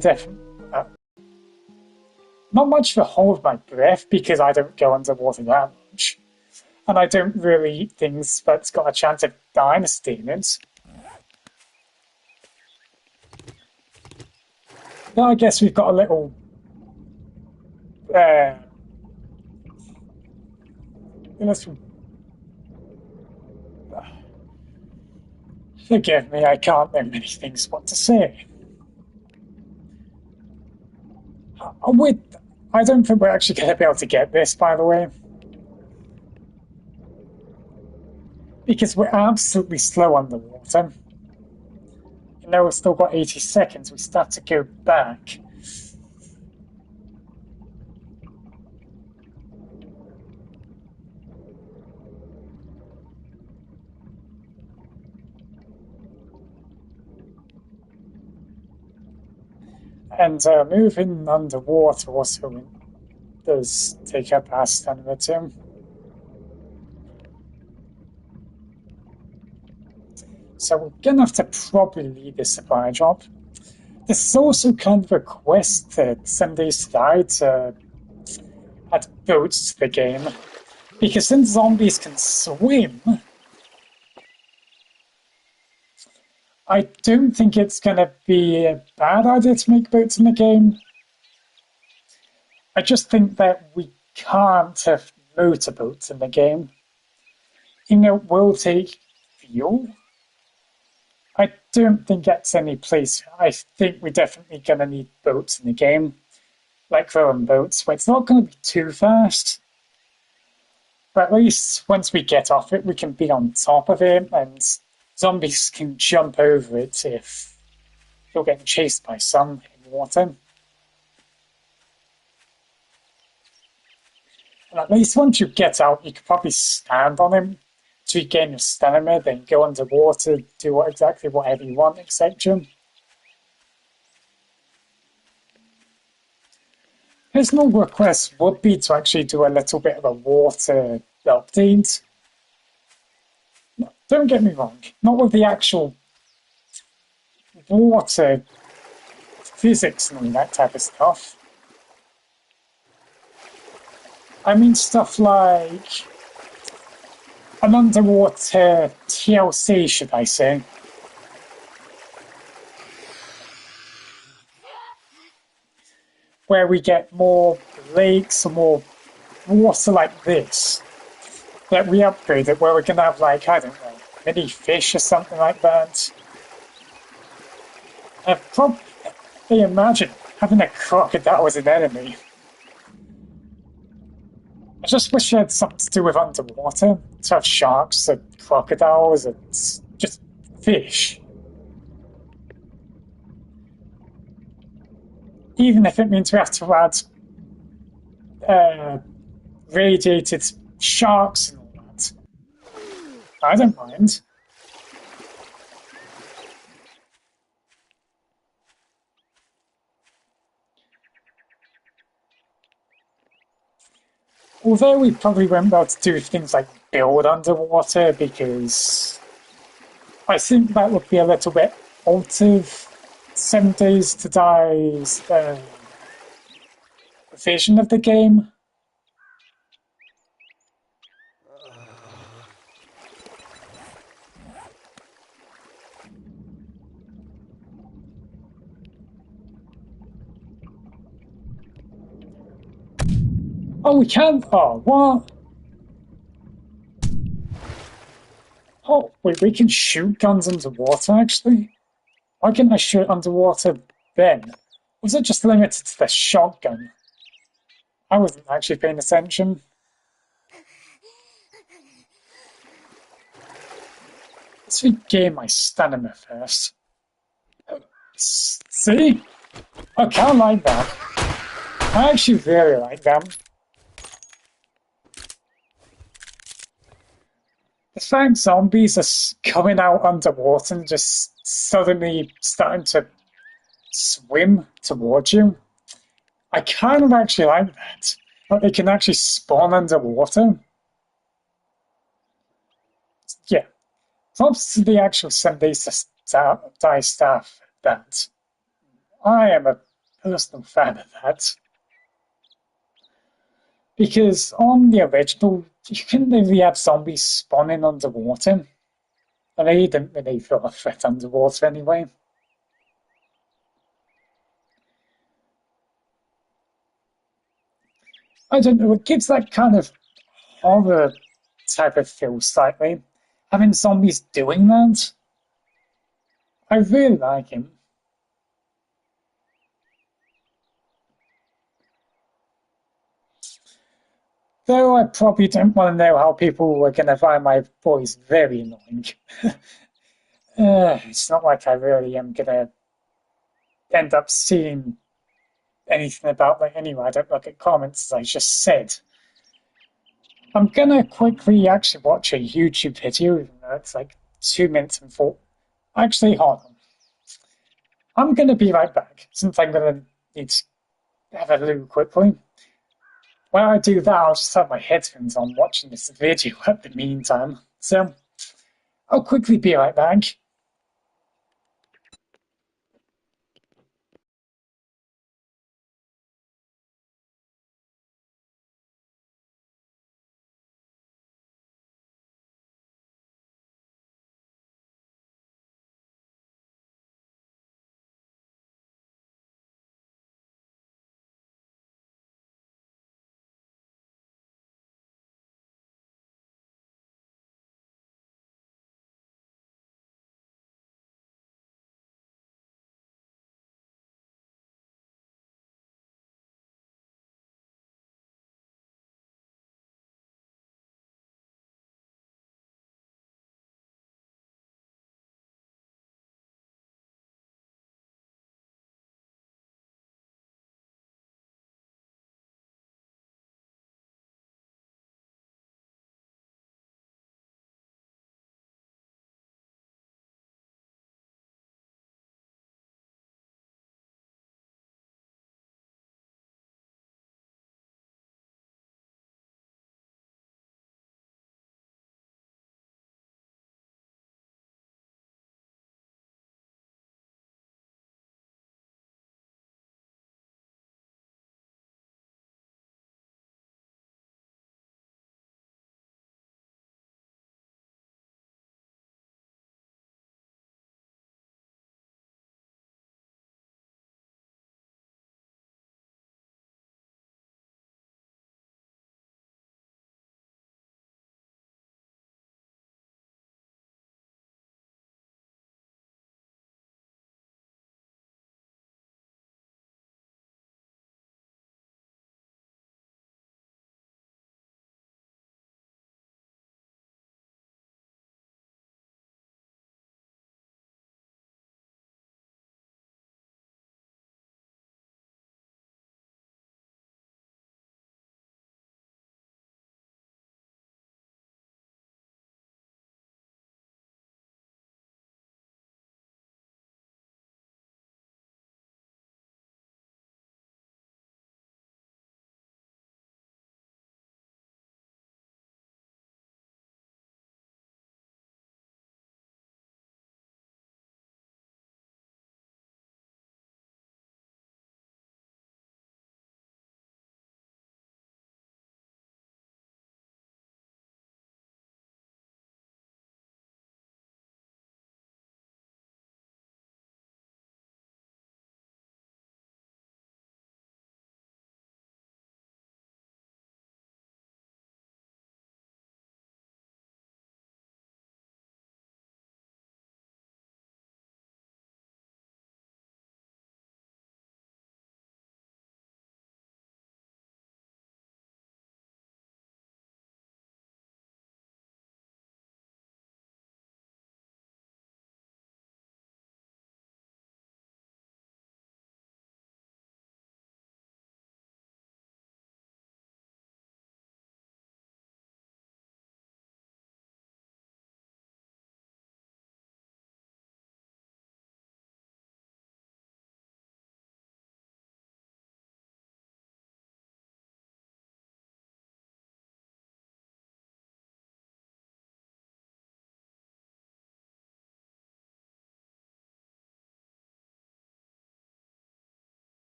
not much for hold my breath because I don't go underwater that much. And I don't really eat things that's got a chance of dynasty in it. But I guess we've got a little forgive me, I can't know many things what to say. I don't think we're actually going to be able to get this, by the way. Because we're absolutely slow underwater. You know, we've still got 80 seconds. We start to go back. And moving underwater also does take up our stamina too. So we're gonna have to probably leave the supply drop. This is also kind of a quest that somebody started to add boats to the game. Because since zombies can swim, I don't think it's gonna be a bad idea to make boats in the game. I just think that we can't have motorboats in the game. You know, it will take fuel. I don't think that's any place. I think we're definitely going to need boats in the game, like rowing boats, where it's not going to be too fast. But at least once we get off it, we can be on top of it, and zombies can jump over it if you're getting chased by some in water. And at least once you get out, you can probably stand on him to regain your stamina, then go underwater, do exactly whatever you want, etc. Personal request would be to actually do a little bit of a water update. Don't get me wrong, not with the actual water physics and all that type of stuff. I mean stuff like an underwater TLC, should I say. Where we get more lakes or more water like this that we upgrade it, where we can have, like, I don't know, mini fish or something like that. Probably imagine having a crocodile as an enemy. I just wish it had something to do with underwater, to have sharks and crocodiles and just fish. Even if it means we have to add radiated sharks and all that. I don't mind. Although we probably won't be able to do things like build underwater, because I think that would be a little bit out of 7 Days to Die's vision of the game. Oh, we can? Oh, what? Oh, wait, we can shoot guns underwater, actually? Why can't I shoot underwater then? Was it just limited to the shotgun? I wasn't actually paying attention. Let's regain my stamina first. See? Okay, I like that. I actually really like them. The fact zombies are coming out underwater and just suddenly starting to swim towards you. I kind of actually like that. Like they can actually spawn underwater. Yeah. Props to the actual 7 Days to Die staff that I am a personal fan of that. Because on the original, you couldn't really have zombies spawning underwater. And they didn't really feel a threat underwater anyway. I don't know, it gives that kind of horror type of feel slightly. Having zombies doing that, I really like him. Though I probably don't want to know how people are going to find my voice very annoying. It's not like I really am going to end up seeing anything about that anyway. I don't look at comments, as I just said. I'm going to quickly actually watch a YouTube video, even though it's like 2 minutes and 4. Actually, hold on. I'm going to be right back, since I'm going to need to have a loo quickly. When I do that, I'll just have my headphones on watching this video at the meantime. So, I'll quickly be right back.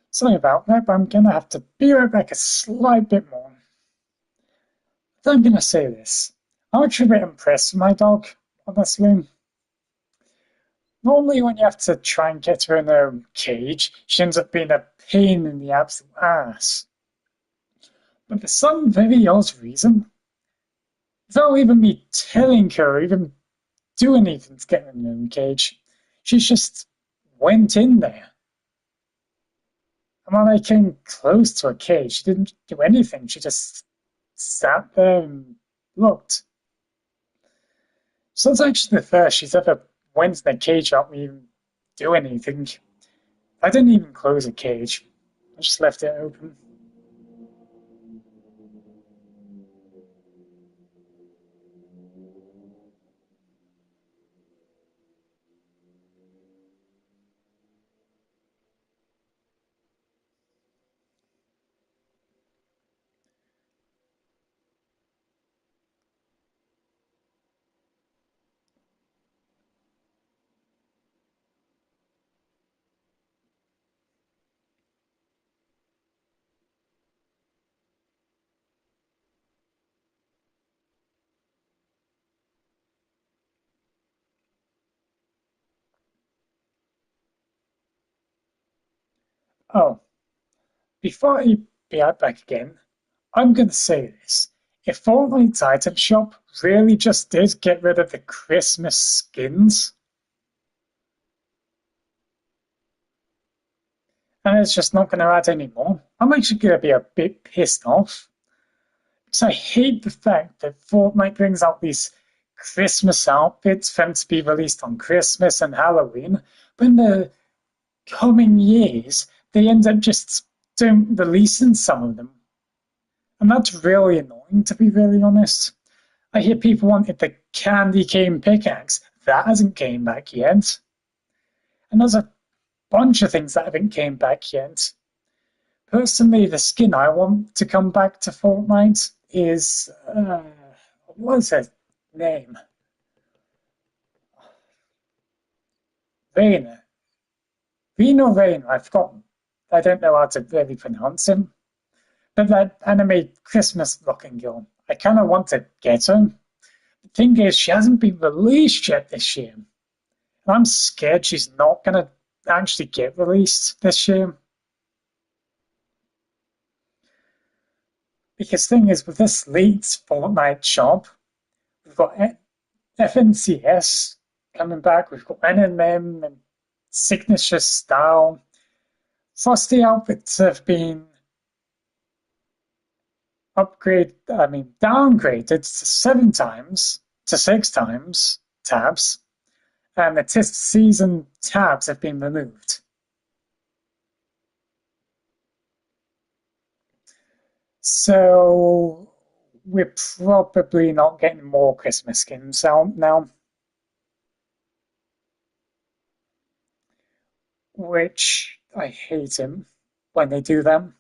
Sorry about that, but I'm gonna have to be right back a slight bit more. But I'm gonna say this. I'm actually a bit impressed with my dog, honestly. Normally, when you have to try and get her in her cage, she ends up being a pain in the absolute ass. But for some very odd reason, without even me telling her or even doing anything to get her in her cage, she just went in there. And when I came close to her cage, she didn't do anything. She just sat there and looked. So it's actually the first she's ever went in the cage without me even doing anything. I didn't even close the cage. I just left it open. Oh, before I be out back again, I'm going to say this. If Fortnite's item shop really just did get rid of the Christmas skins, and it's just not going to add any more, I'm actually going to be a bit pissed off. Because I hate the fact that Fortnite brings out these Christmas outfits for them to be released on Christmas and Halloween, but in the coming years, they end up just don't releasing some of them. And that's really annoying, to be really honest. I hear people wanted the candy cane pickaxe. That hasn't came back yet. And there's a bunch of things that haven't came back yet. Personally, the skin I want to come back to Fortnite is what's her name? Rain. Reno Rain. I've forgotten. I don't know how to really pronounce him. But that anime Christmas looking girl. I kind of want to get her. The thing is, she hasn't been released yet this year. And I'm scared she's not going to actually get released this year. Because thing is, with this late Fortnite shop, we've got FNCS coming back, we've got NMM and Signature Style. Plus, the outfits have been downgraded to 7 times, to 6 times tabs, and the test season tabs have been removed. So we're probably not getting more Christmas skins out now, which I hate them when they do them.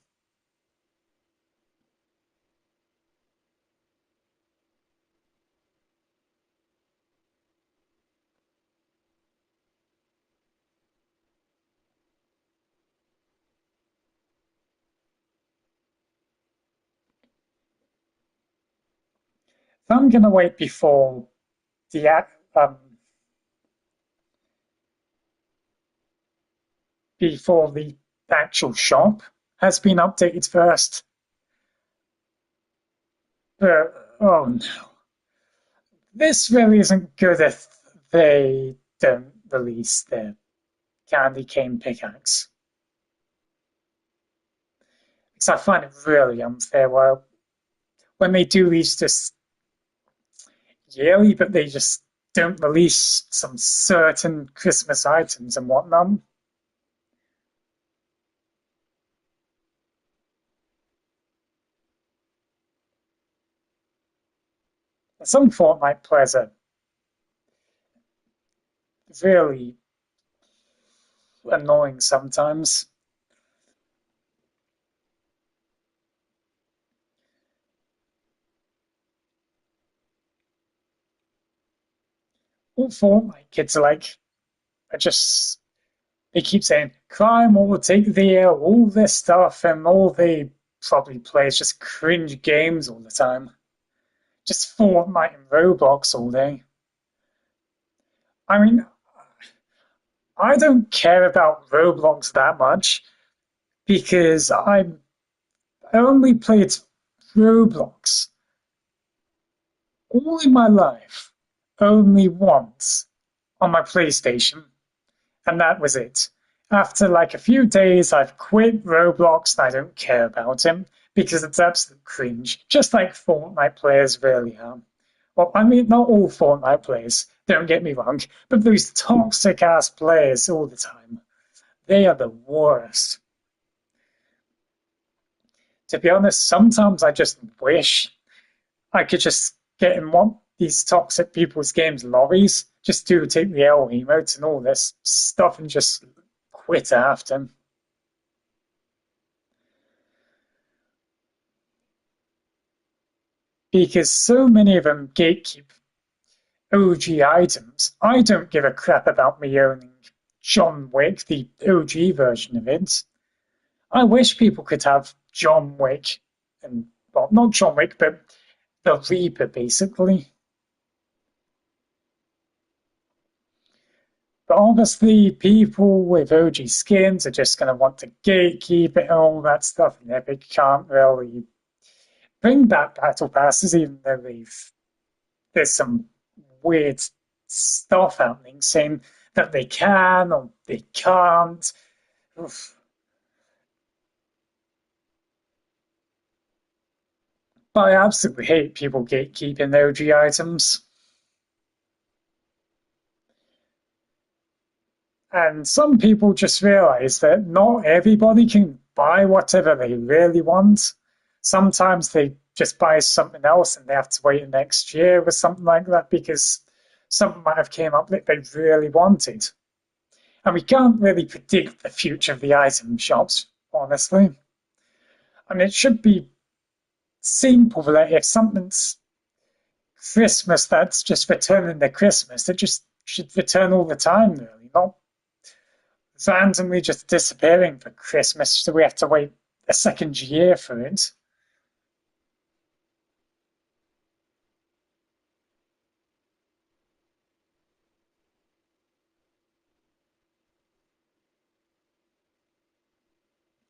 I'm gonna wait the um, before the actual shop has been updated first. But oh no, this really isn't good if they don't release the candy cane pickaxe. Because I find it really unfair when they do these just yearly, but they just don't release some certain Christmas items and whatnot. Some Fortnite players are really annoying sometimes. All Fortnite kids are just They keep saying crime will take the air, all this stuff, and all they probably play is just cringe games all the time. Just Fortnite and Roblox all day. I mean, I don't care about Roblox that much because I only played Roblox all in my life, only once on my PlayStation, and that was it. After like a few days, I've quit Roblox and I don't care about him because it's absolute cringe, just like Fortnite players really are. Well, I mean, not all Fortnite players, don't get me wrong, but those toxic ass players all the time, they are the worst. To be honest, sometimes I just wish I could just get in one these toxic people's games lobbies, just do take the L emotes and all this stuff and just quit after. Because so many of them gatekeep OG items. I don't give a crap about me owning John Wick, the OG version of it. I wish people could have John Wick and, well, not John Wick, but the Reaper, basically. But obviously, people with OG skins are just going to want to gatekeep it and all that stuff, and Epic can't really bring back battle passes, even though there's some weird stuff happening saying that they can or they can't. Oof. But I absolutely hate people gatekeeping OG items. And some people just realize that not everybody can buy whatever they really want. Sometimes they just buy something else and they have to wait next year or something like that because something might have came up that they really wanted. And we can't really predict the future of the item shops, honestly. I mean, it should be simple that if something's Christmas that's just returning the Christmas, it just should return all the time, really, not randomly just disappearing for Christmas, so we have to wait a second year for it.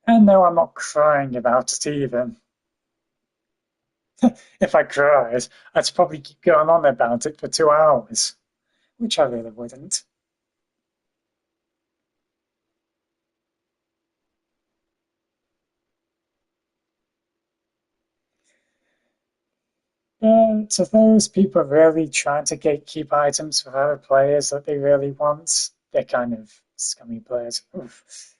And no, I'm not crying about it either. If I cried, I'd probably keep going on about it for 2 hours, which I really wouldn't. But to those people really trying to gatekeep items for other players that they really want, they're kind of scummy players. Oof.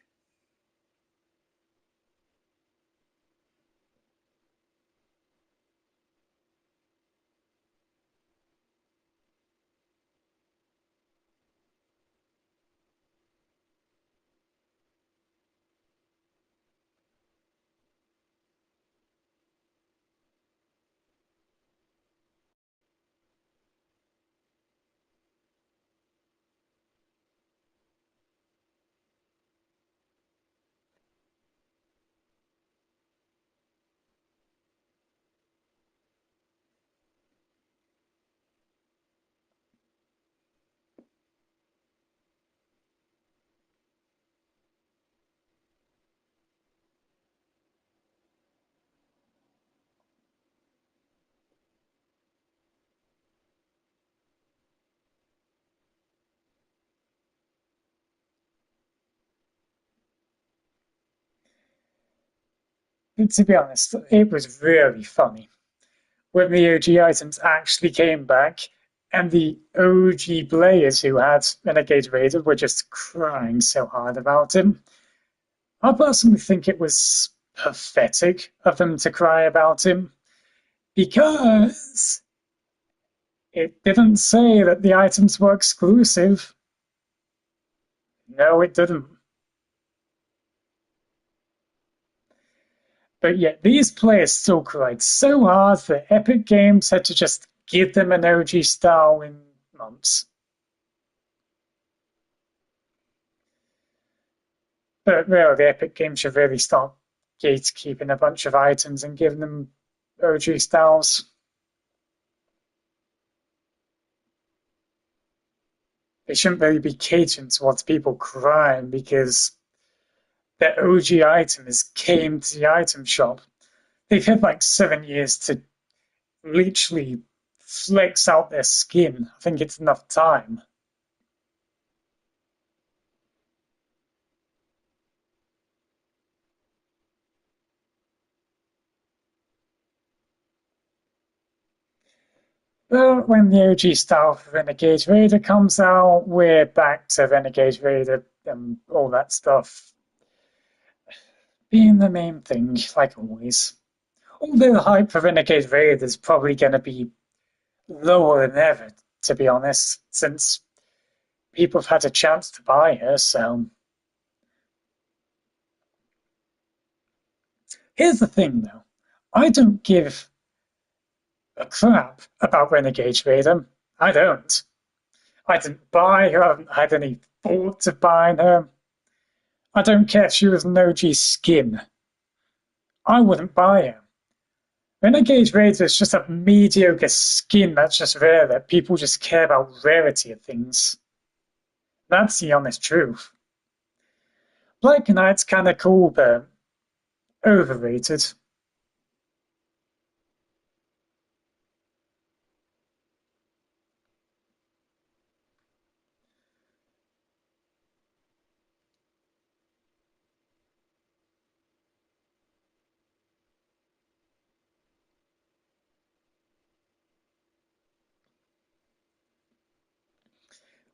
But to be honest, it was really funny when the OG items actually came back and the OG players who had Renegade Raider were just crying so hard about him. I personally think it was pathetic of them to cry about him because it didn't say that the items were exclusive. No, it didn't. But yet these players still cried so hard that Epic Games had to just give them an OG style in months. But really, the Epic Games should really start gatekeeping a bunch of items and giving them OG styles. They shouldn't really be catering towards people crying because their OG item is came to the item shop. They've had like 7 years to literally flex out their skin. I think it's enough time. But when the OG style for Renegade Raider comes out, we're back to Renegade Raider and all that stuff being the main thing, like always. Although the hype for Renegade Raider is probably going to be lower than ever, to be honest, since people have had a chance to buy her, so. Here's the thing, though. I don't give a crap about Renegade Raider. I don't. I didn't buy her, I haven't had any thoughts of buying her. I don't care if she was an OG skin. I wouldn't buy her. Renegade Raider is just a mediocre skin that's just rare, that people just care about rarity of things. That's the honest truth. Black Knight's kinda cool, but overrated.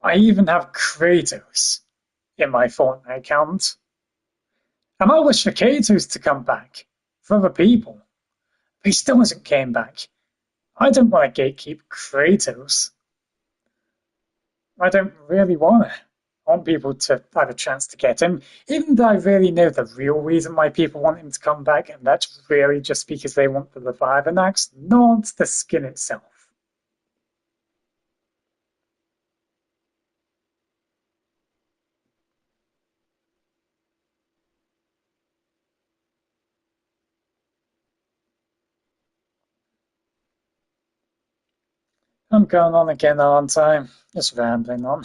I even have Kratos in my Fortnite account. And I wish for Kratos to come back for other people. But he still hasn't came back. I don't want to gatekeep Kratos. I don't really want to. I want people to have a chance to get him, even though I really know the real reason why people want him to come back, and that's really just because they want the Leviathan axe, not the skin itself. I'm going on again, aren't I? Just rambling on.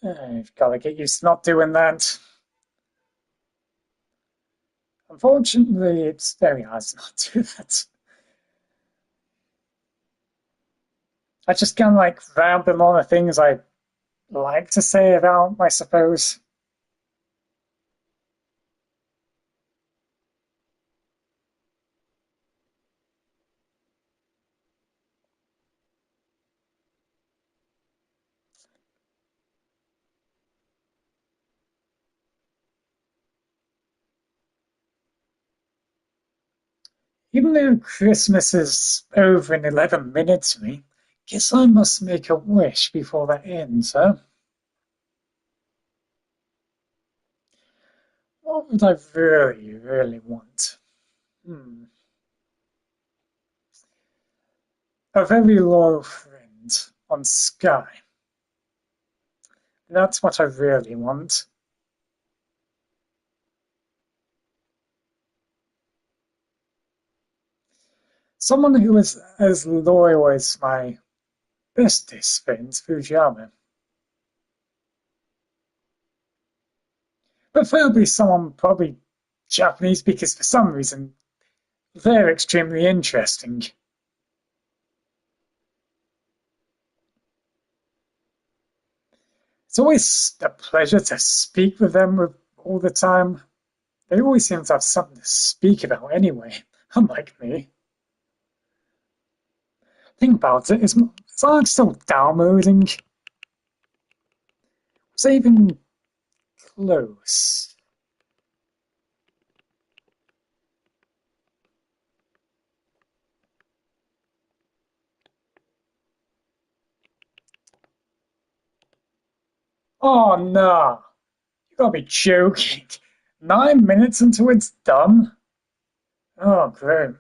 I've got to get used to not doing that. Unfortunately, it's very hard to not do that. I just kind of like rambling on the things I like to say about, I suppose. Even though Christmas is over in 11 minutes, me, guess I must make a wish before that ends, huh? What would I really, really want? Hmm. A very loyal friend on Sky. That's what I really want. Someone who is as loyal as my bestest friend, Fujiyama. Preferably someone probably Japanese because for some reason they're extremely interesting. It's always a pleasure to speak with them all the time. They always seem to have something to speak about anyway, unlike me. Think about it, is Ark still downloading? Was it even close? Oh no, you gotta be joking. 9 minutes until it's done? Oh great.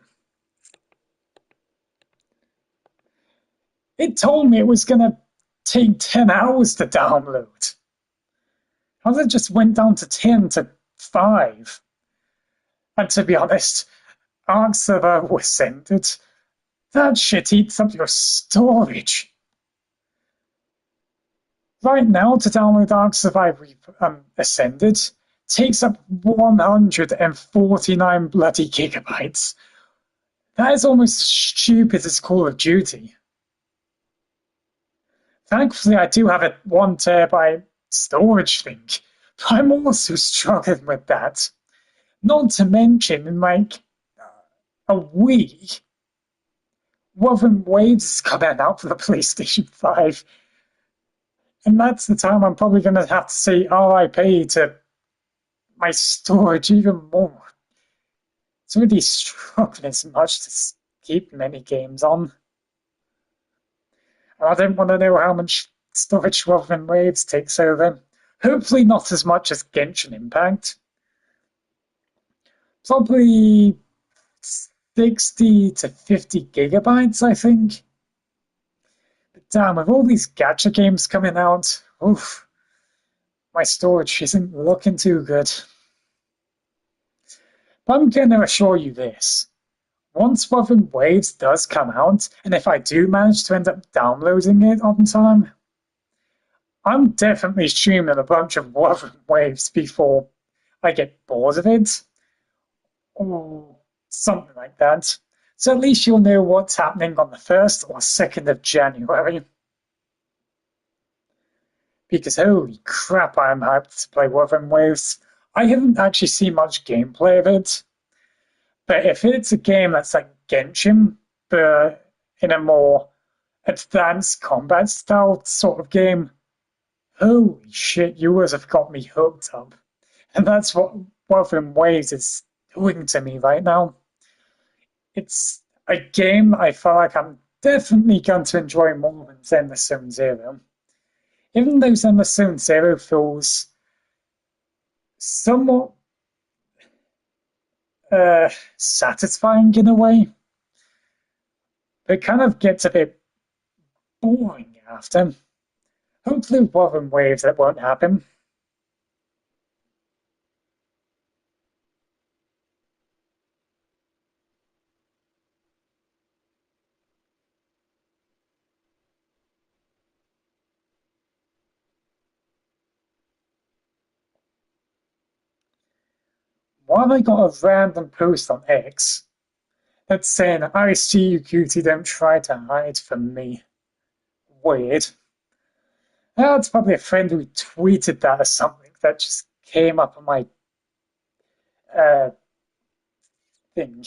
It told me it was gonna take 10 hours to download. How it just went down to 10 to 5. And to be honest, Arc server was centered. That shit eats up your storage. Right now, to download Ark Survival Ascended takes up 149 bloody gigabytes. That is almost as stupid as Call of Duty. Thankfully, I do have a 1 terabyte storage thing, but I'm also struggling with that. Not to mention, in like a week, Wuthering Waves is coming out for the PlayStation 5. And that's the time I'm probably going to have to say RIP to my storage even more. It's really struggling so much to keep many games on. And I don't want to know how much storage Wuthering Waves takes over. Hopefully not as much as Genshin Impact. Probably 60 to 50 gigabytes, I think. But damn, with all these gacha games coming out, oof, my storage isn't looking too good. But I'm going to assure you this. Once Wuthering Waves does come out, and if I do manage to end up downloading it on time, I'm definitely streaming a bunch of Wuthering Waves before I get bored of it. Or something like that. So at least you'll know what's happening on the 1st or 2nd of January. Because holy crap, I'm hyped to play Wuthering Waves. I haven't actually seen much gameplay of it. But if it's a game that's like Genshin, but in a more advanced combat style sort of game, holy shit, you guys have got me hooked up. And that's what Wuthering Waves is doing to me right now. It's a game I feel like I'm definitely going to enjoy more than Zenless Zone Zero. Even though Zenless Zone Zero feels somewhat satisfying in a way, but it kind of gets a bit boring after. Hopefully with Wuthering Waves that won't happen. Why have I got a random post on X that's saying, I see you, cutie, don't try to hide from me? Weird. That's probably a friend who tweeted that or something that just came up on my thing.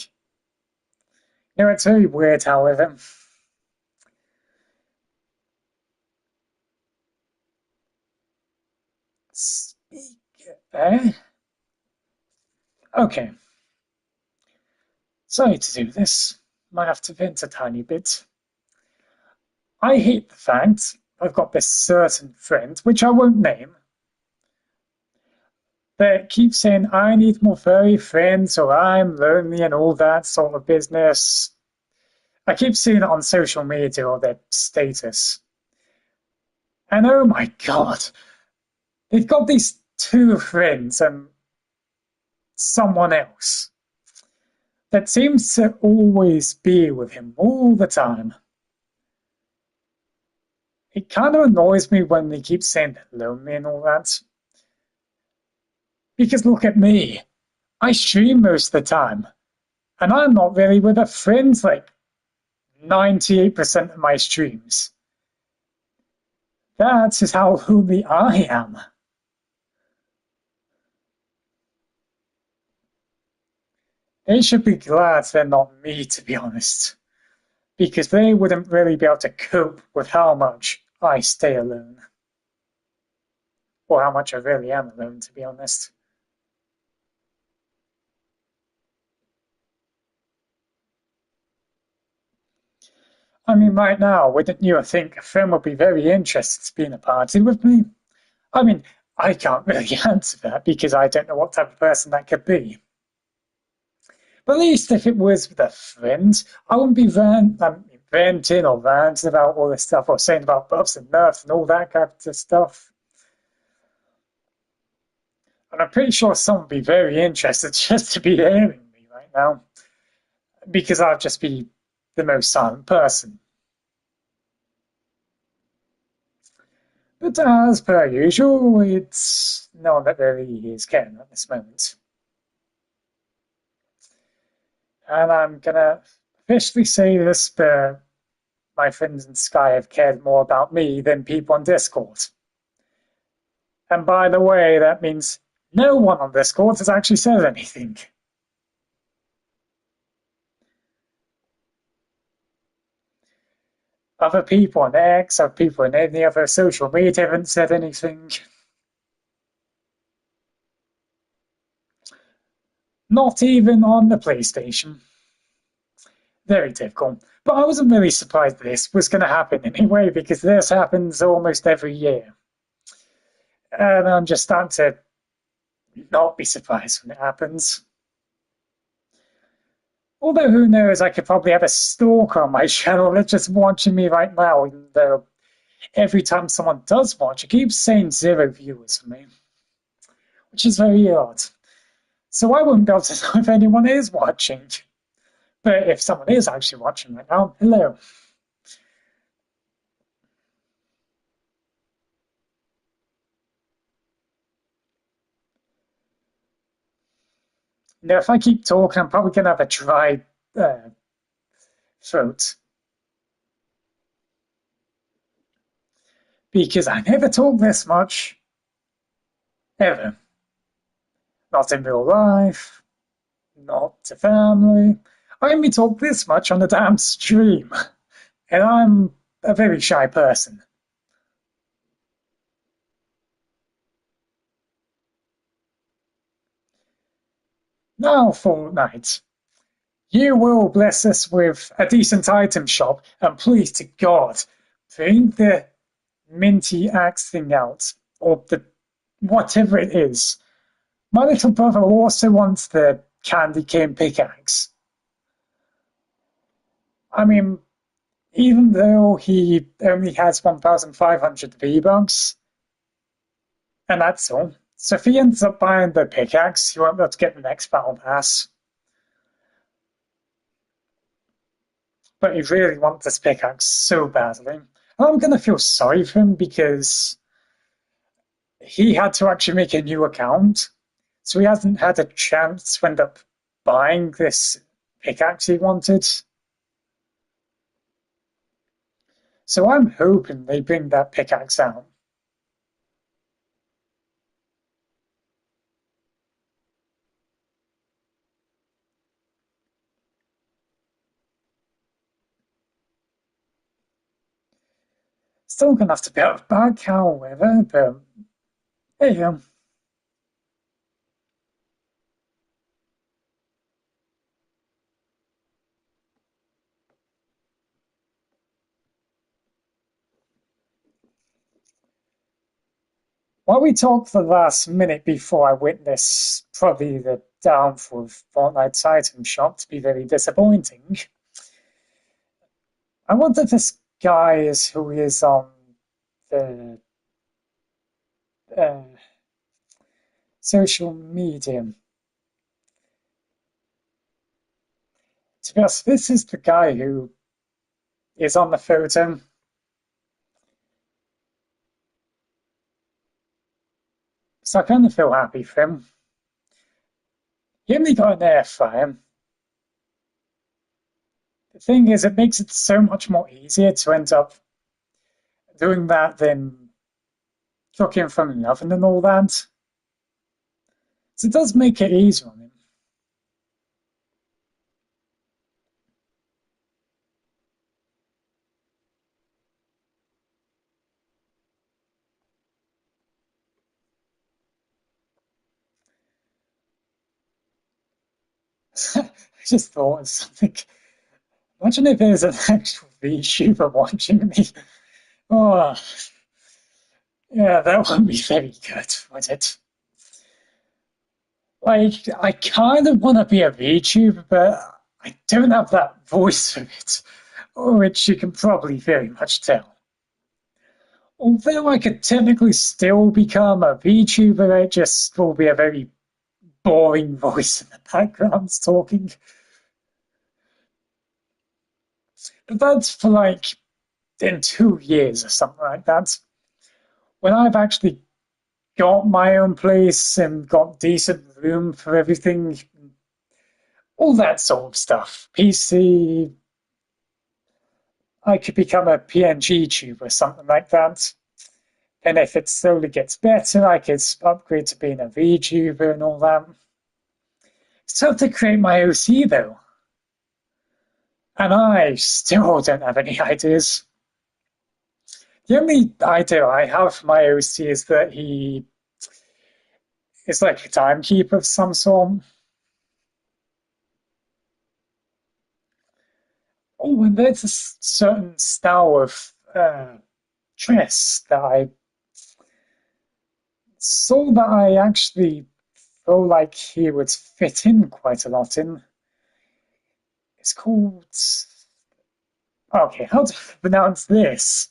You know, it's very weird, however. Okay. Sorry to do this. Might have to vent a tiny bit. I hate the fact I've got this certain friend, which I won't name, that keeps saying, I need more furry friends, or I'm lonely and all that sort of business. I keep seeing it on social media or their status. And oh my god, they've got these 2 friends and someone else that seems to always be with him all the time. It kind of annoys me when they keep saying they're lonely and all that. Because look at me. I stream most of the time. And I'm not really with a friend like 98% of my streams. That is how lonely I am. They should be glad they're not me, to be honest. Because they wouldn't really be able to cope with how much I stay alone. Or how much I really am alone, to be honest. I mean, right now, wouldn't you think a friend would be very interested to be in a party with me? I mean, I can't really answer that because I don't know what type of person that could be. But at least if it was with a friend, I wouldn't be venting or ranting about all this stuff or saying about buffs and nerfs and all that kind of stuff. And I'm pretty sure someone would be very interested just to be hearing me right now, because I'll just be the most silent person. But as per usual, it's no one that really is caring at this moment. And I'm gonna officially say this, but my friends in Sky have cared more about me than people on Discord. And by the way, that means no one on Discord has actually said anything. Other people on X, other people in any other social media haven't said anything. Not even on the PlayStation. Very typical. But I wasn't really surprised this was going to happen anyway, because this happens almost every year. And I'm just starting to not be surprised when it happens. Although who knows, I could probably have a stalker on my channel that's just watching me right now, even though every time someone does watch, it keeps saying 0 viewers for me, which is very odd. So I wouldn't be able to know if anyone is watching. But if someone is actually watching right now, hello. You know, if I keep talking, I'm probably going to have a dry throat. Because I never talk this much. Ever. Not in real life. Not to family. I only talk this much on the damn stream. And I'm a very shy person. Now, Fortnite. You will bless us with a decent item shop, and please to God, bring the minty axe thing out, or the whatever it is. My little brother also wants the candy cane pickaxe. I mean, even though he only has 1,500 V-Bucks, and that's all. So if he ends up buying the pickaxe, he won't be able to get the next battle pass. But he really wants this pickaxe so badly. And I'm going to feel sorry for him because he had to actually make a new account. So he hasn't had a chance to end up buying this pickaxe he wanted. So I'm hoping they bring that pickaxe out. Still gonna have to be out of bag, however, but there you go. While we talked the last minute before I witnessed probably the downfall of Fortnite's item shop to be very disappointing, I wonder if this guy is who is on the uh, social media. To be honest, this is the guy who is on the photo. So I kind of feel happy for him. He only got an air fryer. The thing is, it makes it so much more easier to end up doing that than cooking from an oven and all that. So it does make it easier on him. I just thought of something. Imagine if there's an actual VTuber watching me. Oh, yeah, that wouldn't be very good, would it? Like, I kind of want to be a VTuber, but I don't have that voice for it, which you can probably very much tell. Although I could technically still become a VTuber, it just will be a very boring voice in the background talking. But that's for like in 2 years or something like that. When I've actually got my own place and got decent room for everything, all that sort of stuff. PC, I could become a PNG tube or something like that. And if it slowly gets better, I could upgrade to being a VTuber and all that. It's tough to create my OC though. And I still don't have any ideas. The only idea I have for my OC is that he is like a timekeeper of some sort. Oh, and there's a certain style of dress that I saw that I actually feel like he would fit in quite a lot in. It's called. Okay, how to pronounce this?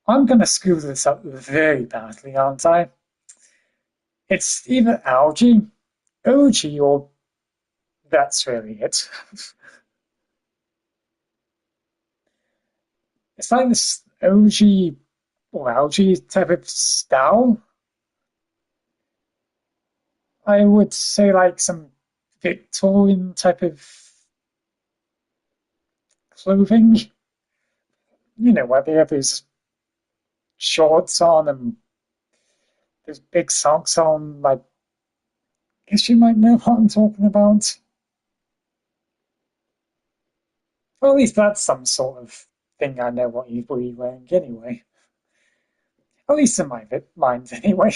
I'm gonna screw this up very badly, aren't I? It's either algae, OG, or that's really it. It's like this OG or algae type of style. I would say like some Victorian type of clothing. You know, where they have these shorts on and those big socks on. Like, I guess you might know what I'm talking about. Or at least that's some sort of thing I know what you will be wearing anyway. At least in my mind, anyway.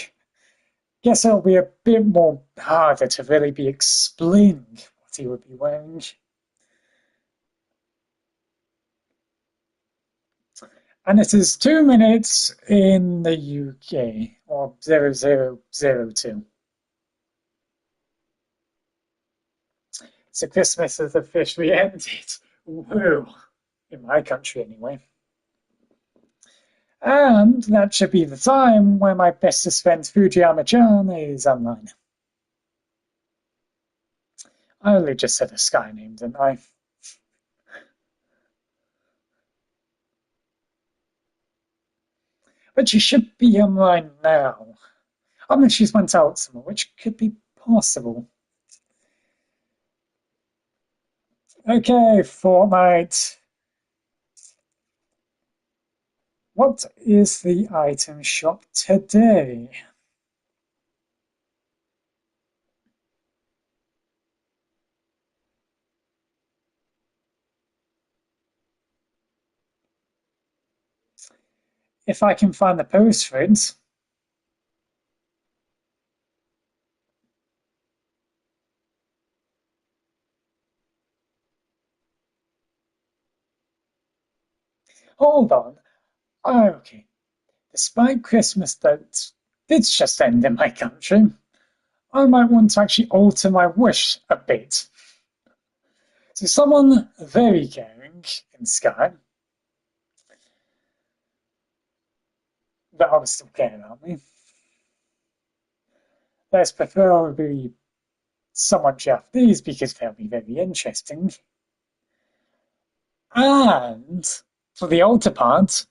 Guess it'll be a bit more harder to really be explaining what he would be wearing. And it is 2 minutes in the UK, or 0002. So Christmas has officially ended. Woo! In my country, anyway. And that should be the time where my bestest friend Fujiyama-chan is online. I only just said a sky name, didn't I? But she should be online now. Unless she's went out somewhere, which could be possible. Okay, Fortnite. What is the item shop today? If I can find the post for it. Hold on. Oh, okay. Despite Christmas that did just end in my country, I might want to actually alter my wish a bit. So someone very caring in Sky that I was still care about me. Let's preferably someone Japanese because they'll be very interesting. And for the altar part,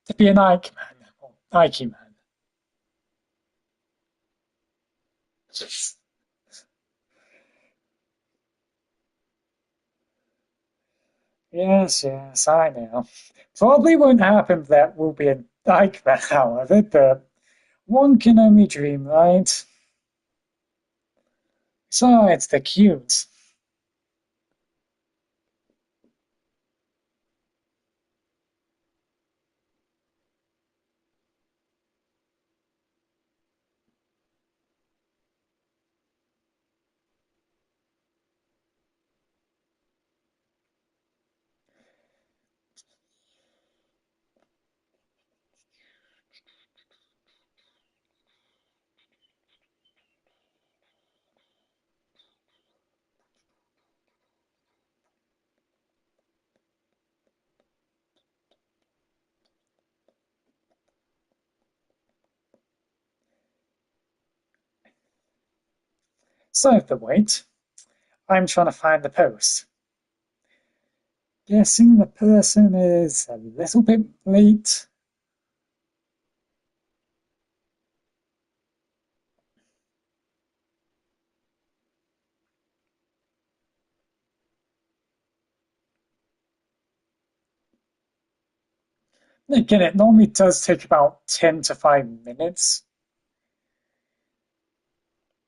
to be an Ike Man or Nike Man. Yes, yes, I know. Probably won't happen that will be a Ike Man, however, but one can only dream, right? Besides, they're cute. Sorry for the wait. I'm trying to find the post. Guessing the person is a little bit late. Again, it normally does take about 10 to 5 minutes.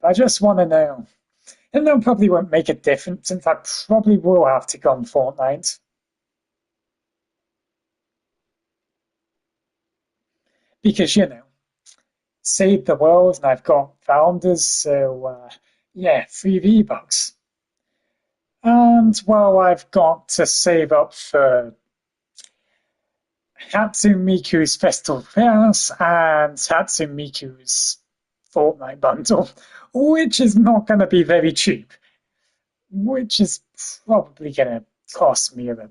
I just want to know. And that probably won't make a difference since I probably will have to go on Fortnite. Because, save the world and I've got founders, so yeah, free V-Bucks. And well, I've got to save up for Hatsumiku's Festival Pass and Hatsumiku's Fortnite bundle, which is not going to be very cheap, which is probably going to cost me about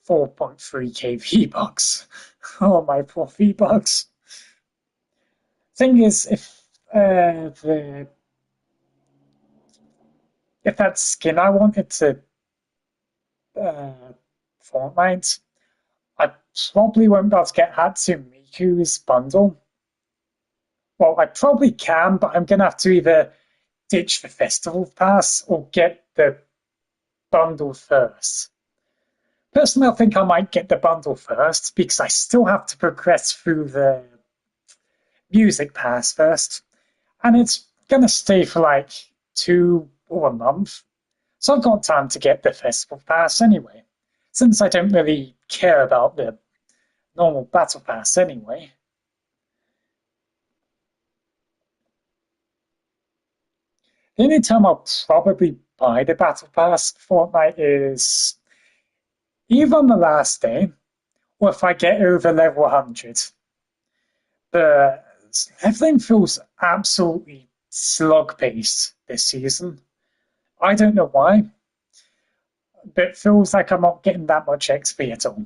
4.3k V-Bucks. Oh, my poor V-Bucks. Thing is, if that skin I wanted to Fortnite, I probably won't be able to get Hatsumiku's bundle. Well, I probably can, but I'm gonna have to either ditch the festival pass or get the bundle first. Personally, I think I might get the bundle first because I still have to progress through the music pass first, and it's gonna stay for like 2 or a month. So I've got time to get the festival pass anyway, since I don't really care about the normal battle pass anyway. The only time I'll probably buy the battle pass for Fortnite is either on the last day or if I get over level 100. But everything feels absolutely slog-paced this season. I don't know why, but it feels like I'm not getting that much XP at all.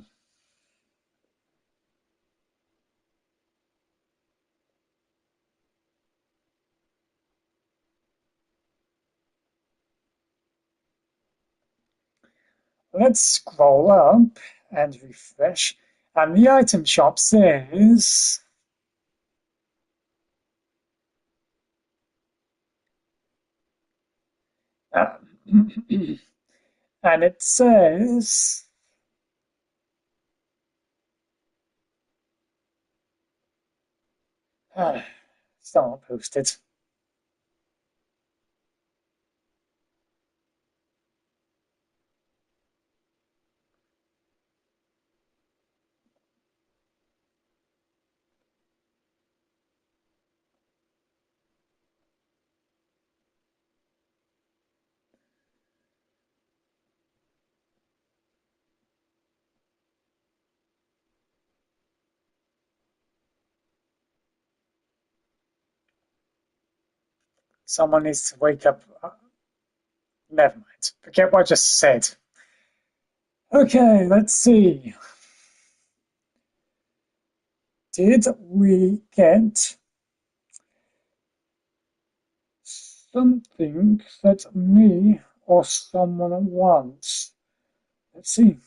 Let's scroll up and refresh. And the item shop says and it says it's not posted. Someone needs to wake up. Never mind. Forget what I just said. Okay, let's see. Did we get something that me or someone wants? Let's see.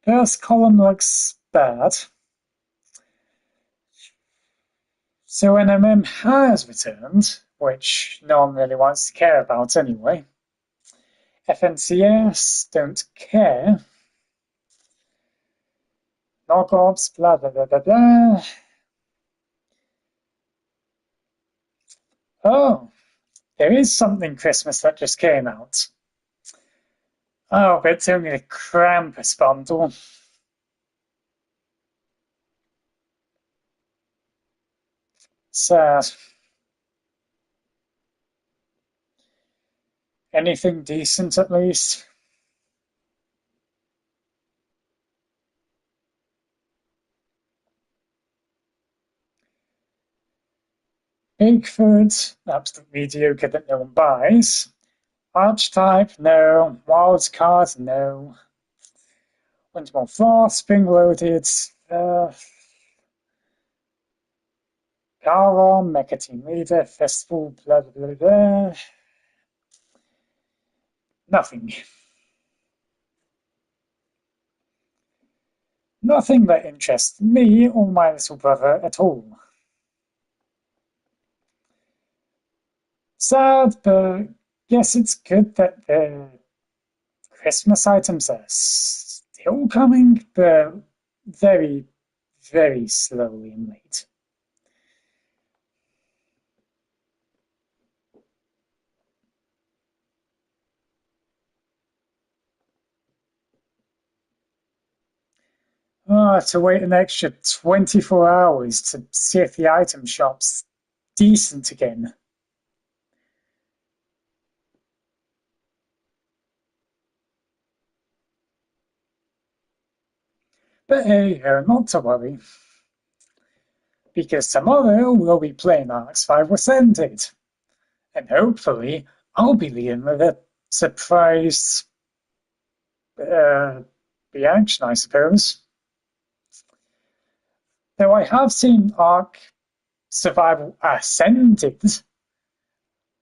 First column looks bad. So NMM has returned, which no one really wants to care about anyway. FNCS don't care. Knockoffs, blah blah blah blah blah. Oh, there is something Christmas that just came out. Oh, but it's only a Krampus bundle. Sad. Anything decent at least? Bigfoot, absolute mediocre that no one buys. Archetype, no. Wild card, no. Wintermore Frost, spring loaded. Power Arm, Mecha Team Leader, Festival, blah blah blah blah. Nothing. Nothing that interests me or my little brother at all. Sad, but yes, it's good that the Christmas items are still coming, but very, very slowly and late. To wait an extra 24 hours to see if the item shop's decent again. But hey, not to worry, because tomorrow we'll be playing Arcs 5 Ascended, and hopefully I'll be leading with a surprise reaction, I suppose. Though I have seen Arc Survival Ascended,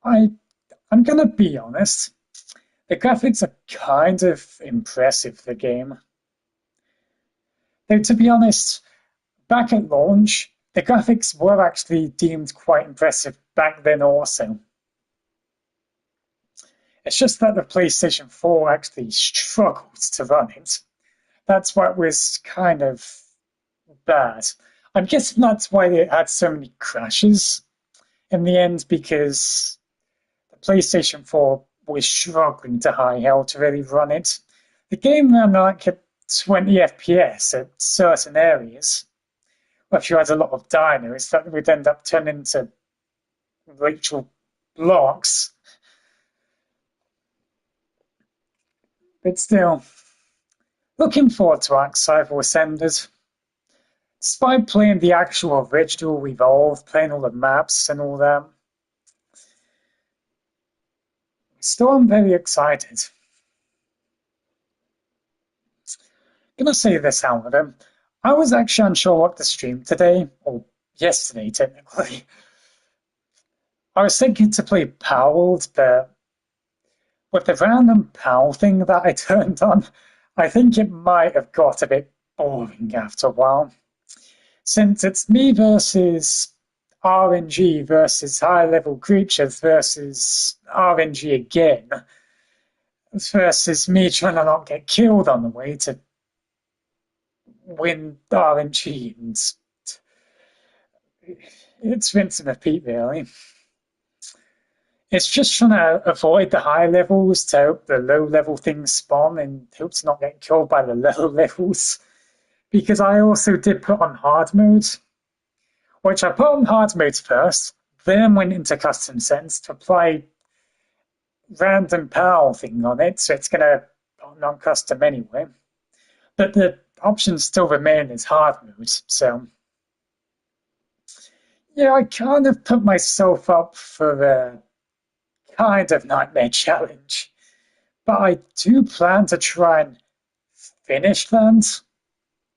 I'm gonna be honest, the graphics are kind of impressive, the game. Though to be honest, back at launch, the graphics were actually deemed quite impressive back then also. It's just that the PlayStation 4 actually struggled to run it. That's what was kind of bad. I'm guessing that's why it had so many crashes in the end, because the PlayStation 4 was struggling to high hell to really run it. The game ran like at 20 FPS at certain areas. Well, if you had a lot of dinos, that would end up turning into literal blocks. But still, looking forward to Archival Ascended. Despite playing the actual original Evolve, playing all the maps and all that, still I'm very excited. Gonna say this, however, I was actually unsure what to stream today, or yesterday technically. I was thinking to play Powelled, but with the random PAL thing that I turned on, I think it might have got a bit boring after a while. Since it's me versus RNG versus high level creatures versus RNG again, versus me trying to not get killed on the way to win RNG, and it's rinse and repeat, really. It's just trying to avoid the high levels to hope the low level things spawn and hope to not get killed by the low levels. Because I also did put on hard mode, which I put on hard mode first, then went into custom settings to apply random power thing on it, so it's going to put on custom anyway. But the options still remain as hard mode, so yeah, I kind of put myself up for a kind of nightmare challenge. But I do plan to try and finish that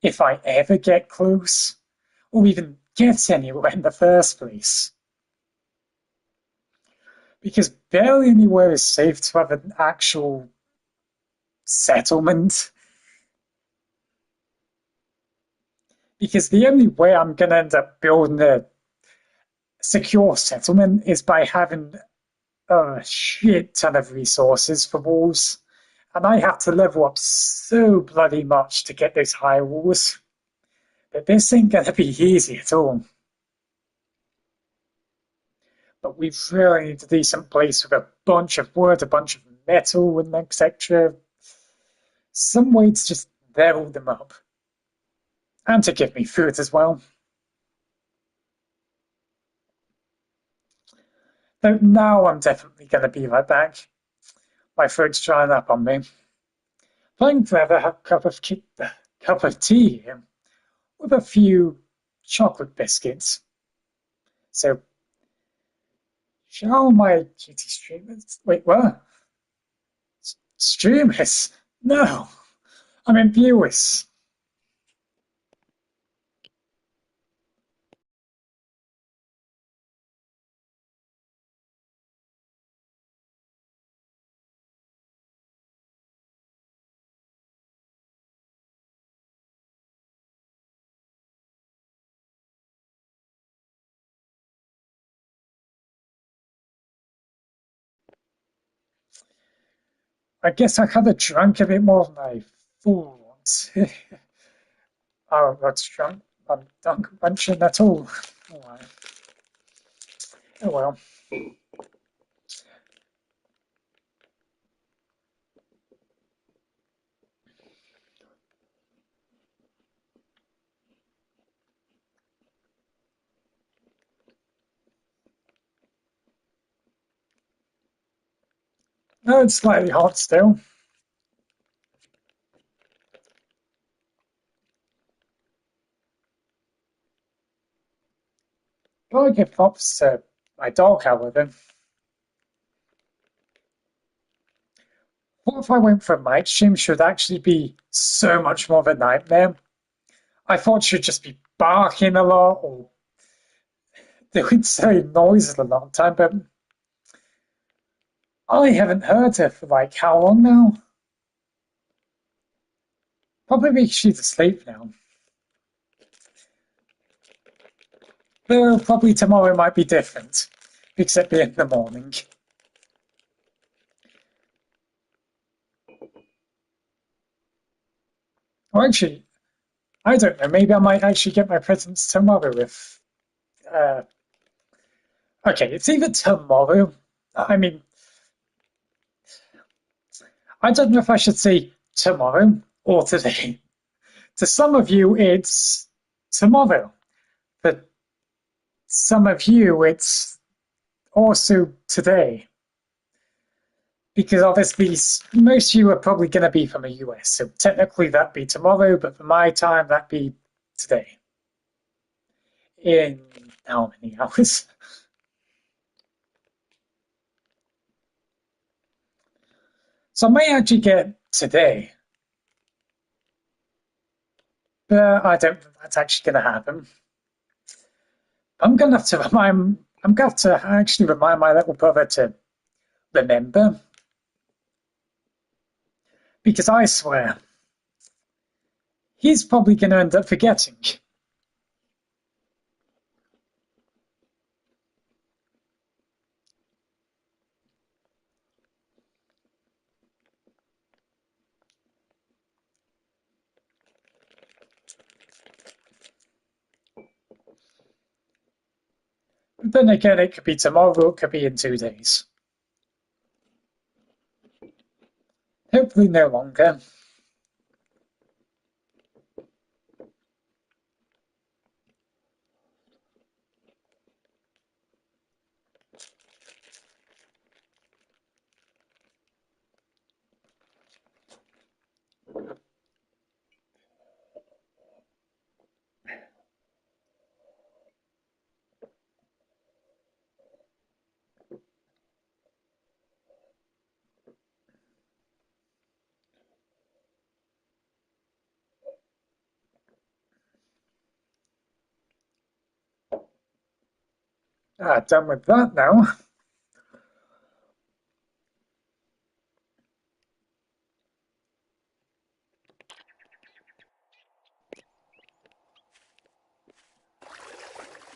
if I ever get close, or even get anywhere in the first place. Because barely anywhere is safe to have an actual settlement. Because the only way I'm going to end up building a secure settlement is by having a shit ton of resources for walls. And I have to level up so bloody much to get those high walls that this ain't going to be easy at all. But we really need a decent place with a bunch of wood, a bunch of metal, and etc. Some way to just level them up. And to give me food as well. Though now I'm definitely going to be right back. My throat's drying up on me. Playing forever, have a cup of tea here with a few chocolate biscuits. So, shall my GT streamers? Wait, what? Streamers? No, I mean viewers. I guess I could have drank a bit more than I thought. Oh, that's drunk. I don't mention at all. Oh, oh well. No, it's slightly hot still. Gotta give props to my dog, however. What if I went for a night stream? Should actually be so much more of a nightmare. I thought she'd just be barking a lot or doing silly noises a lot of the time, but I haven't heard her for like how long now? Probably because she's asleep now. Though probably tomorrow might be different, except in the morning. Or actually, I don't know, maybe I might actually get my presents tomorrow if... okay, it's either tomorrow. I mean, I don't know if I should say tomorrow or today. To some of you, it's tomorrow. But some of you, it's also today. Because obviously, most of you are probably going to be from the US. So technically, that'd be tomorrow, but for my time, that'd be today. In how many hours? So I may actually get today. But I don't think that's actually going to happen. I'm going to have to remind... I'm going to have to actually remind my little brother to remember. Because I swear, he's probably going to end up forgetting. But then again, it could be tomorrow, it could be in 2 days. Hopefully no longer. Done with that now.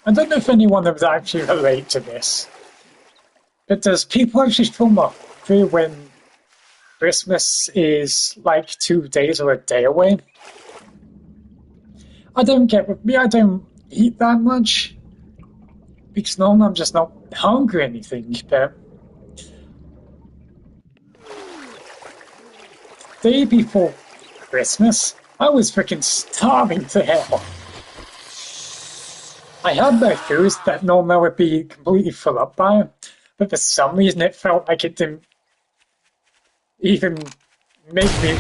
I don't know if anyone would actually relate to this, but does people actually film a movie when Christmas is like 2 days or a day away? I don't get with me, I don't eat that much, because normally I'm just not hungry or anything, but the day before Christmas, I was freaking starving to hell. I had my foods that normally I would be completely full up by, but for some reason it felt like it didn't even make me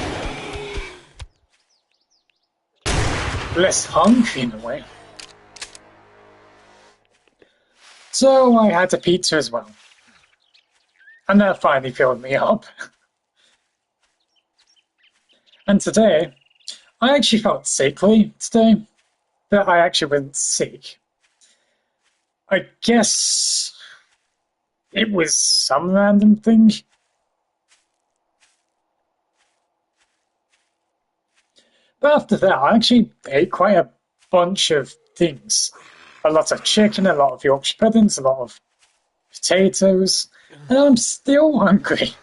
less hungry in a way. So I had a pizza as well. And that finally filled me up. And today, I actually felt sickly today, but I actually wasn't sick. I guess it was some random thing. But after that, I actually ate quite a bunch of things. A lot of chicken, a lot of Yorkshire puddings, a lot of potatoes, and I'm still hungry.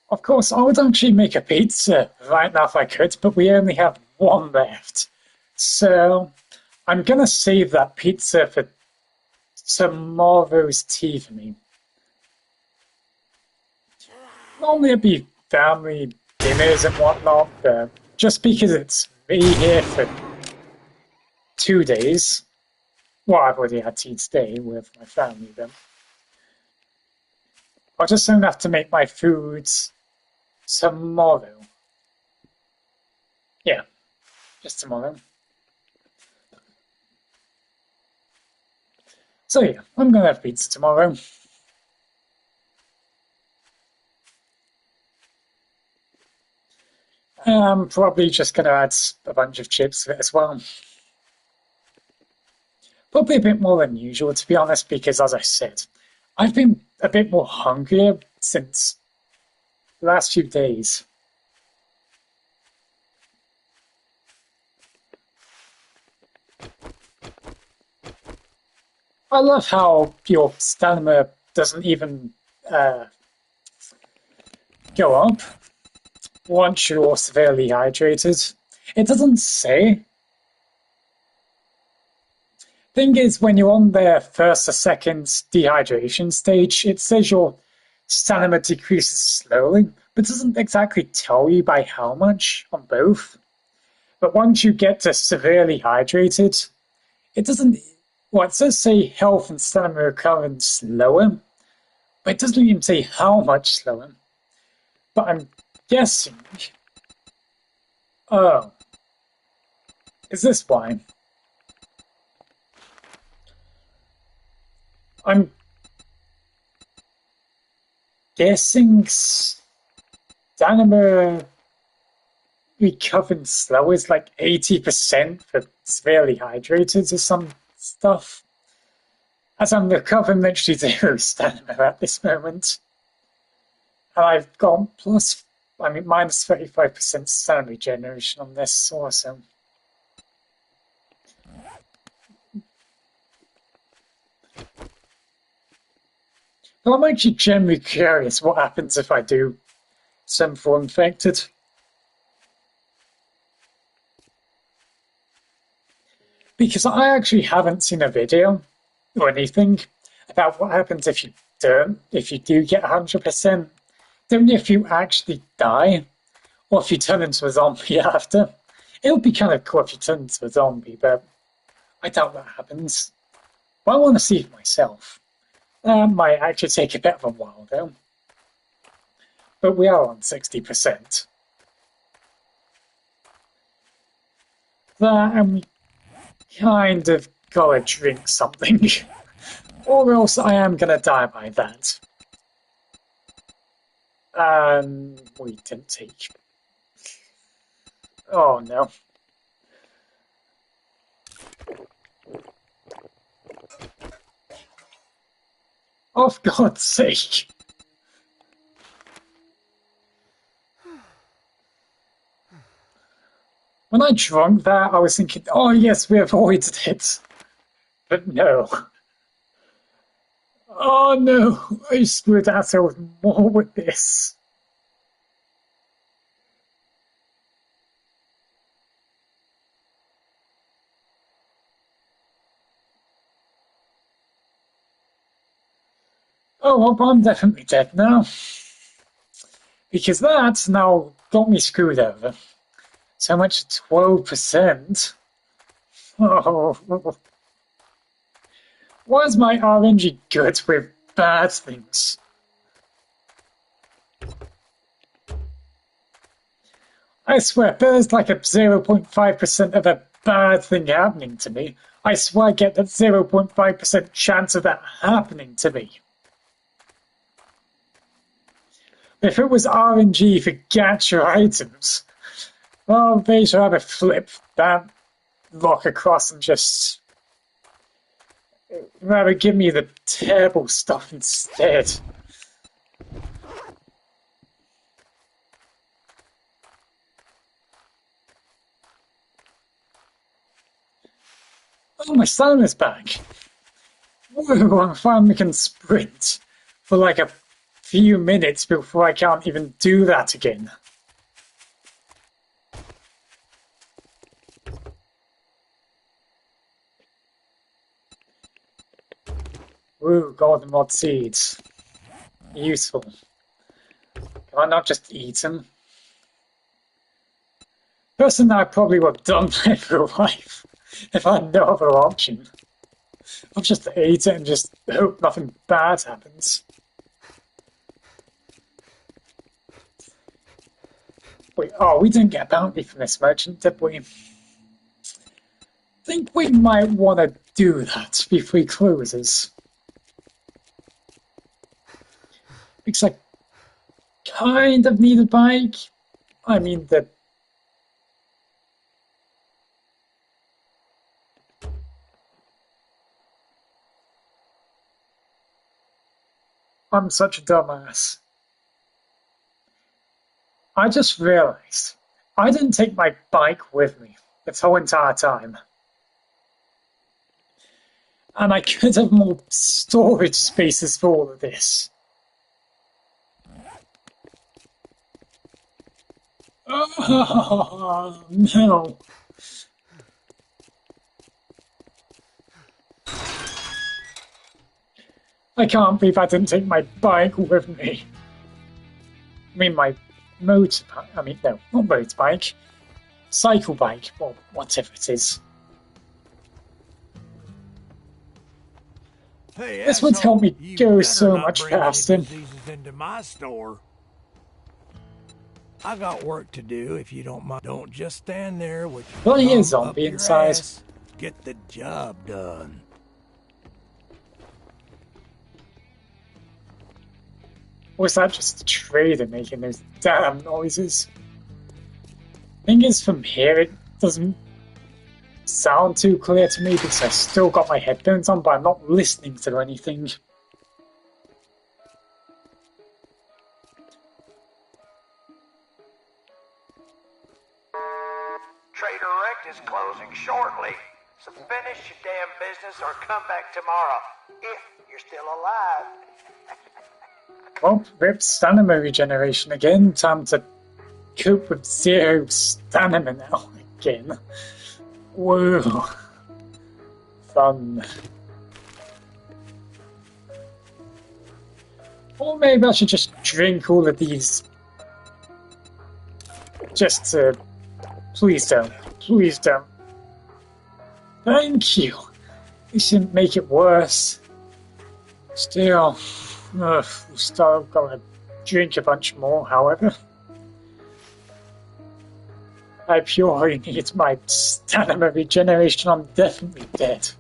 Of course, I would actually make a pizza right now if I could, but we only have one left. So I'm gonna save that pizza for tomorrow's tea for me. Normally it'd be family dinners and whatnot, but just because it's me here for 2 days, well, I've already had tea today with my family then. I'll just soon have to make my foods tomorrow. Yeah, just tomorrow. So yeah, I'm gonna have pizza tomorrow. I'm probably just gonna add a bunch of chips to it as well. Probably a bit more than usual, to be honest, because as I said, I've been a bit more hungrier since the last few days. I love how your stamina doesn't even go up once you're severely hydrated. It doesn't say. Thing is, when you're on the first or second dehydration stage, it says your stamina decreases slowly, but doesn't exactly tell you by how much on both. But once you get to severely hydrated, it doesn't. Well, it says say health and stamina recovering slower, but it doesn't even say how much slower. But I'm guessing. Oh. Is this why? I'm guessing stamina recovering slow is like 80% for severely hydrated or some stuff. As I'm recovering literally zero stamina at this moment. And I've gone minus 35% stamina regeneration on this also. But I'm actually genuinely curious what happens if I do Simple infected. Because I actually haven't seen a video or anything about what happens if you do get 100%. Don't know if you actually die or if you turn into a zombie after. It would be kind of cool if you turn into a zombie, but I doubt that happens. But I want to see it myself. That might actually take a bit of a while though. But we are on 60%. And we kind of gotta drink something. Or else I am gonna die by that. We didn't take. Oh no. Oh, for God's sake. When I drank that, I was thinking, oh yes, we avoided it. But no. Oh no, I screwed ourselves more with this. Oh, well, I'm definitely dead now. Because that's now got me screwed over. So much 12%. Oh. Why is my RNG good with bad things? I swear, there's like a 0.5% of a bad thing happening to me. I swear I get that 0.5% chance of that happening to me. If it was RNG for gacha items, well, they should have a flip that lock across and just rather give me the terrible stuff instead. Oh, my stamina's back. Whoa, I finally can sprint for like a few minutes before I can't even do that again. Ooh, golden rod seeds. Useful. Can I not just eat them? Personally, I probably would have done my real life if I had no other option. I'll just eat it and just hope nothing bad happens. Wait, oh, we didn't get a bounty from this merchant, did we? I think we might want to do that before he closes. Because I kind of need a bike. I mean, I'm such a dumbass. I just realized I didn't take my bike with me this whole entire time. And I could have more storage spaces for all of this. Oh, no. I can't believe I didn't take my bike with me. I mean, my motorbike. I mean, no, not motorbike. Cycle bike, or whatever it is. Hey, this would help me go so much faster. Into my store. I got work to do if you don't mind. Don't just stand there with your well, he is thumb zombie up inside. Ass. Get the job done. Or is that just a trader making those damn noises? Thing is, from here it doesn't sound too clear to me because I've still got my headphones on, but I'm not listening to anything. Trader Rect is closing shortly, so finish your damn business or come back tomorrow, if you're still alive. Well, rip stamina regeneration again. Time to cope with 0 stamina now again. Whoa. Fun. Or maybe I should just drink all of these. Just to... Please don't. Please don't. Thank you. You shouldn't make it worse. Still... still gonna drink a bunch more, however. I purely need my stamina regeneration. I'm definitely dead.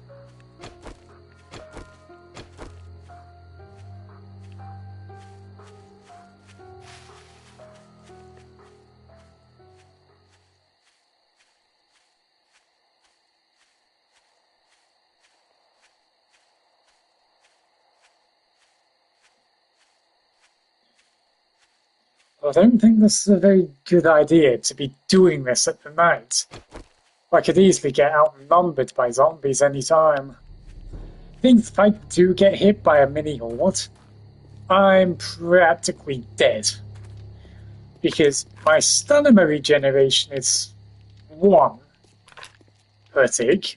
I don't think this is a very good idea to be doing this at the night. I could easily get outnumbered by zombies any time. I think if I do get hit by a mini horde, I'm practically dead. Because my stamina regeneration is 1 per tick,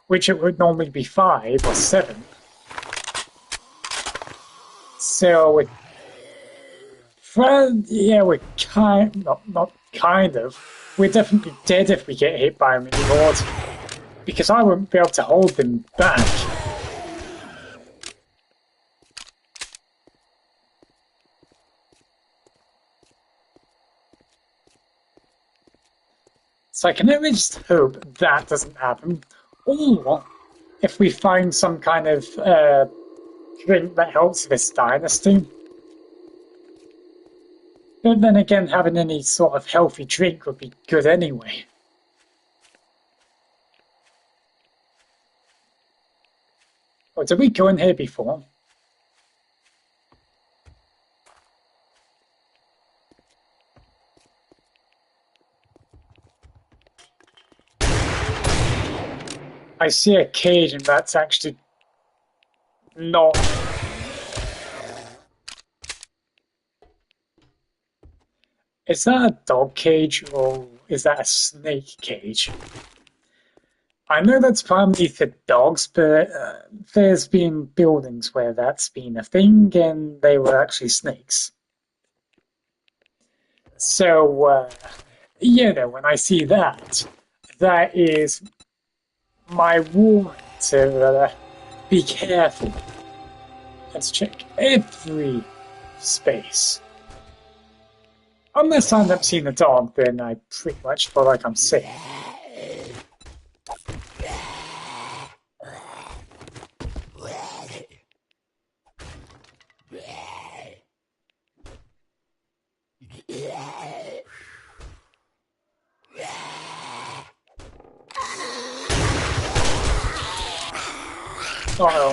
which it would normally be 5 or 7. So with yeah, we're not kind of. We're definitely dead if we get hit by a mini horde, because I won't be able to hold them back. So I can only just hope that doesn't happen, or if we find some kind of drink that helps this dynasty. But then again, having any sort of healthy drink would be good anyway. Oh, did we go in here before? I see a cage and that's actually not... Is that a dog cage or is that a snake cage? I know that's primarily for dogs, but there's been buildings where that's been a thing and they were actually snakes. So, when I see that, that is my warning to be careful. Let's check every space. Unless I end up seeing a dog, then I pretty much feel like I'm safe. Uh-oh.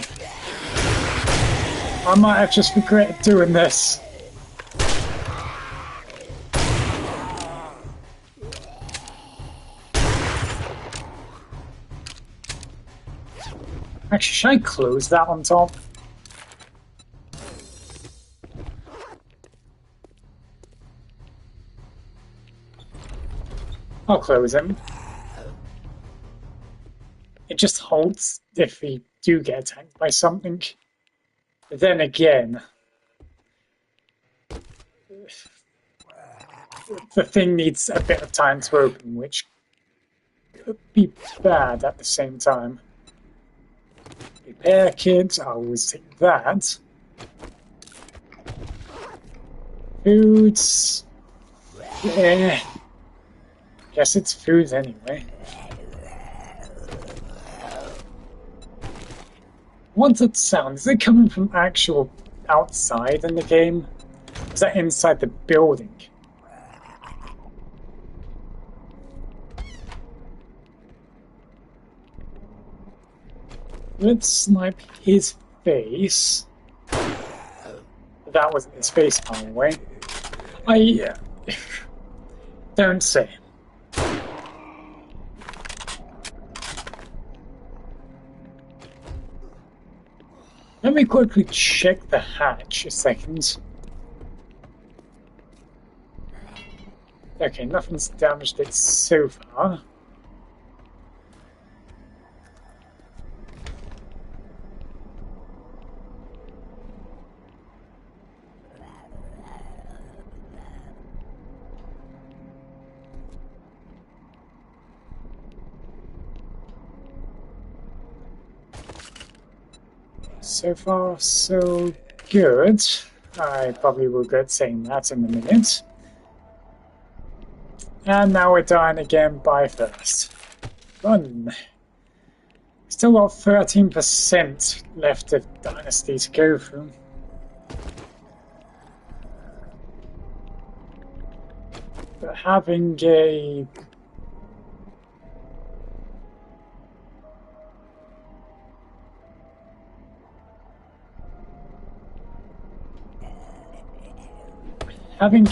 I might have just regretted doing this. Actually, should I close that on top? I'll close him. It just halts if we do get attacked by something. But then again, the thing needs a bit of time to open, which could be bad at the same time. Repair kit, I always take that. Foods. Yeah. Guess it's food anyway. What's that sound? Is it coming from actual outside in the game? Is that inside the building? Let's snipe his face. That wasn't his face, by the way. Don't say. Let me quickly check the hatch a second. Okay, nothing's damaged it so far. So far, so good. I probably will regret saying that in a minute. And now we're dying again by first. Fun. Still got 13% left of Dynasty to go through. But having a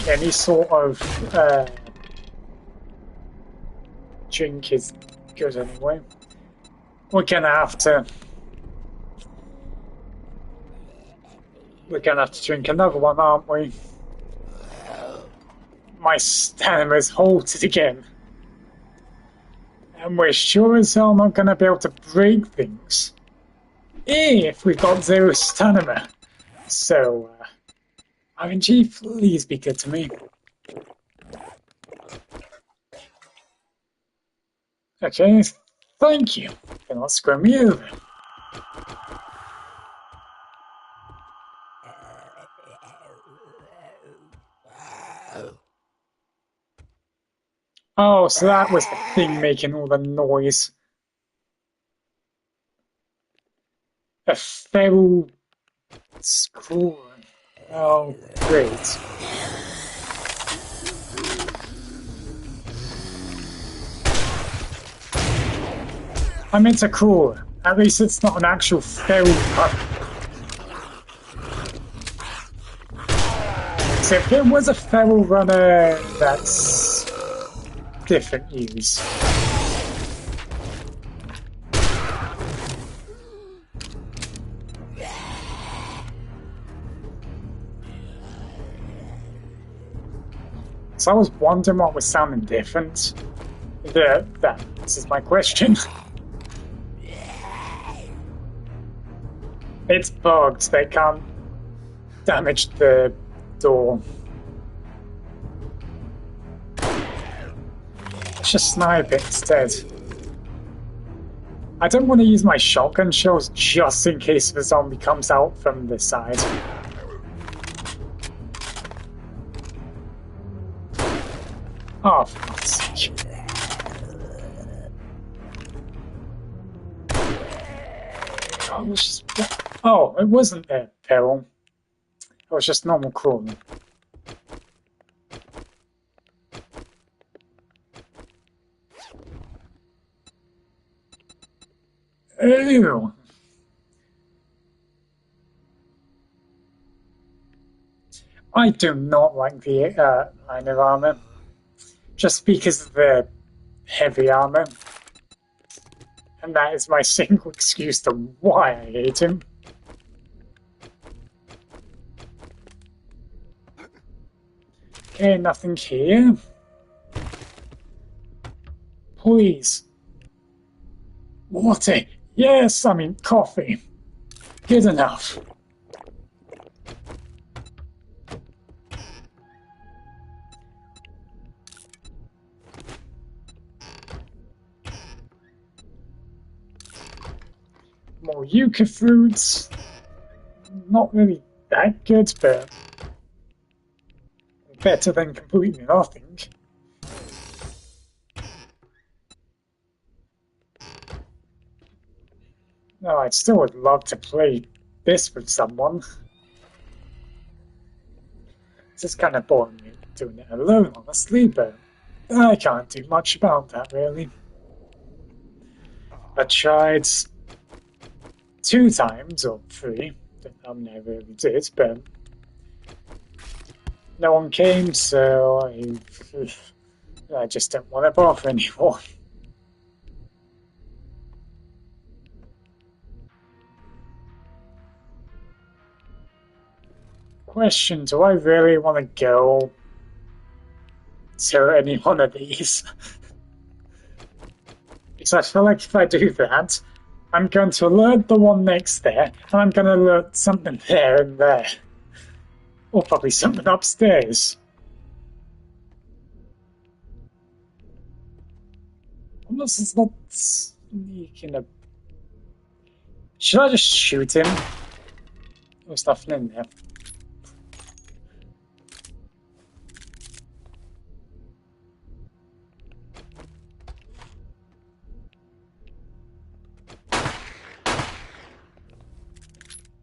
any sort of drink is good anyway. We're gonna have to drink another one, aren't we? My stamina's halted again. And we're sure as hell not gonna be able to break things if we've got 0 stamina. So RNG, please be good to me. Okay, thank you. Do not screw me over. Oh, so that was the thing making all the noise. A feral squirrel. Oh, great. I meant a crawl. At least it's not an actual feral pup. So if it was a feral runner, that's different news. So I was wondering what was sounding different. This is my question. It's bugged. They can't damage the door. Let's just snipe it instead. I don't want to use my shotgun shells just in case the zombie comes out from the side. Oh, for God's sake. Oh, it wasn't a peril. It was just normal crawling. Ew. I do not like the line of armor. Just because of the heavy armor. And that is my single excuse to why I hate him. Okay, nothing here. Please. Water. Yes, I mean coffee. Good enough. More yucca fruits. Not really that good, but better than completely nothing. No, I still would love to play this with someone. It's just kind of boring me doing it alone, honestly, but I can't do much about that, really. I tried 2 times, or 3, I really did, but no one came, so I just don't want to bother anymore. Question, do I really want to go to any one of these? Because I feel like if I do that, I'm going to alert the one next there, and I'm going to alert something there and there. Or probably something upstairs. Unless it's not sneaking up. Should I just shoot him? There's nothing in there.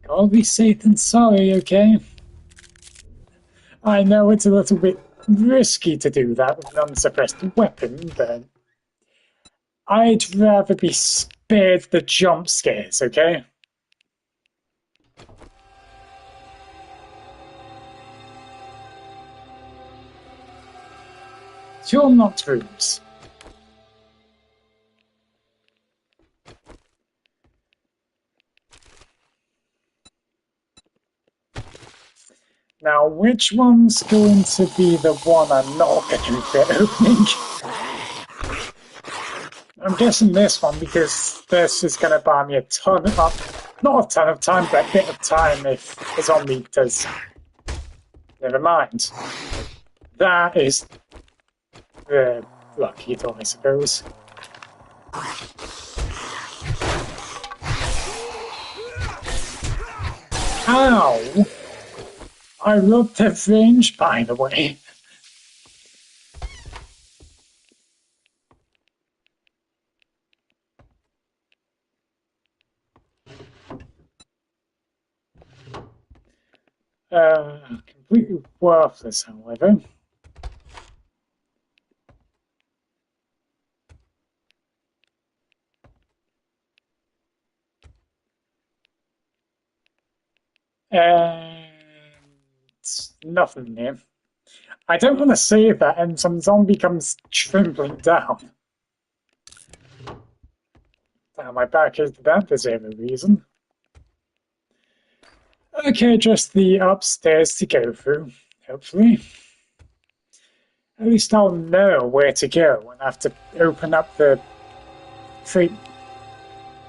Gotta be safe than sorry, okay? I know it's a little bit risky to do that with an unsuppressed weapon, but I'd rather be spared the jump scares, okay? You're not rooms. Now, which one's going to be the one I'm not going to be opening? I'm guessing this one, because this is going to buy me a ton of, not a ton of time, but a bit of time if the zombie does. Never mind. That is the lucky door, I suppose. Ow! I love the range, by the way. Completely worthless, however. Nothing here. I don't want to save that and some zombie comes trembling down. My back is to that, there's every reason. Okay, just the upstairs to go through, hopefully. At least I'll know where to go when I have to open up the freight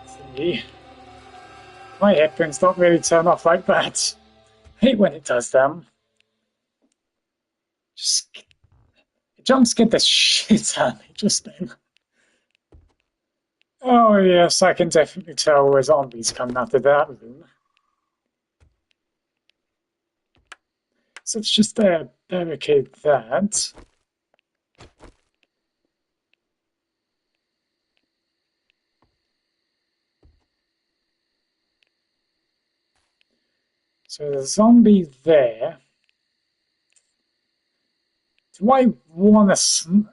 thingy. My headphones don't really turn off like that. I hate when it does them. Just jump scared the shit out of me just then. Oh yes, I can definitely tell where zombies coming out of that room. So let's just barricade that. So there's a zombie there. Do I want to...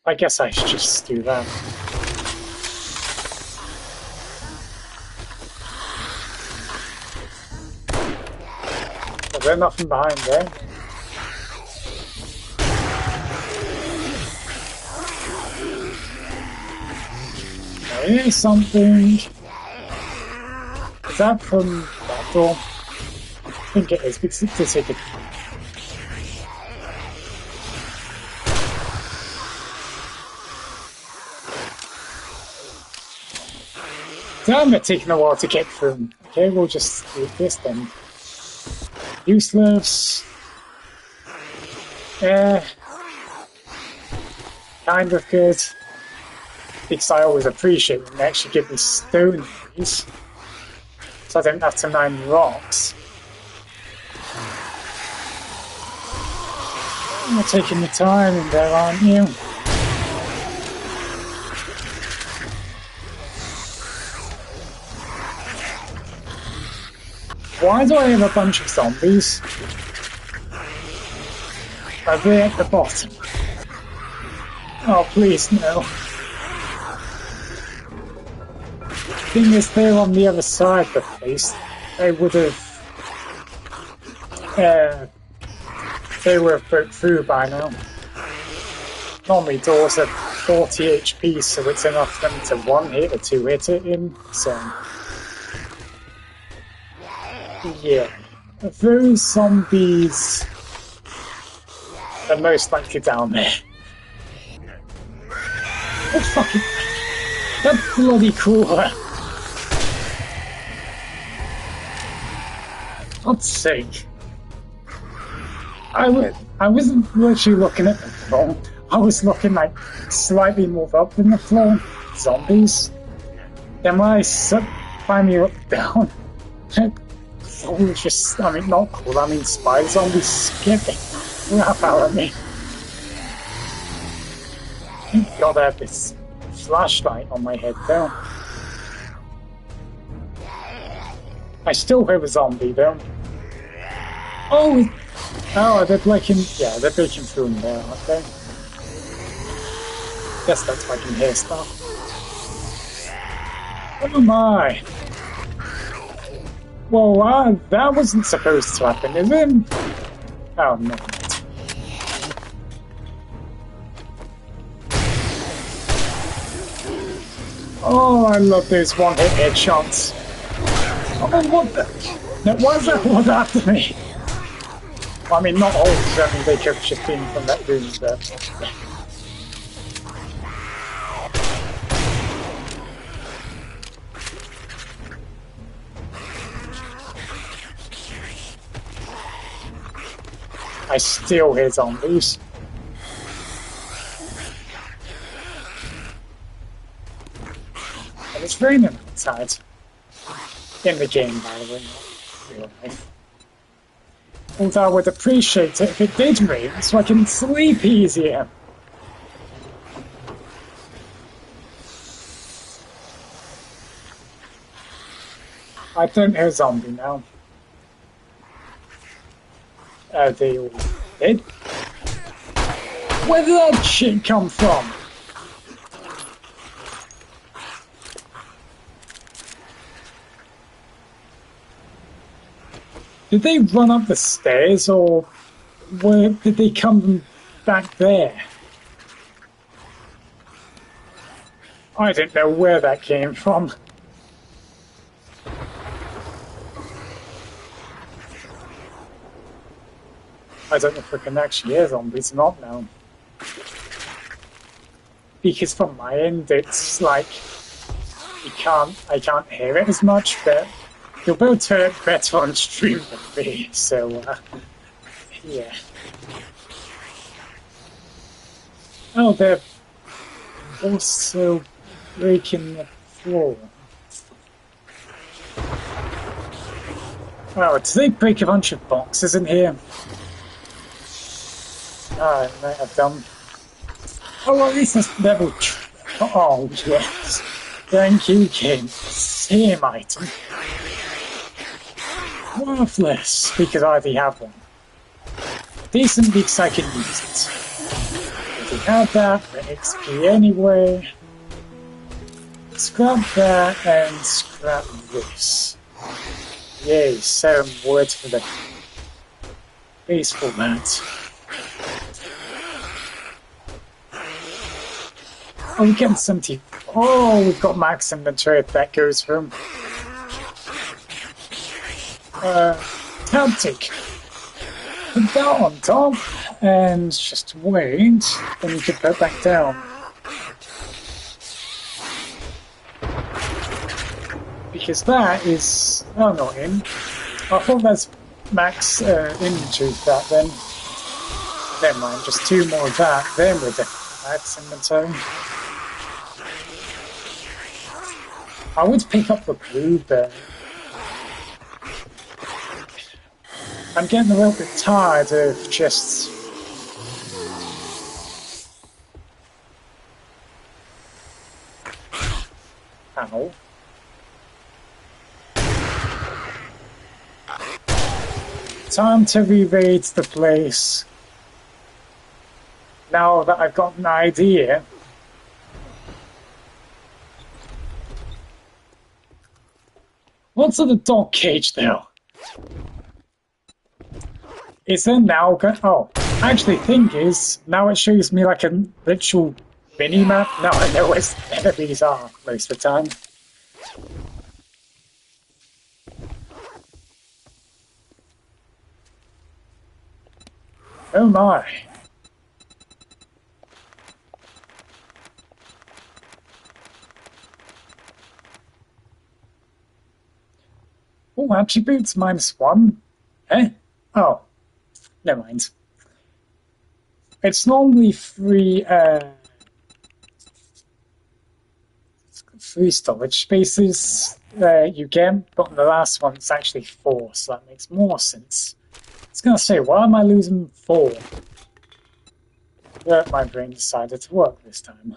I guess I should just do that. Is there nothing behind there? There is something. Is that from that door? I think it is, because it's a ticket. Damn it, taking a while to get through. Okay, we'll just do this then. Useless. Kind of good. Because I always appreciate when they actually give me stone things. So I don't have to mine rocks. You're taking your time in there, aren't you? Why do I have a bunch of zombies? Are they at the bottom? Oh, please, no. Thing is, they're on the other side of the place. They would have... they would have broke through by now. Normally doors are 40 HP, so it's enough for them to one-hit or two-hit it in, so... Yeah. Those zombies are most likely down there. Oh, fucking... That bloody crawler! God's sake. I wasn't literally looking at the floor. I was looking like slightly more up than the floor. Zombies. Then when I finally looked down, was just, I mean, not cool, I mean, spider zombies skipping crap out of me. Thank God I have this flashlight on my head, though. I still have a zombie, though. Oh, they're breaking, yeah, they're breaking through in there, aren't they? Guess that's why I can hear stuff. Oh my! Well, that wasn't supposed to happen, is it? Oh, no. Oh, I love those one-hit headshots. Oh, what the... Now, why is that one after me? I mean, not all, because I mean, they could have just been from that room, but... I still hear zombies. And it's raining outside. In the game, by the way, not real life. Although I would appreciate it if it did rain, so I can sleep easier. I don't hear a zombie now. They all dead? Where did that shit come from? Did they run up the stairs, or did they come back there? I don't know where that came from. I don't know if we can actually hear zombies or not now. Because from my end, it's like I can't hear it as much, but you'll be able to hear it better on stream than me, so yeah. Oh, they're also breaking the floor. Oh, did they break a bunch of boxes in here? Oh, I might have done. Oh, well, at least this level. Oh, yes. Thank you, game. Same item. Worthless, because I already have one. Decent because I can use it. If you have that for XP anyway. Scrap that and scrap this. Yay, 7 wood for the baseball bat. Oh, we're getting 70. Oh, we've got max inventory if that goes from. Tactic. Put that on top and just wait, then you can put it back down. Because that is. Oh, not in. I thought that's max inventory for that then. Never mind, just 2 more of that, then we're definitely max inventory. I would pick up the blue, but I'm getting a little bit tired of just ow. Time to re-raid the place. Now that I've got an idea. What's in the dog cage though? Is there now oh, actually thing is, now it shows me like a literal mini-map. Now I know where the enemies are most of the time. Oh my. Oh, attributes -1. Eh? Oh. Never mind. It's normally 3 storage spaces you get, but on the last one it's actually 4, so that makes more sense. I was gonna say, why am I losing 4? But my brain decided to work this time.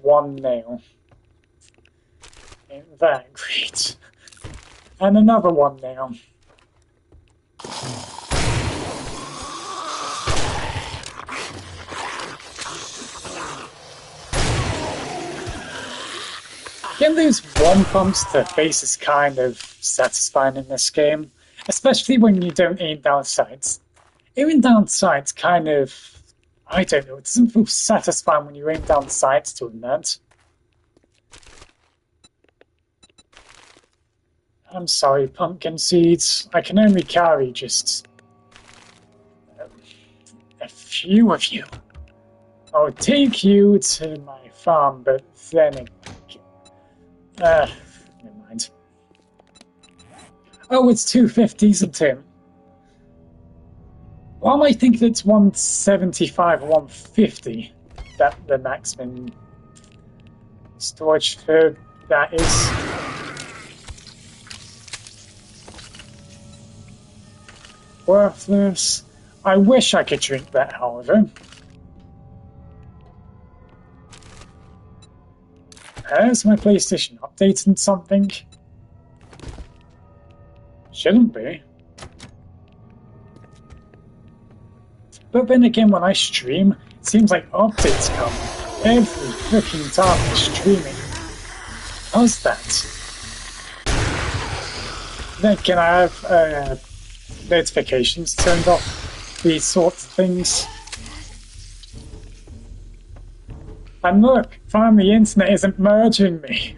1 nail. Ain't that great. And another 1 nail. Getting those 1 pumps to the face is kind of satisfying in this game, especially when you don't aim down sights. Aiming down sights kind of, I don't know, it doesn't feel satisfying when you aim down sights doing that. I'm sorry, pumpkin seeds. I can only carry just a few of you. I'll take you to my farm, but then never mind. Oh, it's 250, isn't it? Why am I thinking it's 175 or 150? That the maximum storage for that is. Worthless. I wish I could drink that, however. Has my PlayStation updated something? Shouldn't be. But then again, when I stream, it seems like updates come every freaking time I'm streaming. How's that? Then can I have notifications turned off? These sorts of things. And look, finally the internet isn't merging me.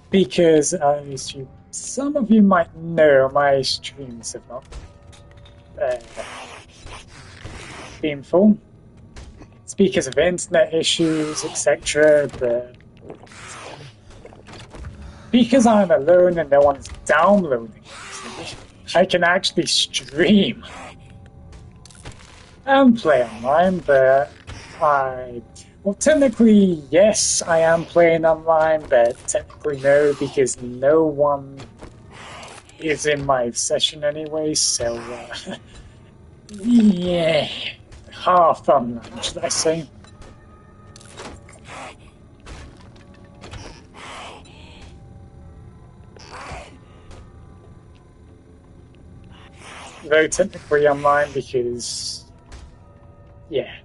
because as some of you might know, my streams have not been full. It's because of internet issues, etc. But because I'm alone and no one's downloading it, I can actually stream and play online, but well, technically, yes, I am playing online, but technically no, because no one is in my session anyway, so, yeah, half online, should I say. Though technically online because, yeah,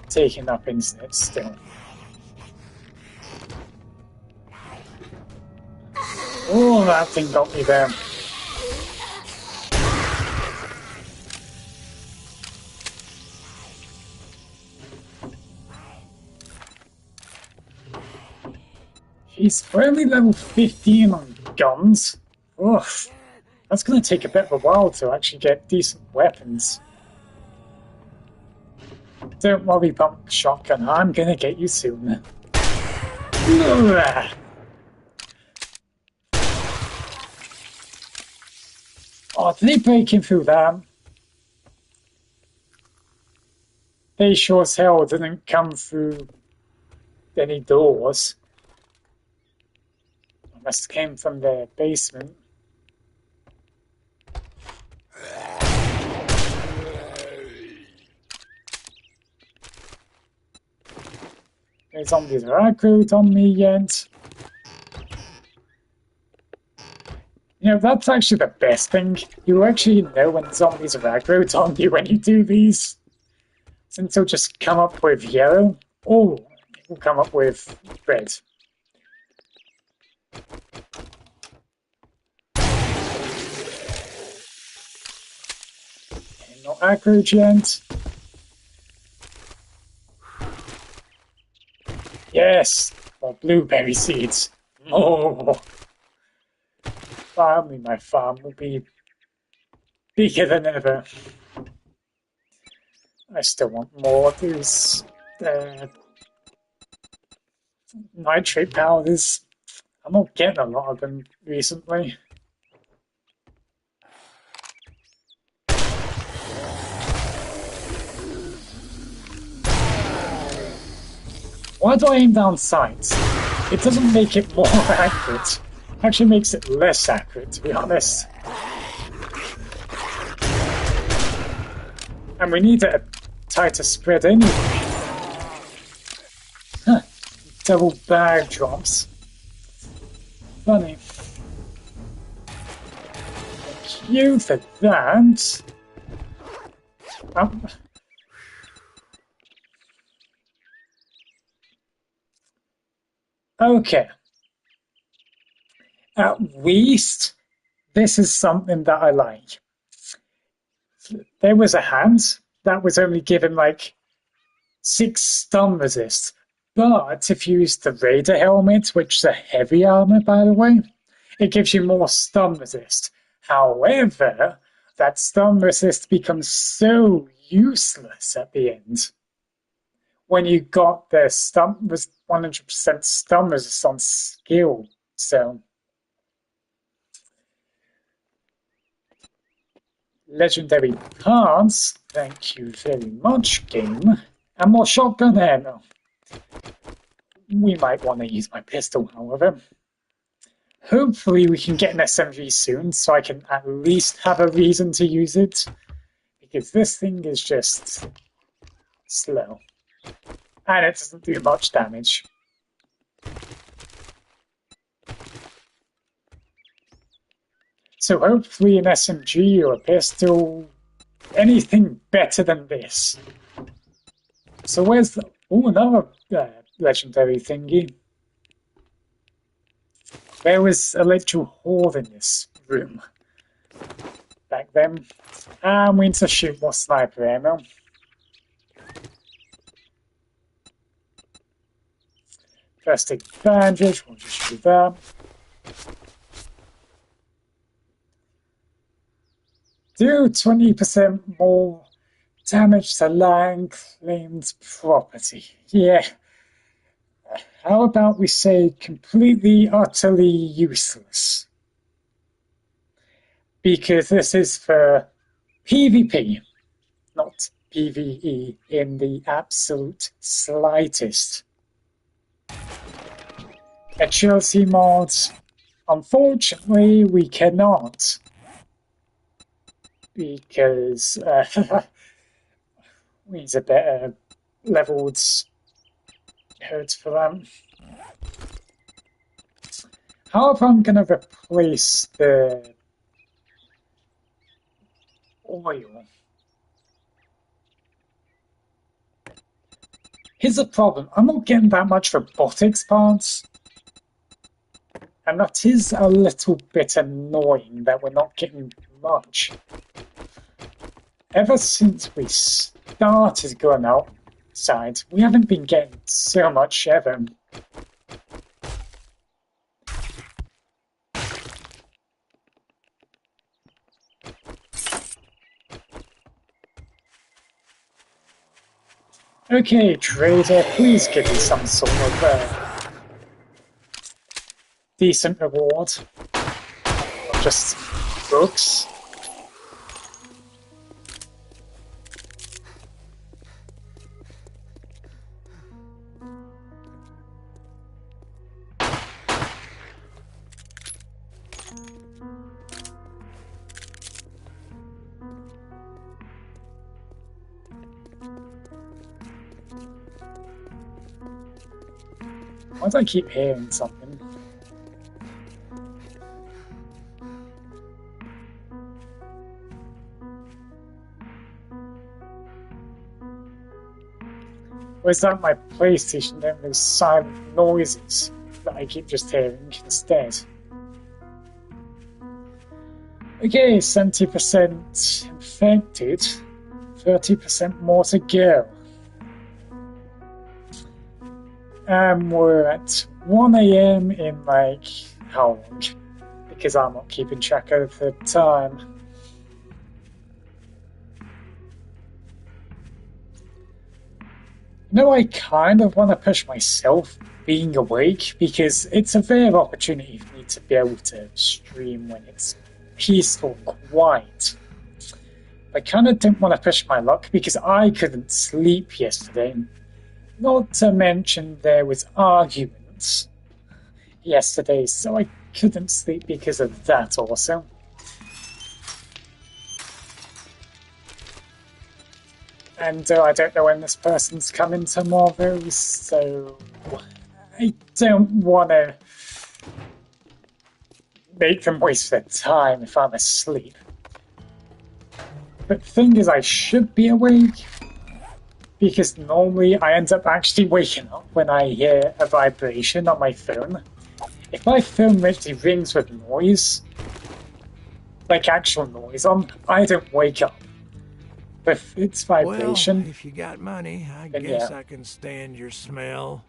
taking up internet still. Oh, that thing got me there. He's only level 15 on guns. Ugh, that's going to take a bit of a while to actually get decent weapons. Don't worry, Pump Shotgun, I'm going to get you soon. Ugh. Oh, did they break in through that? They sure as hell didn't come through any doors. Must have came from the basement. No zombies are aggroed on me yet. You know, that's actually the best thing. You actually know when zombies are aggroed on you when you do these. Since they'll just come up with yellow, or it will come up with red. Okay, not aggroed yet. Yes, more blueberry seeds. More. Finally, my farm will be bigger than ever. I still want more of these nitrate powders. I'm not getting a lot of them recently. Why do I aim down sights? It doesn't make it more accurate. It actually makes it less accurate, to be honest. And we need a tighter spread anyway. Huh. Double bag drops. Funny. Thank you for that. Okay. At least this is something that I like. There was a hand that was only given like 6 stun resist. But if you use the Raider helmet, which is a heavy armor by the way, it gives you more stun resist. However, that stun resist becomes so useless at the end. When you got the 100% stun resist on skill, so legendary cards, thank you very much, game. And more shotgun ammo. We might want to use my pistol, however. Hopefully we can get an SMG soon, so I can at least have a reason to use it. Because this thing is just slow. And it doesn't do much damage. So hopefully an SMG or a pistol, anything better than this. So where's the... Oh, another legendary thingy. There was a literal horde in this room back then. And we need to shoot more sniper ammo. First aid bandage, we'll just do that. Do 20% more damage to land claimed property. Yeah. How about we say completely, utterly useless? Because this is for PvP, not PvE in the absolute slightest. Agility mods, unfortunately, we cannot. Because we need a better leveled hurt for them. However, I'm going to replace the oil. Here's the problem. I'm not getting that much robotics parts. And that is a little bit annoying that we're not getting much. Ever since we started going outside, we haven't been getting so much ever. Okay, trader, please give me some sort of decent reward. Not just books. Why do I keep hearing something? Or is that my PlayStation and those silent noises that I keep just hearing instead? Okay, 70% infected, 30% more to go. And we're at 1 AM in like, how long? Because I'm not keeping track of the time. You know, I kind of want to push myself being awake because it's a rare opportunity for me to be able to stream when it's peaceful and quiet. I kind of don't want to push my luck because I couldn't sleep yesterday. Not to mention there was arguments yesterday, so I couldn't sleep because of that also. And I don't know when this person's coming tomorrow, so I don't want to make them waste their time if I'm asleep. But the thing is, I should be awake, because normally I end up actually waking up when I hear a vibration on my phone. If my phone actually rings with noise, like actual noise on, I don't wake up. But if it's vibration... Well, if you got money, I then guess yeah. I can stand your smell.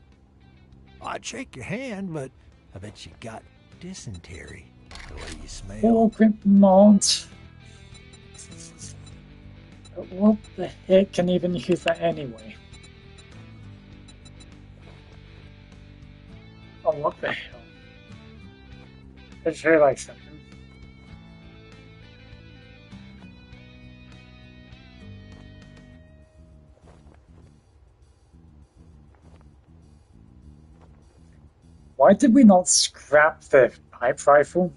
I'd shake your hand, but I bet you got dysentery, the way you smell. Foregrip mod. What the heck can even use that anyway? Oh, what the hell? I just realized something. Why did we not scrap the pipe rifle?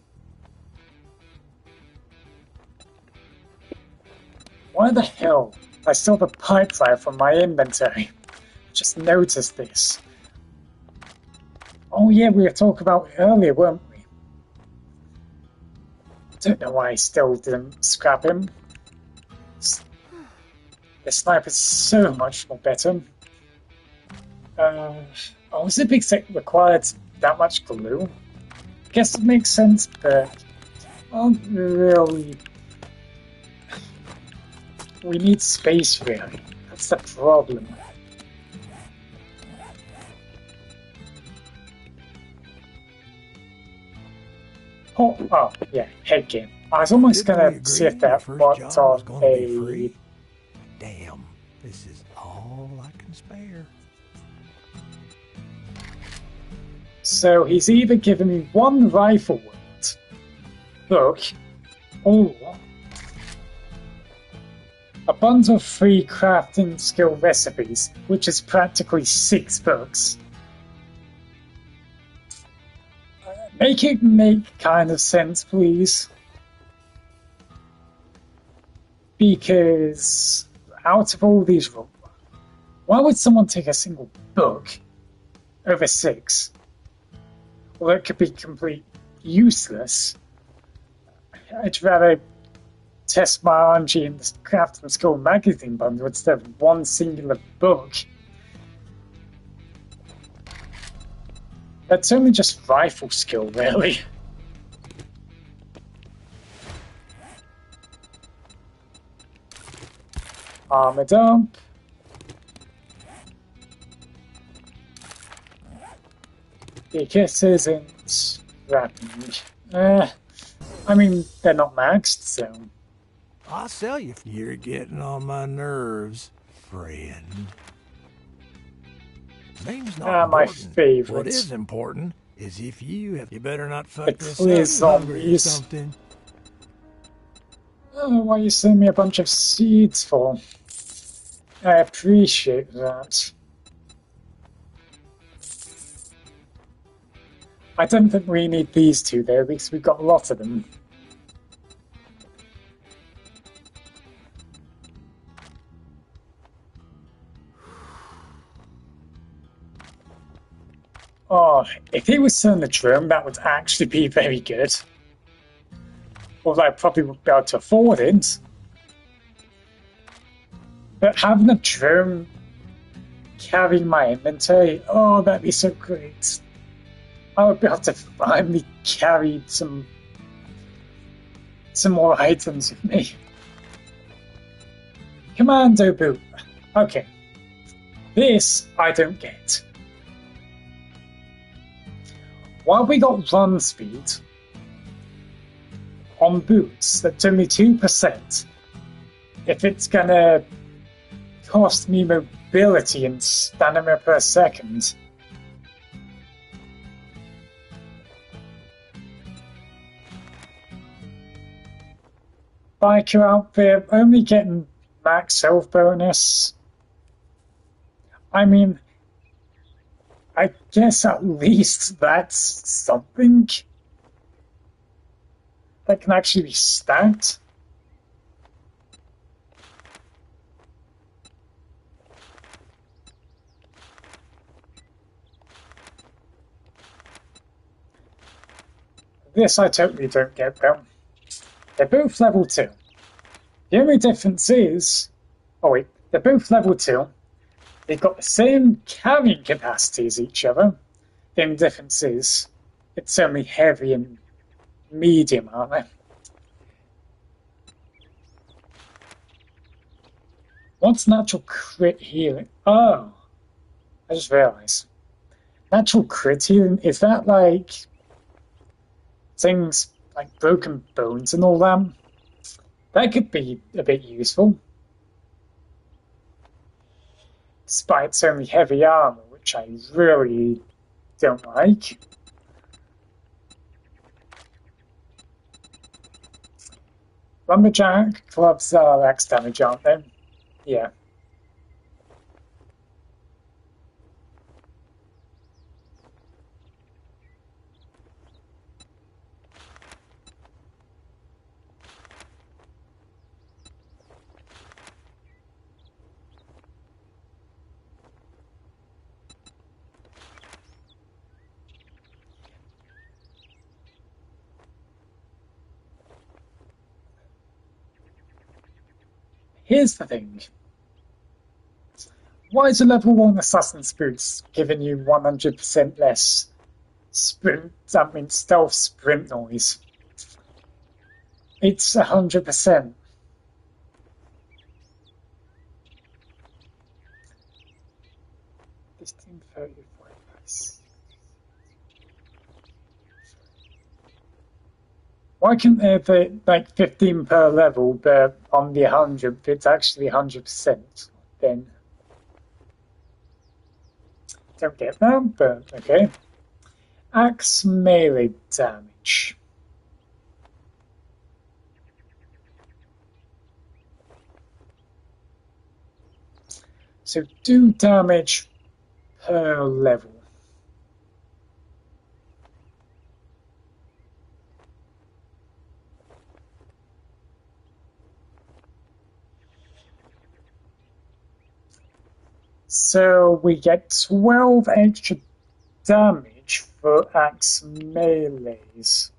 Why the hell? I still have a pipe rifle in my inventory. Just noticed this. Oh yeah, we were talking about it earlier, weren't we? Don't know why I still didn't scrap him. The sniper's so much more better. Oh, is it because it required that much glue? I guess it makes sense, but not really. We need space, really. That's the problem. Oh, yeah, headgear. I was almost Didn't we gonna see agree if your that first worked job was on going to be a... free? Damn, this is all I can spare. So he's either given me one rifle word book, or a bundle of free crafting skill recipes, which is practically 6 books. Make it make kind of sense, please. Because out of all these rules, why would someone take a single book over 6? Well, it could be complete useless. I'd rather test my RNG in the Craft and School magazine bundle instead of one singular book. That's only just rifle skill, really. Armor dump. Because isn't rapping. I mean, they're not maxed, so... I'll sell you. You're getting on my nerves, friend. Name's not my important. favorite. What is important is if you better not fuck The this clear up, you hungry or zombies. something. Oh, why are you sending me a bunch of seeds for? I appreciate that. I don't think we need these two though, because we've got a lot of them. Oh, if he was selling the drone, that would actually be very good. Although I probably wouldn't be able to afford it. But having a drone carry my inventory, oh, that'd be so great. I would be able to finally carry some more items with me. Commando boot. Okay. This I don't get. While we got run speed on boots, that's only 2%. If it's gonna cost me mobility and stamina per second. Biker outfit, only getting max health bonus. I mean, I guess at least that's something that can actually be stacked. This I totally don't get though. They're both level 2. The only difference is... Oh wait, they're both level 2. They've got the same carrying capacity as each other. The only difference is it's only heavy and medium armor. What's natural crit healing? Oh, I just realized. Natural crit healing, is that like things like broken bones and all that? That could be a bit useful. Despite it's only heavy armor, which I really don't like. Lumberjack gloves are X damage, aren't they? Yeah. Here's the thing. Why is a level 1 Assassin's Boots giving you 100% less sprint, that means stealth sprint noise? It's 100%. This team 34 nice. Why can't they be like 15 per level, but on the 100, it's actually 100%? Then don't get that, but okay. Axe melee damage. So do damage per level. So we get 12 extra damage for axe melees.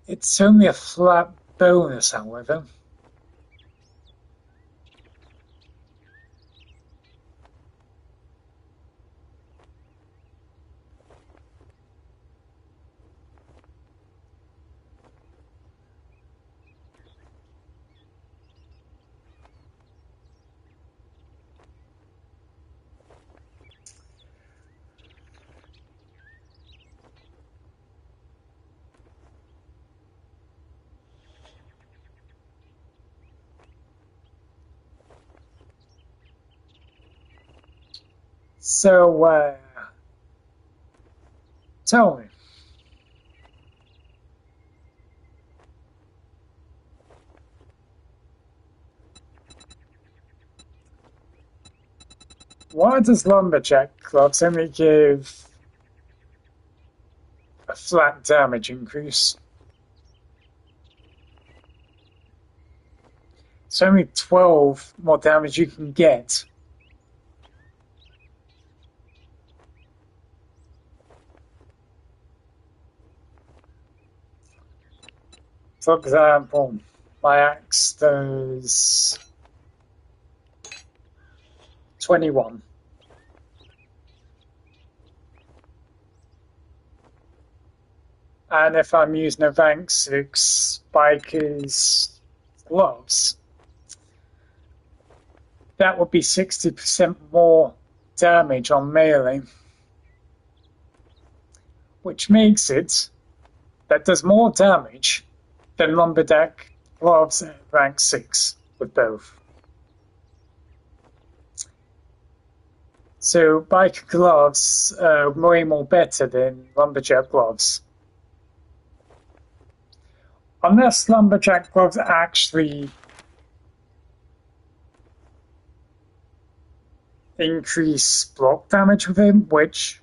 It's only a flat bonus, however. So, tell me, why does Lumberjack gloves only give a flat damage increase? It's only 12 more damage you can get. For example, my axe does 21. And if I'm using a rank 6 biker's gloves, that would be 60% more damage on melee. Which makes it that does more damage than Lumberjack gloves at rank 6 with both. So biker gloves are way more better than Lumberjack gloves. Unless Lumberjack gloves actually increase block damage with him, which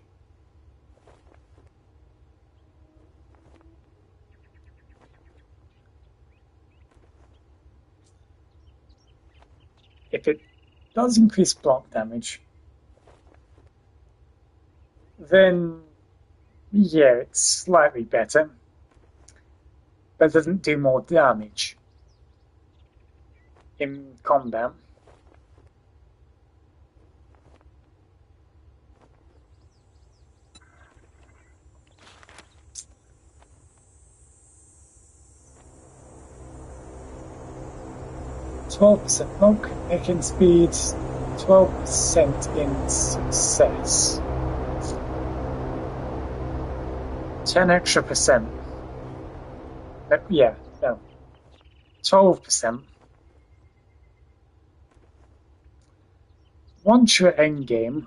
if it does increase block damage, then yeah, it's slightly better, but it doesn't do more damage in combat. %, milk making speed, 12% in success. 10 extra percent. Yeah, no. 12%. Once you're endgame,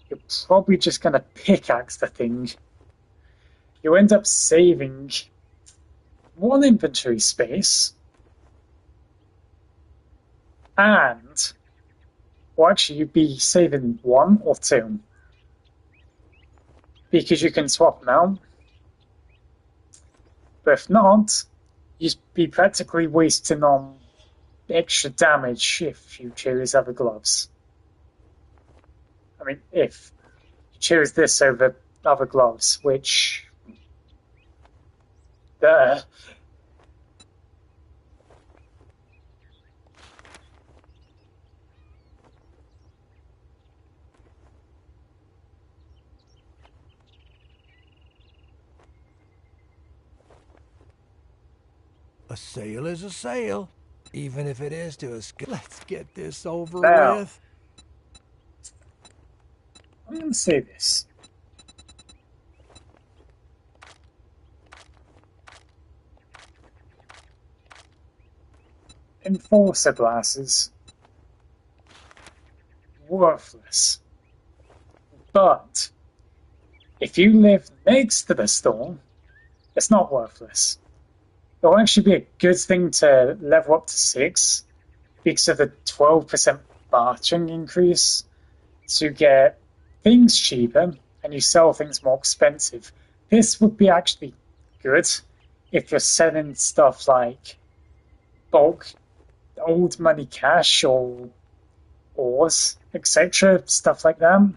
you're probably just going to pickaxe the thing. You end up saving one inventory space, and well, actually, you'd be saving 1 or 2 because you can swap now. But if not, you'd be practically wasting on extra damage if you choose other gloves. I mean, if you choose this over other gloves, which A sale is a sale. Even if it is to escape. Let's get this over Now, with. I'm going to say this. Enforcer glasses, worthless. But if you live next to the store, it's not worthless. It'll actually be a good thing to level up to 6 because of the 12% bartering increase to get things cheaper and you sell things more expensive. This would be actually good if you're selling stuff like bulk old money cash or ores, etc., stuff like that.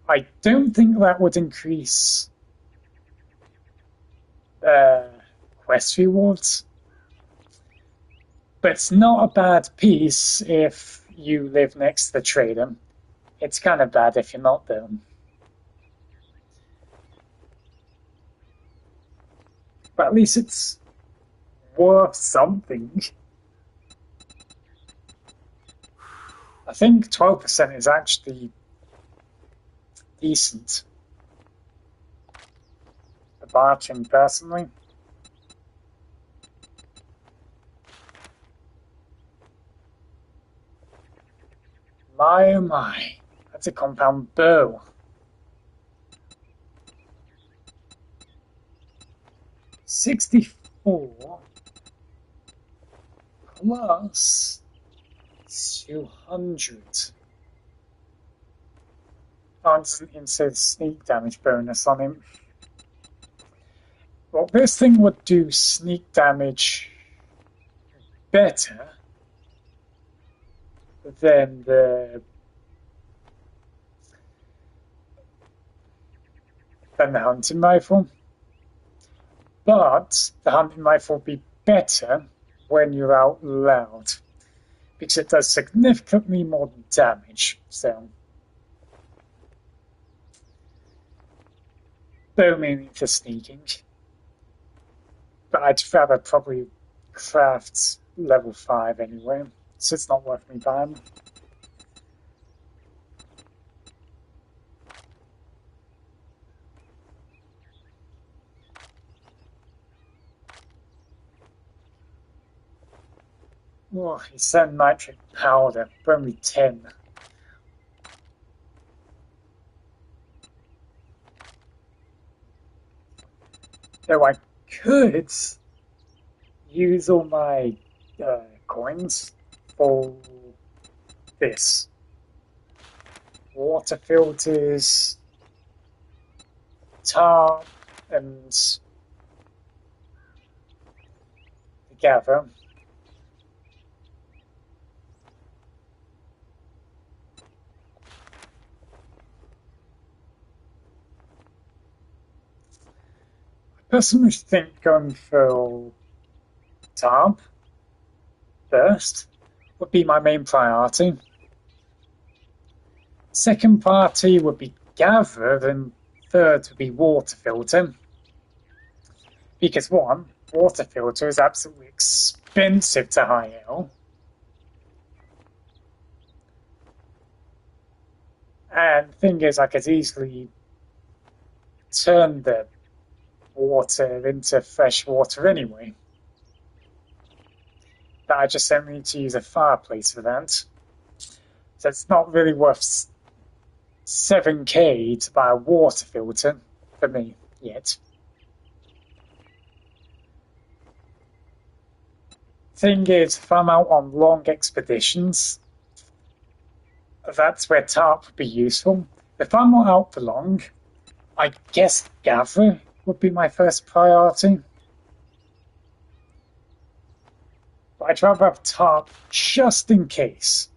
I don't think that would increase quest rewards, but it's not a bad piece if you live next to the trader. It's kind of bad if you're not, though. But at least it's worth something. I think 12% is actually decent. The bartering, personally. My oh my, that's a compound bow. 64 plus 200. Oh, it doesn't even say sneak damage bonus on him. Well, this thing would do sneak damage better than the hunting rifle. But the hunting rifle will be better when you're out loud because it does significantly more damage. So, though mainly for sneaking. But I'd rather probably craft level 5 anyway, so it's not worth me buying. Oh, he sent nitric powder, but only 10. Though I could use all my coins for this. Water filters, tarp, and the gather. I personally think going for tarp first would be my main priority. Second priority would be gather, and third would be water filter. Because one, water filter is absolutely expensive to hire. And the thing is, I could easily turn the water into fresh water anyway. But I just don't need to use a fireplace for that. So it's not really worth 7k to buy a water filter for me yet. Thing is, if I'm out on long expeditions, that's where tarp would be useful. If I'm not out for long, I guess gather would be my first priority. But I'd rather have tarp just in case.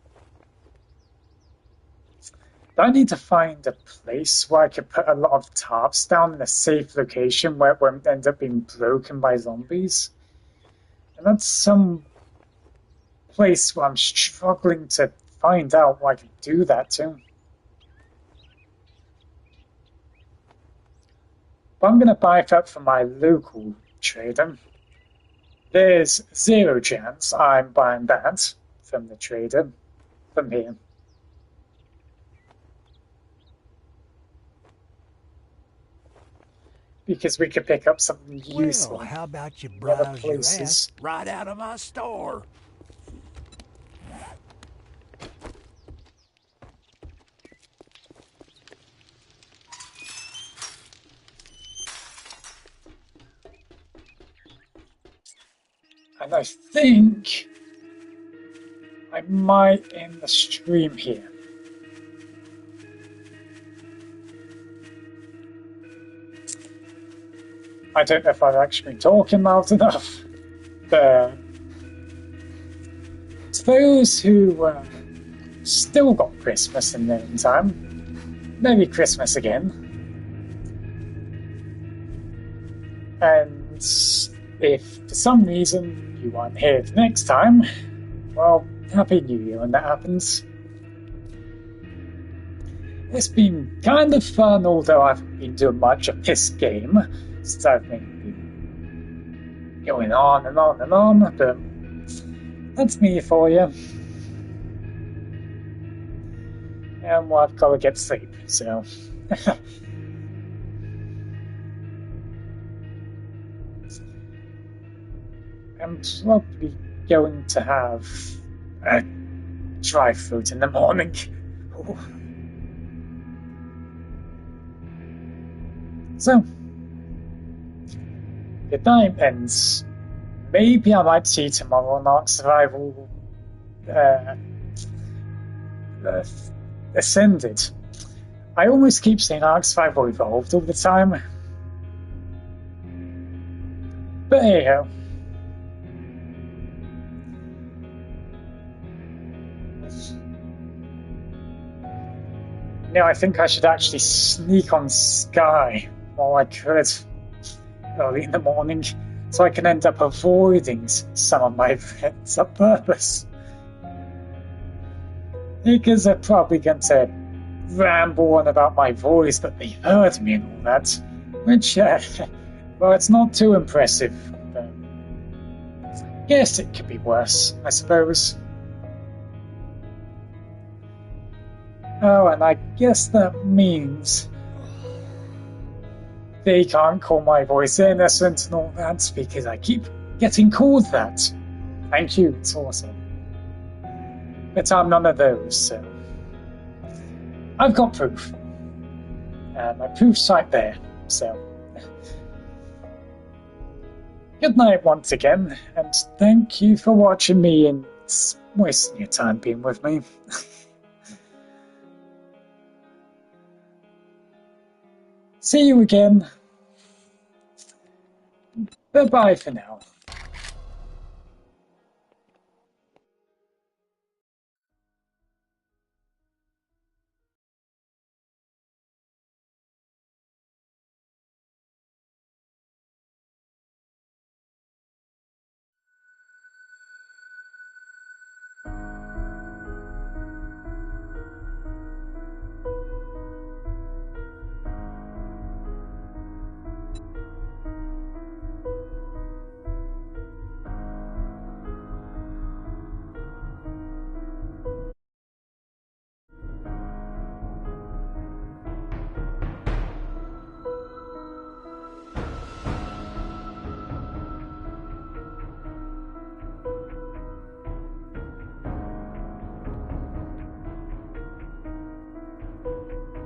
But I need to find a place where I could put a lot of tarps down in a safe location where it won't end up being broken by zombies. And that's some place where I'm struggling to find out where I can do that to. But I'm going to buy that from my local trader There's zero chance I'm buying that from the trader from here. Because we could pick up something useful Well, how about you in other browse your ass places. right out of my store? And I think I might end the stream here. I don't know if I've actually been talking loud enough, but to those who still got Christmas in the meantime, Merry Christmas again. And if for some reason you aren't here the next time, well, Happy New Year when that happens. It's been kind of fun, although I haven't been doing much of this game since I've been going on and on and on, but that's me for you. And well, I've got to get sleep, so. I'm probably going to have a dry fruit in the morning. Ooh. So, good night, and maybe I might see tomorrow on Ark Survival Ascended. I almost keep saying Ark Survival Evolved all the time. But anyhow. No, I think I should actually sneak on Sky while I could early in the morning, so I can end up avoiding some of my friends on purpose. Because they're probably going to ramble on about my voice, but they heard me and all that, which, well, it's not too impressive, but guess it could be worse, I suppose. Oh, and I guess that means they can't call my voice innocent and all that because I keep getting called that. Thank you, it's awesome. But I'm none of those, so. I've got proof. My proof's right there, so. Good night once again, and thank you for watching me and wasting your time being with me. See you again. Bye-bye for now.